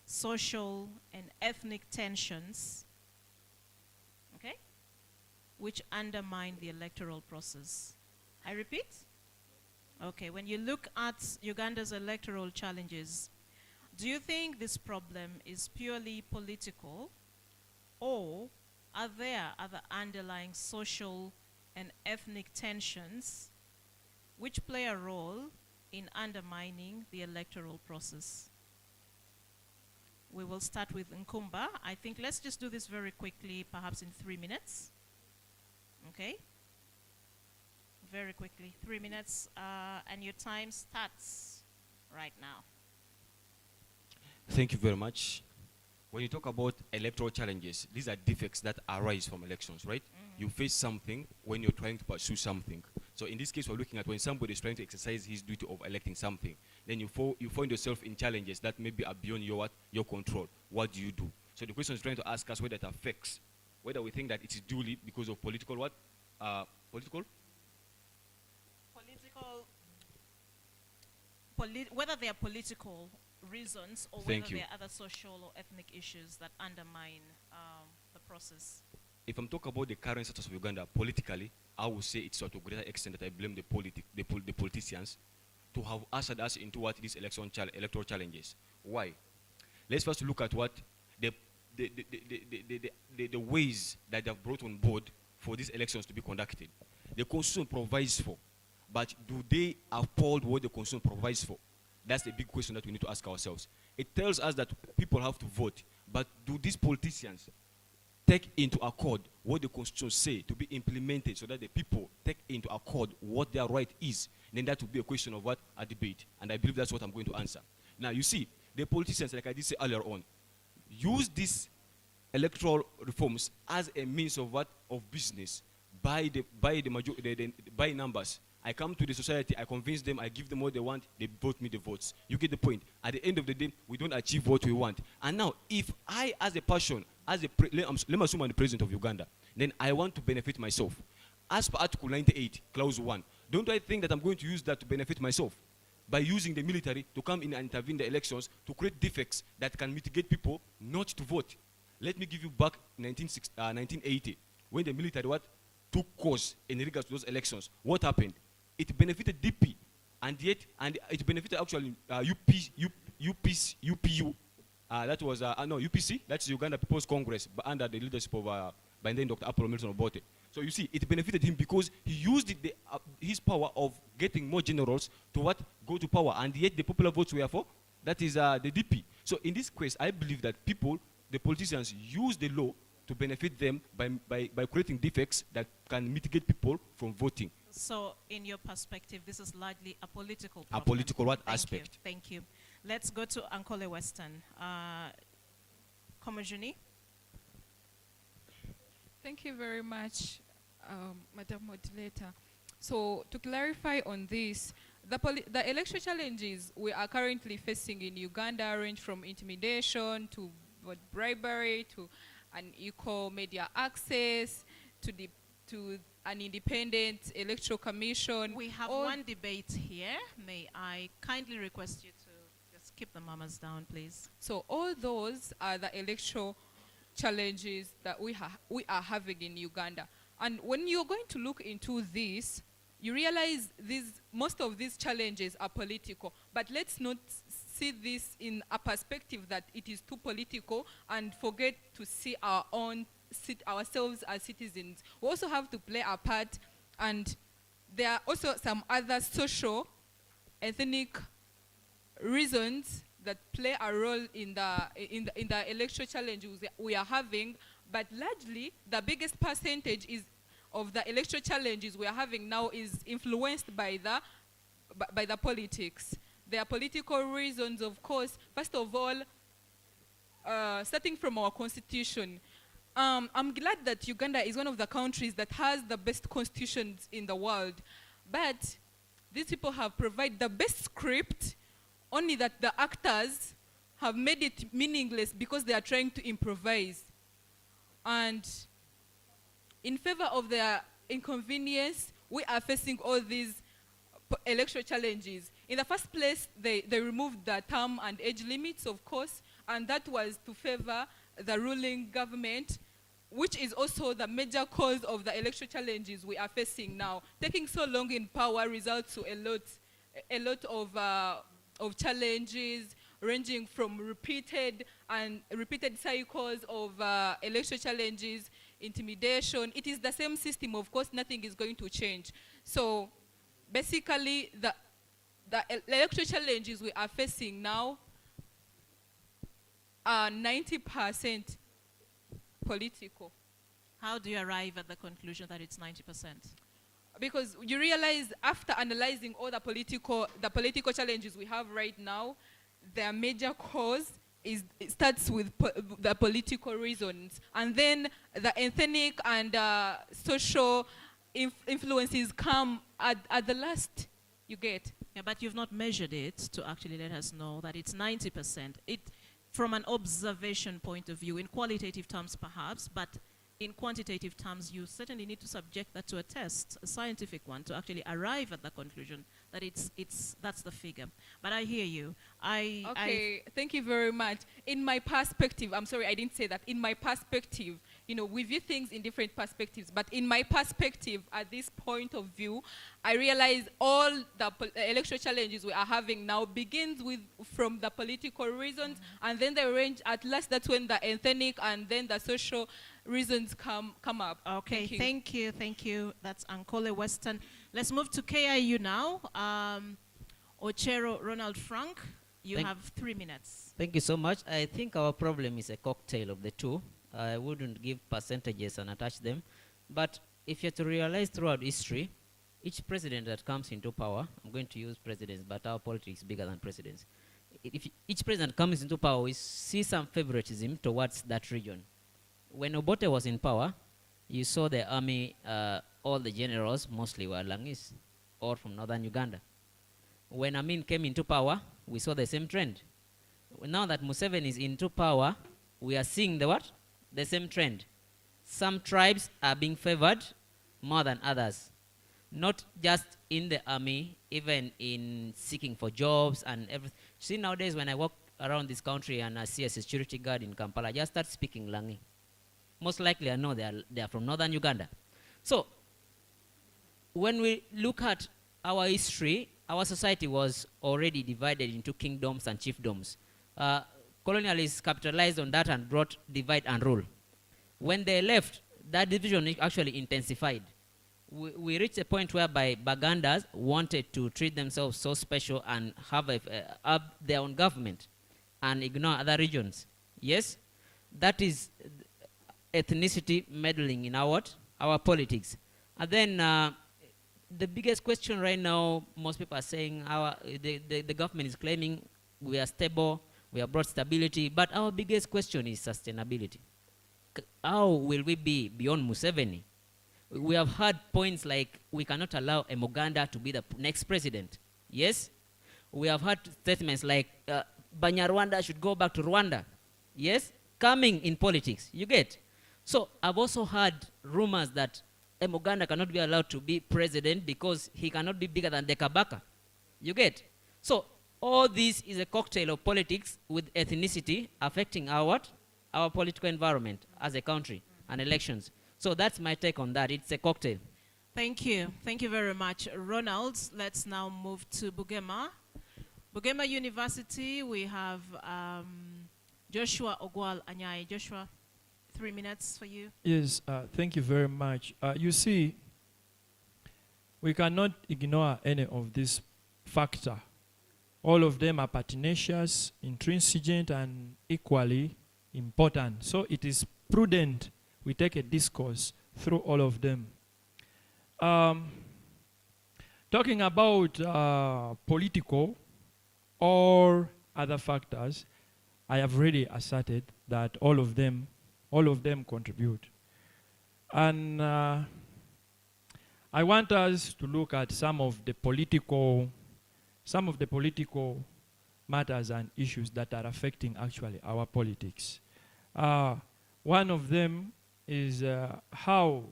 social and ethnic tensions, okay, which undermine the electoral process. I repeat? Okay, when you look at Uganda's electoral challenges, do you think this problem is purely political, or are there other underlying social and ethnic tensions which play a role in undermining the electoral process? We will start with NKUMBA. I think let's just do this very quickly, perhaps in 3 minutes. Okay? Very quickly, 3 minutes, and your time starts right now. Thank you very much. When you talk about electoral challenges, these are defects that arise from elections, right? You face something when you're trying to pursue something. So in this case, we're looking at when somebody is trying to exercise his duty of electing something, then you find yourself in challenges that maybe are beyond your control. What do you do? So the question is trying to ask us whether it affects, whether we think that it is duly because of political what? Whether they are political reasons or Thank whether you. there are other social or ethnic issues that undermine the process. If I'm talking about the current status of Uganda politically, I would say it's to a greater extent that I blame the politicians to have ushered us into what these electoral challenges. Why? Let's first look at what the ways that they have brought on board for these elections to be conducted. The Constitution provides for, but do they uphold what the Constitution provides for? That's the big question that we need to ask ourselves. It tells us that people have to vote, but do these politicians take into accord what the Constitution says to be implemented so that the people take into accord what their right is? Then that will be a question of what? A debate. And I believe that's what I'm going to answer. Now, you see, the politicians, like I did say earlier on, use these electoral reforms as a means of what? Of business. By numbers. I come to the society, I convince them, I give them what they want, they vote me the votes. You get the point. At the end of the day, we don't achieve what we want. And now, if I, as a person, let me assume I'm the president of Uganda, then I want to benefit myself. As per Article 98, Clause 1, don't I think that I'm going to use that to benefit myself? By using the military to come in and intervene in the elections to create defects that can mitigate people not to vote. Let me give you back 1980, when the military took course in regards to those elections. What happened? It benefited DP, and it benefited actually UPU. That was UPC. That's Uganda People's Congress, but under the leadership of by then Dr. Apollo Milton Obote. So you see, it benefited him because he used his power of getting more generals to go to power, and yet the popular votes were for. That is the DP. So in this case, I believe that the politicians, use the law to benefit them by creating defects that can mitigate people from voting. So, in your perspective, this is largely a political problem. A political aspect. Thank you. Let's go to ANKOLE Western. Komajuni. Thank you very much, Madam Moderator. So, to clarify on this, the election challenges we are currently facing in Uganda range from intimidation to bribery to unequal media access to an independent electoral commission. We have one debate here. May I kindly request you to just keep the mamas down, please? So all those are the electoral challenges that we are having in Uganda. And when you're going to look into this, you realize most of these challenges are political. But let's not see this in a perspective that it is too political and forget to see ourselves as citizens. We also have to play our part, and there are also some other social, ethnic reasons that play a role in the electoral challenges we are having. But largely, the biggest percentage of the electoral challenges we are having now is influenced by the politics. There are political reasons, of course. First of all, starting from our constitution. I'm glad that Uganda is one of the countries that has the best constitutions in the world. But these people have provided the best script, only that the actors have made it meaningless because they are trying to improvise. And in favor of their inconvenience, we are facing all these electoral challenges. In the first place, they removed the term and age limits, of course, and that was to favor the ruling government, which is also the major cause of the electoral challenges we are facing now. Taking so long in power results to a lot of challenges, ranging from repeated cycles of electoral challenges, intimidation. It is the same system, of course, nothing is going to change. So basically, the electoral challenges we are facing now are 90% political. How do you arrive at the conclusion that it's 90%? Because you realize after analyzing all the political challenges we have right now, their major cause it starts with the political reasons. And then the ethnic and social influences come at the last, you get. Yeah, but you've not measured it to actually let us know that it's 90%. From an observation point of view, in qualitative terms perhaps, but in quantitative terms, you certainly need to subject that to a test, a scientific one, to actually arrive at the conclusion that that's the figure. But I hear you. Okay, thank you very much. In my perspective, I'm sorry, I didn't say that. In my perspective, you know, we view things in different perspectives, but in my perspective, at this point of view, I realize all the electoral challenges we are having now begins from the political reasons, and then they range, at last that's when the ethnic and then the social reasons come up. Okay, thank you. That's ANKOLE Western. Let's move to KIU now. Ochero Ronald Frank, you have 3 minutes. Thank you so much. I think our problem is a cocktail of the two. I wouldn't give percentages and attach them. But if you're to realize throughout history, each president that comes into power, I'm going to use presidents, but our politics is bigger than presidents. If each president comes into power, we see some favoritism towards that region. When Obote was in power, you saw the army, all the generals mostly were Langis, or from northern Uganda. When Amin came into power, we saw the same trend. Now that Museveni is into power, we are seeing the same trend. Some tribes are being favored more than others. Not just in the army, even in seeking for jobs and everything. See, nowadays when I walk around this country and I see a security guard in Kampala, I just start speaking Langi. Most likely I know they are from northern Uganda. So when we look at our history, our society was already divided into kingdoms and chiefdoms. Colonialists capitalized on that and brought divide and rule. When they left, that division actually intensified. We reached a point whereby Bagandas wanted to treat themselves so special and have their own government and ignore other regions. Yes, that is ethnicity meddling in our politics. And then the biggest question right now, most people are saying the government is claiming we are stable, we have brought stability, but our biggest question is sustainability. How will we be beyond Museveni? We have heard points like we cannot allow a Muganda to be the next president. Yes? We have heard statements like Banyarwanda should go back to Rwanda. Yes? Coming in politics. You get? So I've also heard rumors that a Muganda cannot be allowed to be president because he cannot be bigger than the Kabaka. You get? So all this is a cocktail of politics with ethnicity affecting our political environment as a country and elections. So that's my take on that. It's a cocktail. Thank you. Thank you very much, Ronald. Let's now move to BUGEMA. BUGEMA University, we have Joshua Ogwal Anyai. Joshua, 3 minutes for you. Yes, thank you very much. You see, we cannot ignore any of this factor. All of them are pertinacious, intransigent, and equally important. So it is prudent we take a discourse through all of them. Talking about political or other factors, I have already asserted that all of them contribute. And I want us to look at some of the political matters and issues that are affecting actually our politics. One of them is how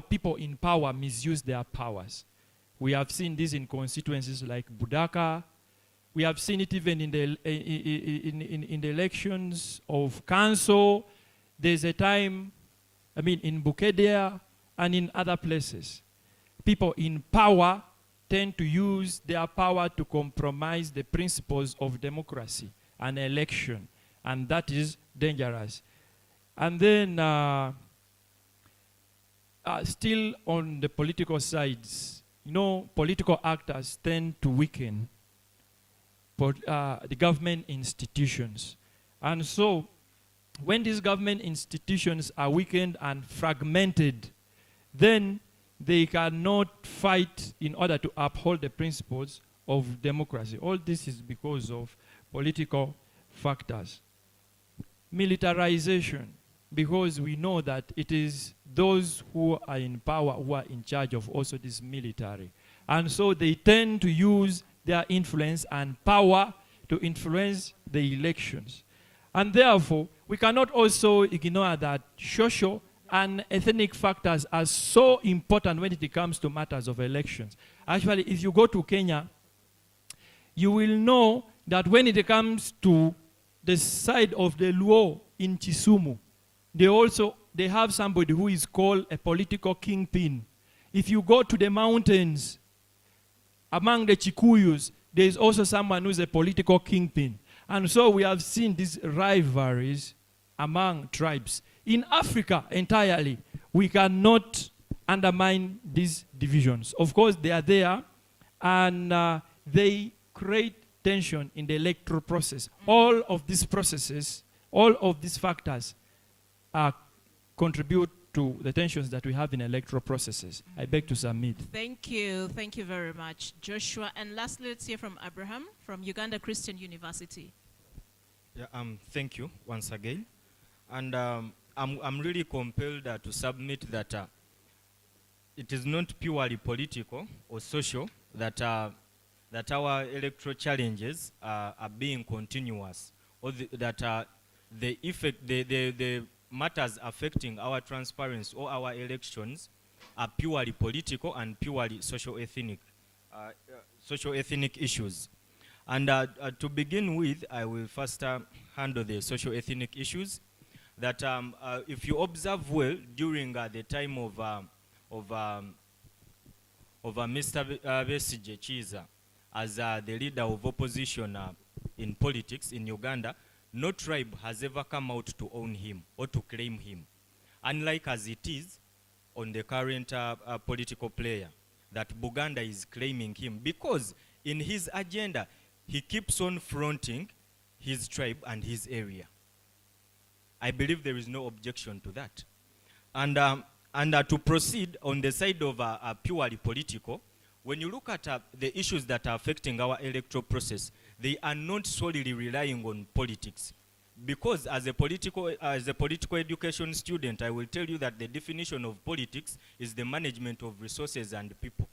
people in power misuse their powers. We have seen this in constituencies like Budaka, We have seen it even in the elections of council. There's a time, I mean, in Bukedea and in other places. People in power tend to use their power to compromise the principles of democracy and election. And that is dangerous. And then, still on the political sides, you know, political actors tend to weaken the government institutions. And so, when these government institutions are weakened and fragmented, then they cannot fight in order to uphold the principles of democracy. All this is because of political factors. Militarization, because we know that it is those who are in power who are in charge of also this military. And so they tend to use their influence and power to influence the elections. And therefore, we cannot also ignore that social and ethnic factors are so important when it comes to matters of elections. Actually, if you go to Kenya, you will know that when it comes to the side of the Luo in Kisumu, they have somebody who is called a political kingpin. If you go to the mountains, among the Chikuyus, there is also someone who is a political kingpin. And so we have seen these rivalries among tribes. In Africa entirely, we cannot undermine these divisions. Of course, they are there, and they create tension in the electoral process. All of these processes, all of these factors contribute to the tensions that we have in electoral processes. I beg to submit. Thank you very much, Joshua. And lastly, let's hear from Abraham from Uganda Christian University. Yeah, thank you once again. And I'm really compelled to submit that it is not purely political or social that that our electoral challenges are being continuous, or that the matters affecting our transparency or our elections are purely political and purely social-ethnic issues. And to begin with, I will first handle the social-ethnic issues. That if you observe well, during the time of Mr. Besigye Chiza as the leader of opposition in politics in Uganda, no tribe has ever come out to own him or to claim him. Unlike as it is on the current political player, that Buganda is claiming him, because in his agenda, he keeps on fronting his tribe and his area. I believe there is no objection to that. And to proceed on the side of purely political, when you look at the issues that are affecting our electoral process, they are not solely relying on politics. Because as a political education student, I will tell you that the definition of politics is the management of resources and people.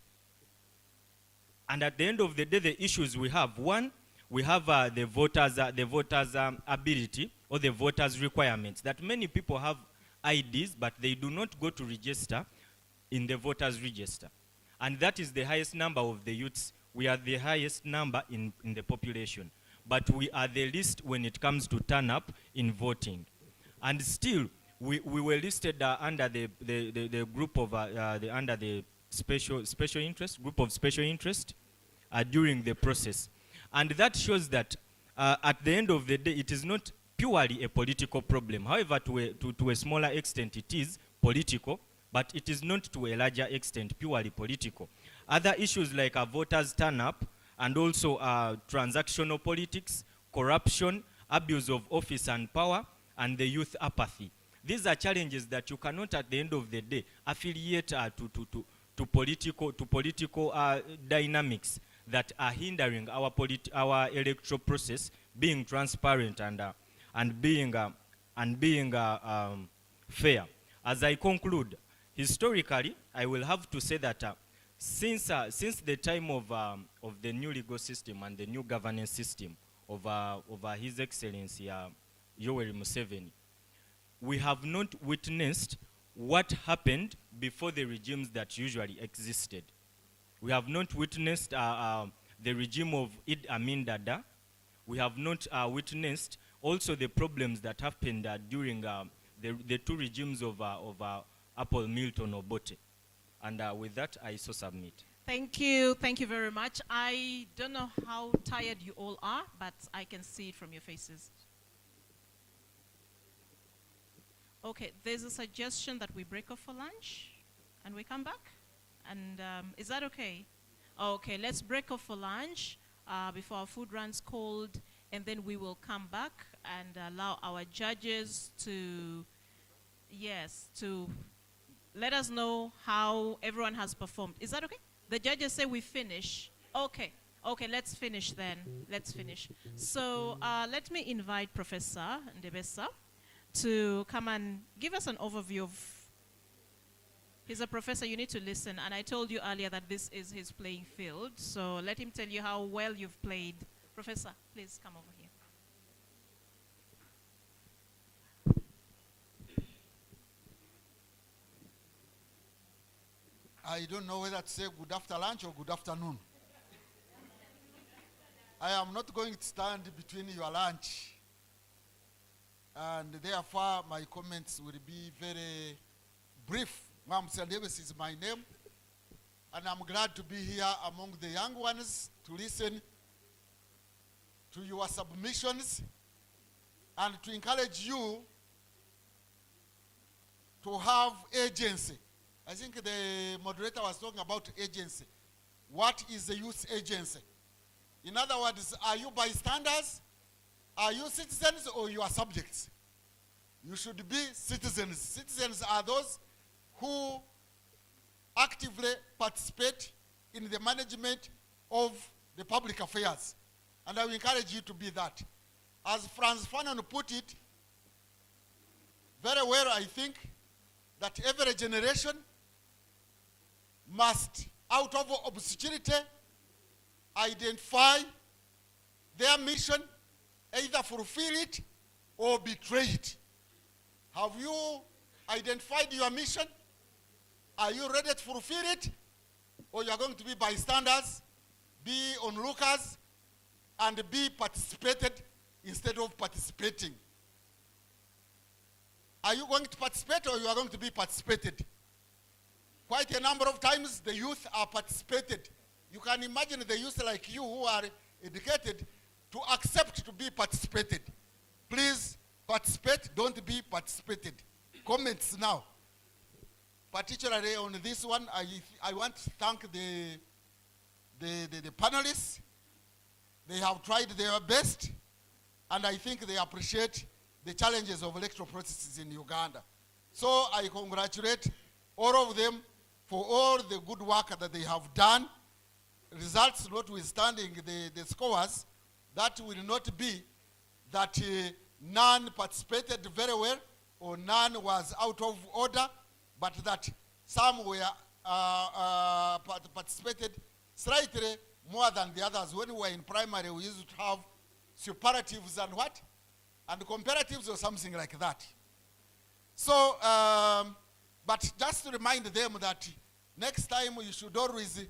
And at the end of the day, the issues we have, one, we have the voters' ability or the voters' requirements, that many people have IDs, but they do not go to register in the voters' register. And that is the highest number of the youths. We are the highest number in the population. But we are the least when it comes to turn up in voting. And still, we were listed under the group of, under the special interest, group of special interest during the process. And that shows that at the end of the day, it is not purely a political problem. However, to a smaller extent, it is political, but it is not to a larger extent purely political. Other issues like voters turn up, and also transactional politics, corruption, abuse of office and power, and the youth apathy. These are challenges that you cannot, at the end of the day, affiliate to political dynamics that are hindering our electoral process being transparent and being fair. As I conclude, historically, I will have to say that since the time of the new legal system and the new governance system of His Excellency Yoweri Museveni, we have not witnessed what happened before the regimes that usually existed. We have not witnessed the regime of Idi Amin Dada. We have not witnessed also the problems that happened during the two regimes of Apple Milton Obote. And with that, I so submit. Thank you very much. I don't know how tired you all are, but I can see it from your faces. Okay, there's a suggestion that we break off for lunch and we come back. And is that okay? Okay, let's break off for lunch before our food runs cold, and then we will come back and allow our judges to, to let us know how everyone has performed. Is that okay? The judges say we finish. Okay, let's finish then. Let's finish. So let me invite Professor Ndebesa to come and give us an overview of. He's a professor, you need to listen, and I told you earlier that this is his playing field, so let him tell you how well you've played. Professor, please come over here. I don't know whether to say good after lunch or good afternoon. I am not going to stand between your lunch, and therefore my comments will be very brief. Mamsa Davis is my name, and I'm glad to be here among the young ones to listen to your submissions and to encourage you to have agency. I think the moderator was talking about agency. What is the youth agency? In other words, are you bystanders? Are you citizens or you are subjects? You should be citizens. Citizens are those who actively participate in the management of the public affairs. And I will encourage you to be that. As Franz Fanon put it very well, I think, that every generation must, out of obscurity, identify their mission, either fulfill it or betray it. Have you identified your mission? Are you ready to fulfill it? Or you are going to be bystanders, be onlookers, and be participated instead of participating? Are you going to participate or you are going to be participated? Quite a number of times the youth are participated. You can imagine the youth like you who are educated to accept to be participated. Please participate, don't be participated. Comments now. Particularly on this one, I want to thank the panelists. They have tried their best, and I think they appreciate the challenges of electoral processes in Uganda. So I congratulate all of them for all the good work that they have done. Results notwithstanding the scores, that will not be that none participated very well or none was out of order, but that some were participated slightly more than the others. When we were in primary, we used to have superlatives and what? And comparatives or something like that. So, but just to remind them that next time you should always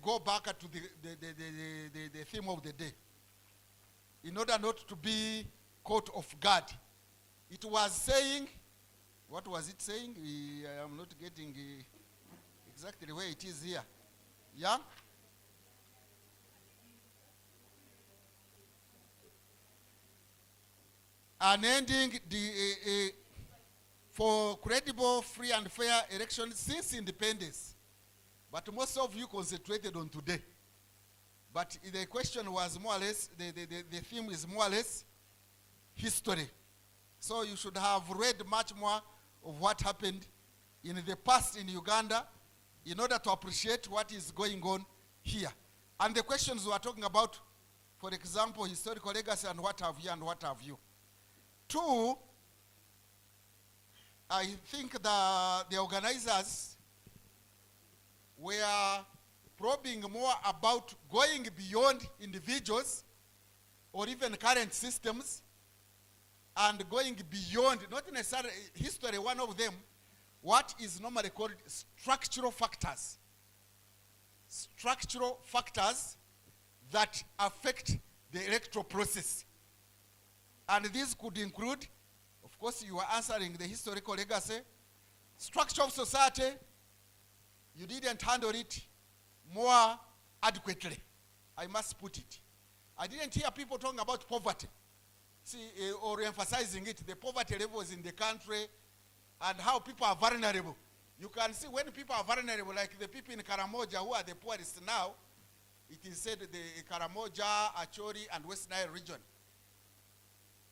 go back to the theme of the day, in order not to be caught off guard. It was saying, what was it saying? I am not getting exactly where it is here. Yeah? And ending for credible, free and fair elections since independence. But most of you concentrated on today. But the question was more or less, the theme is more or less history. So you should have read much more of what happened in the past in Uganda in order to appreciate what is going on here. And the questions we are talking about, for example, historical legacy and what have you and what have you. Two, I think the organizers were probing more about going beyond individuals or even current systems and going beyond, not necessarily history, one of them, what is normally called structural factors. structural factors that affect the electoral process. And these could include, of course, you are answering the historical legacy, structure of society, you didn't handle it more adequately. I must put it. I didn't hear people talking about poverty, or emphasizing it, the poverty levels in the country and how people are vulnerable. You can see when people are vulnerable, like the people in Karamoja who are the poorest now, it is said the Karamoja, Acholi, and West Nile region.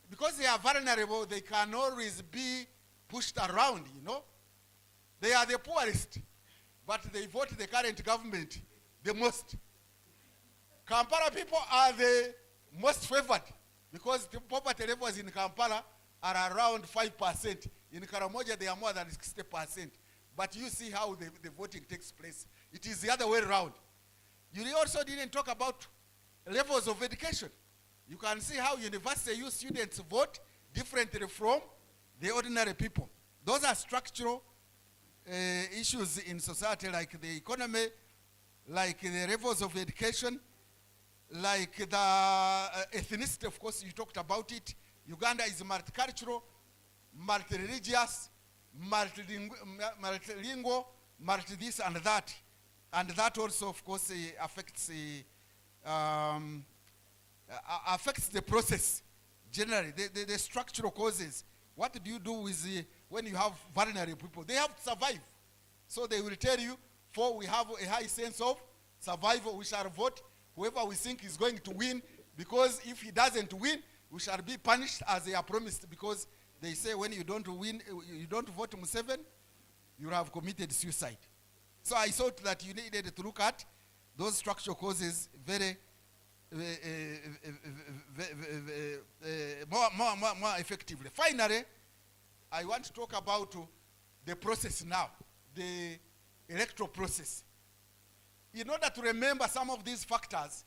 Because they are vulnerable, they can always be pushed around, you know. They are the poorest, but they vote the current government the most. Kampala people are the most favored because the poverty levels in Kampala are around 5%. In Karamoja, they are more than 60%. But you see how the voting takes place. It is the other way around. You also didn't talk about levels of education. You can see how university youth students vote differently from the ordinary people. Those are structural issues in society, like the economy, like the levels of education, like the ethnicity. Of course, you talked about it. Uganda is multicultural, multi-religious, multilingual, multi-this and that. And that also, of course, affects the process generally, the structural causes. What do you do with when you have vulnerable people? They have to survive. So they will tell you, for we have a high sense of survival, we shall vote whoever we think is going to win, because if he doesn't win, we shall be punished as they are promised, because they say when you don't win, you don't vote Museveni, you have committed suicide. So I thought that you needed to look at those structural causes very more effectively. Finally, I want to talk about the process now, the electoral process. In order to remember some of these factors,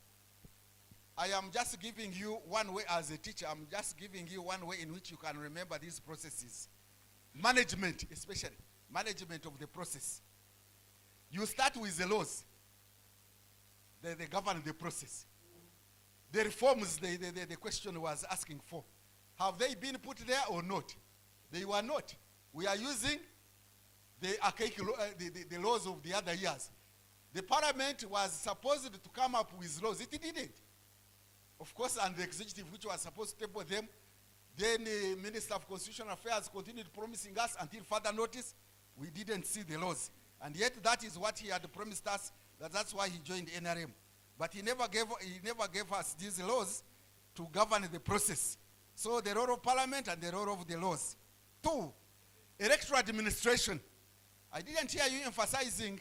I am just giving you one way as a teacher. I'm just giving you one way in which you can remember these processes. Management, especially. Management of the process. You start with the laws. They govern the process. The reforms the question was asking for, have they been put there or not? They were not. We are using the archaic the laws of the other years. The parliament was supposed to come up with laws. It didn't. Of course, and the executive, which was supposed to table them, then the Minister of Constitutional Affairs continued promising us until further notice. We didn't see the laws. And yet that is what he had promised us, that's why he joined NRM. But he never gave us these laws to govern the process. So the role of parliament and the role of the laws. 2, electoral administration. I didn't hear you emphasizing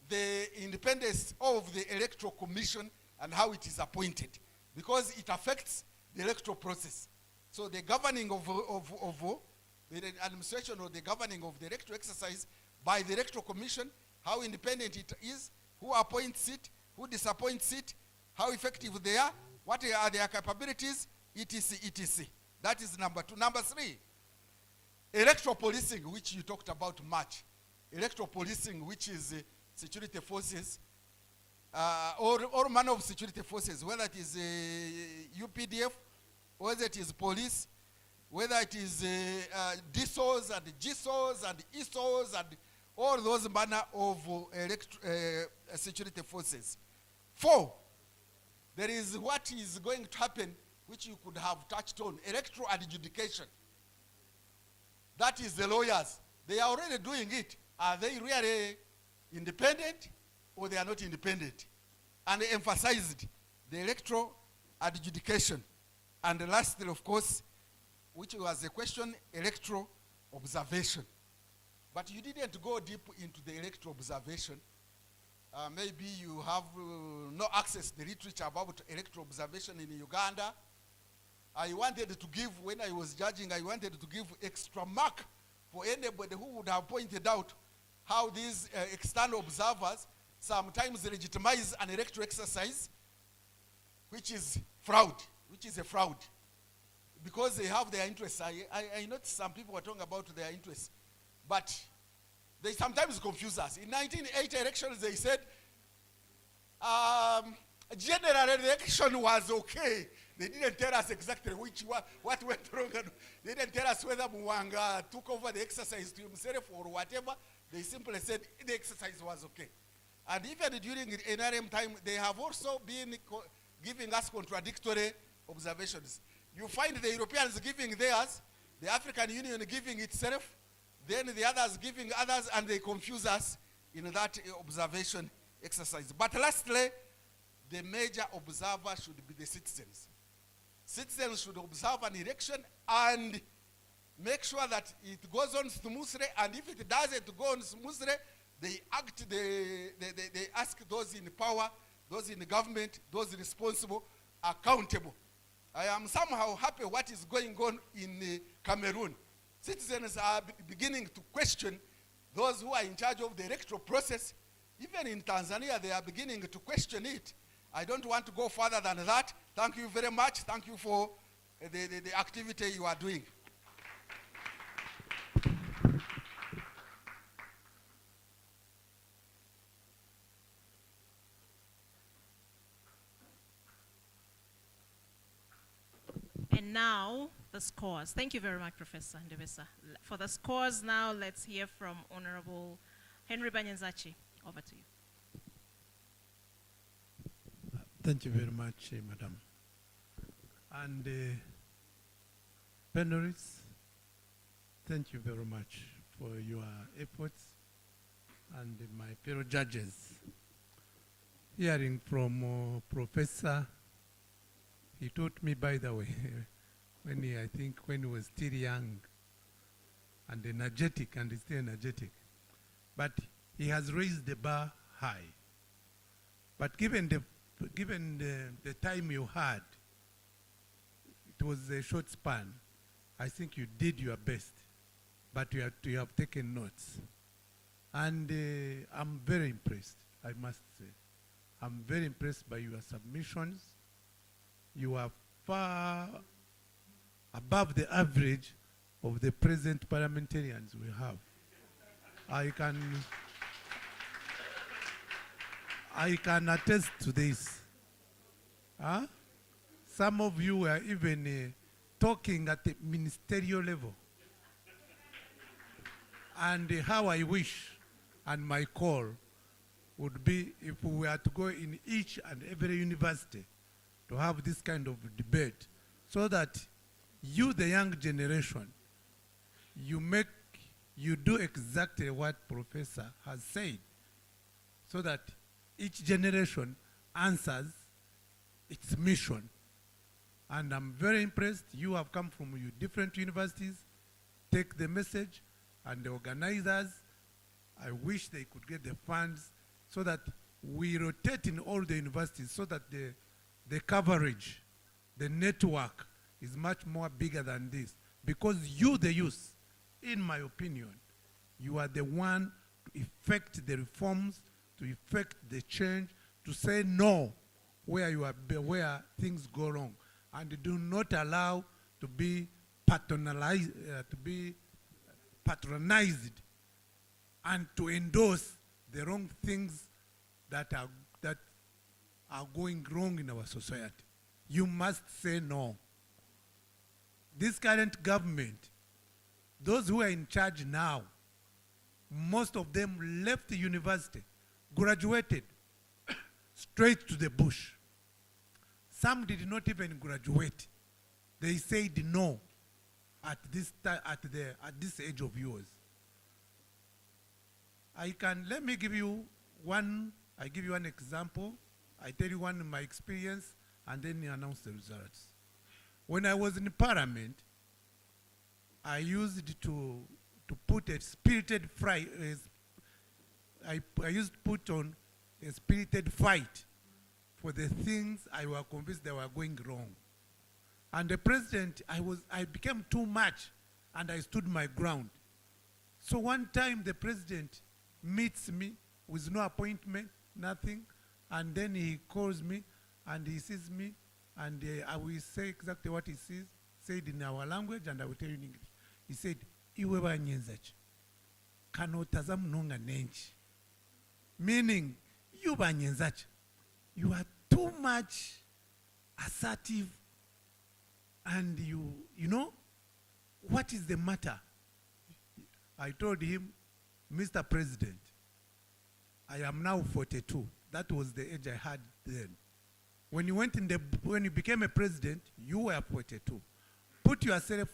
the independence of the electoral commission and how it is appointed, because it affects the electoral process. So the governing of the administration or the governing of the electoral exercise by the electoral commission, how independent it is, who appoints it, who disappoints it, how effective they are, what are their capabilities, etc., etc. That is number 2. Number 3, electoral policing, which you talked about much. Electoral policing, which is security forces, or manner of security forces, whether it is UPDF, whether it is police, whether it is DSOs and GSOs and ESOs and all those manner of security forces. 4, there is what is going to happen, which you could have touched on, electoral adjudication. That is the lawyers. They are already doing it. Are they really independent or they are not independent? And they emphasized the electoral adjudication. And lastly, of course, which was the question, electoral observation. But you didn't go deep into the electoral observation. Maybe you have no access to the literature about electoral observation in Uganda. I wanted to give, when I was judging, I wanted to give extra mark for anybody who would have pointed out how these external observers sometimes legitimize an electoral exercise, which is fraud, which is a fraud. Because they have their interests. I noticed some people were talking about their interests. But they sometimes confuse us. In 1980 elections, they said Generally, the election was okay. They didn't tell us exactly what went wrong. They didn't tell us whether Mwanga took over the exercise to himself or whatever. They simply said the exercise was okay. And even during the NRM time, they have also been giving us contradictory observations. You find the Europeans giving theirs, the African Union giving itself, then the others giving others, and they confuse us in that observation exercise. But lastly, the major observer should be the citizens. Citizens should observe an election and make sure that it goes on smoothly, and if it doesn't go on smoothly, they ask those in power, those in government, those responsible, accountable. I am somehow happy what is going on in Cameroon. Citizens are beginning to question those who are in charge of the electoral process. Even in Tanzania, they are beginning to question it. I don't want to go further than that. Thank you very much. Thank you for the activity you are doing. And now, the scores. Thank you very much, Professor Ndebesa. For the scores now, let's hear from Honorable Henry Banyanzachi. Over to you. Thank you very much, Madam. And panelists, thank you very much for your efforts, and my fellow judges. Hearing from Professor, he taught me, by the way, I think when he was still young and energetic, and he's still energetic. But he has raised the bar high. But given the time you had, it was a short span. I think you did your best, but you have taken notes. And I'm very impressed, I must say. I'm very impressed by your submissions. You are far above the average of the present parliamentarians we have. I can attest to this. Huh? Some of you were even talking at the ministerial level. And how I wish, and my call would be, if we were to go in each and every university to have this kind of debate, so that you, the young generation, you do exactly what Professor has said, so that each generation answers its mission. And I'm very impressed. You have come from your different universities. Take the message, and the organizers, I wish they could get the funds so that we rotate in all the universities, so that the coverage, the network is much more bigger than this. Because you, the youth, in my opinion, you are the one to effect the reforms, to effect the change, to say no where things go wrong, and do not allow to be patronized, and to endorse the wrong things that are going wrong in our society. You must say no. This current government, those who are in charge now, most of them left the university, graduated straight to the bush. Some did not even graduate. They said no at this age of yours. Let me give you one example. I tell you one of my experience, and then you announce the results. When I was in Parliament, I used to put a spirited fight. I used to put on a spirited fight for the things I was convinced they were going wrong. And the president, I became too much, and I stood my ground. So one time the president meets me with no appointment, nothing, and then he calls me and he sees me, and I will say exactly what he said in our language, and I will tell you in English. He said, "Iwe banyenzachi, kano tazamu nonga nenchi," meaning, you banyenzachi, you are too much assertive, and you know, what is the matter? I told him, Mr. President, I am now 42. That was the age I had then. When you became a president, you were 42. Put yourself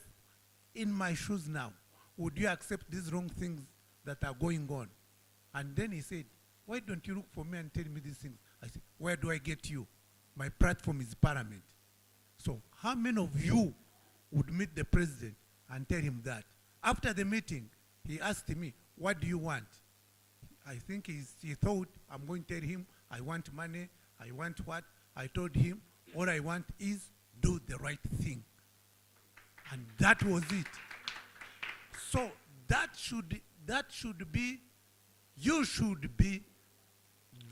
in my shoes now. Would you accept these wrong things that are going on? And then he said, why don't you look for me and tell me these things? I said, where do I get you? My platform is Parliament. So how many of you would meet the president and tell him that? After the meeting, he asked me, what do you want? I think he thought I'm going to tell him, I want money, I want what? I told him, all I want is do the right thing. And that was it. So that should be, you should be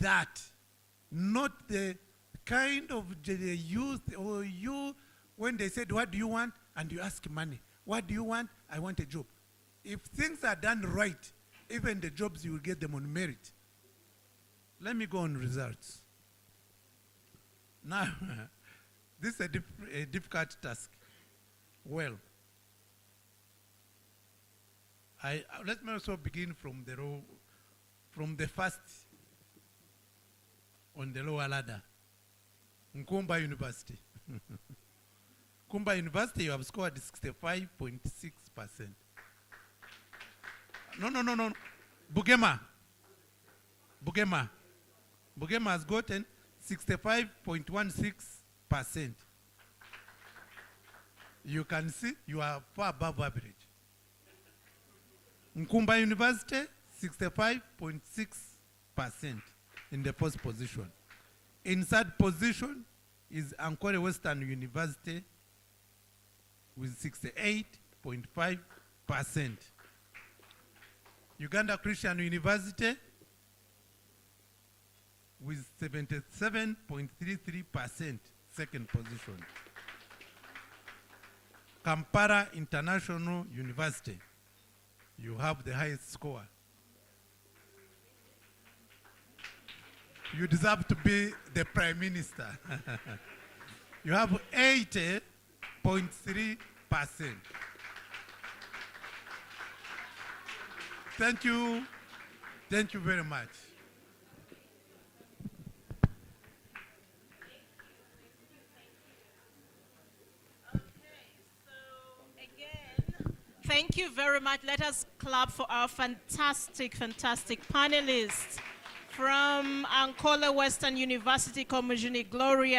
that, not the kind of youth or you, when they said, what do you want? And you ask money. What do you want? I want a job. If things are done right, even the jobs, you will get them on merit. Let me go on results. Now, this is a difficult task. Well, let me also begin from the first on the lower ladder. NKUMBA University. NKUMBA University, you have scored 65.6%. No. BUGEMA has gotten 65.16%. You can see you are far above average. NKUMBA University, 65.6% in the first position. In third position is ANKOLE Western University with 68.5%. Uganda Christian University with 77.33%, second position. Kampala International University, you have the highest score. You deserve to be the Prime Minister. You have 80.3%. Thank you. Thank you very much. Thank you very much. Let us clap for our fantastic panelists from ANKOLE Western University, Commissioner Gloria.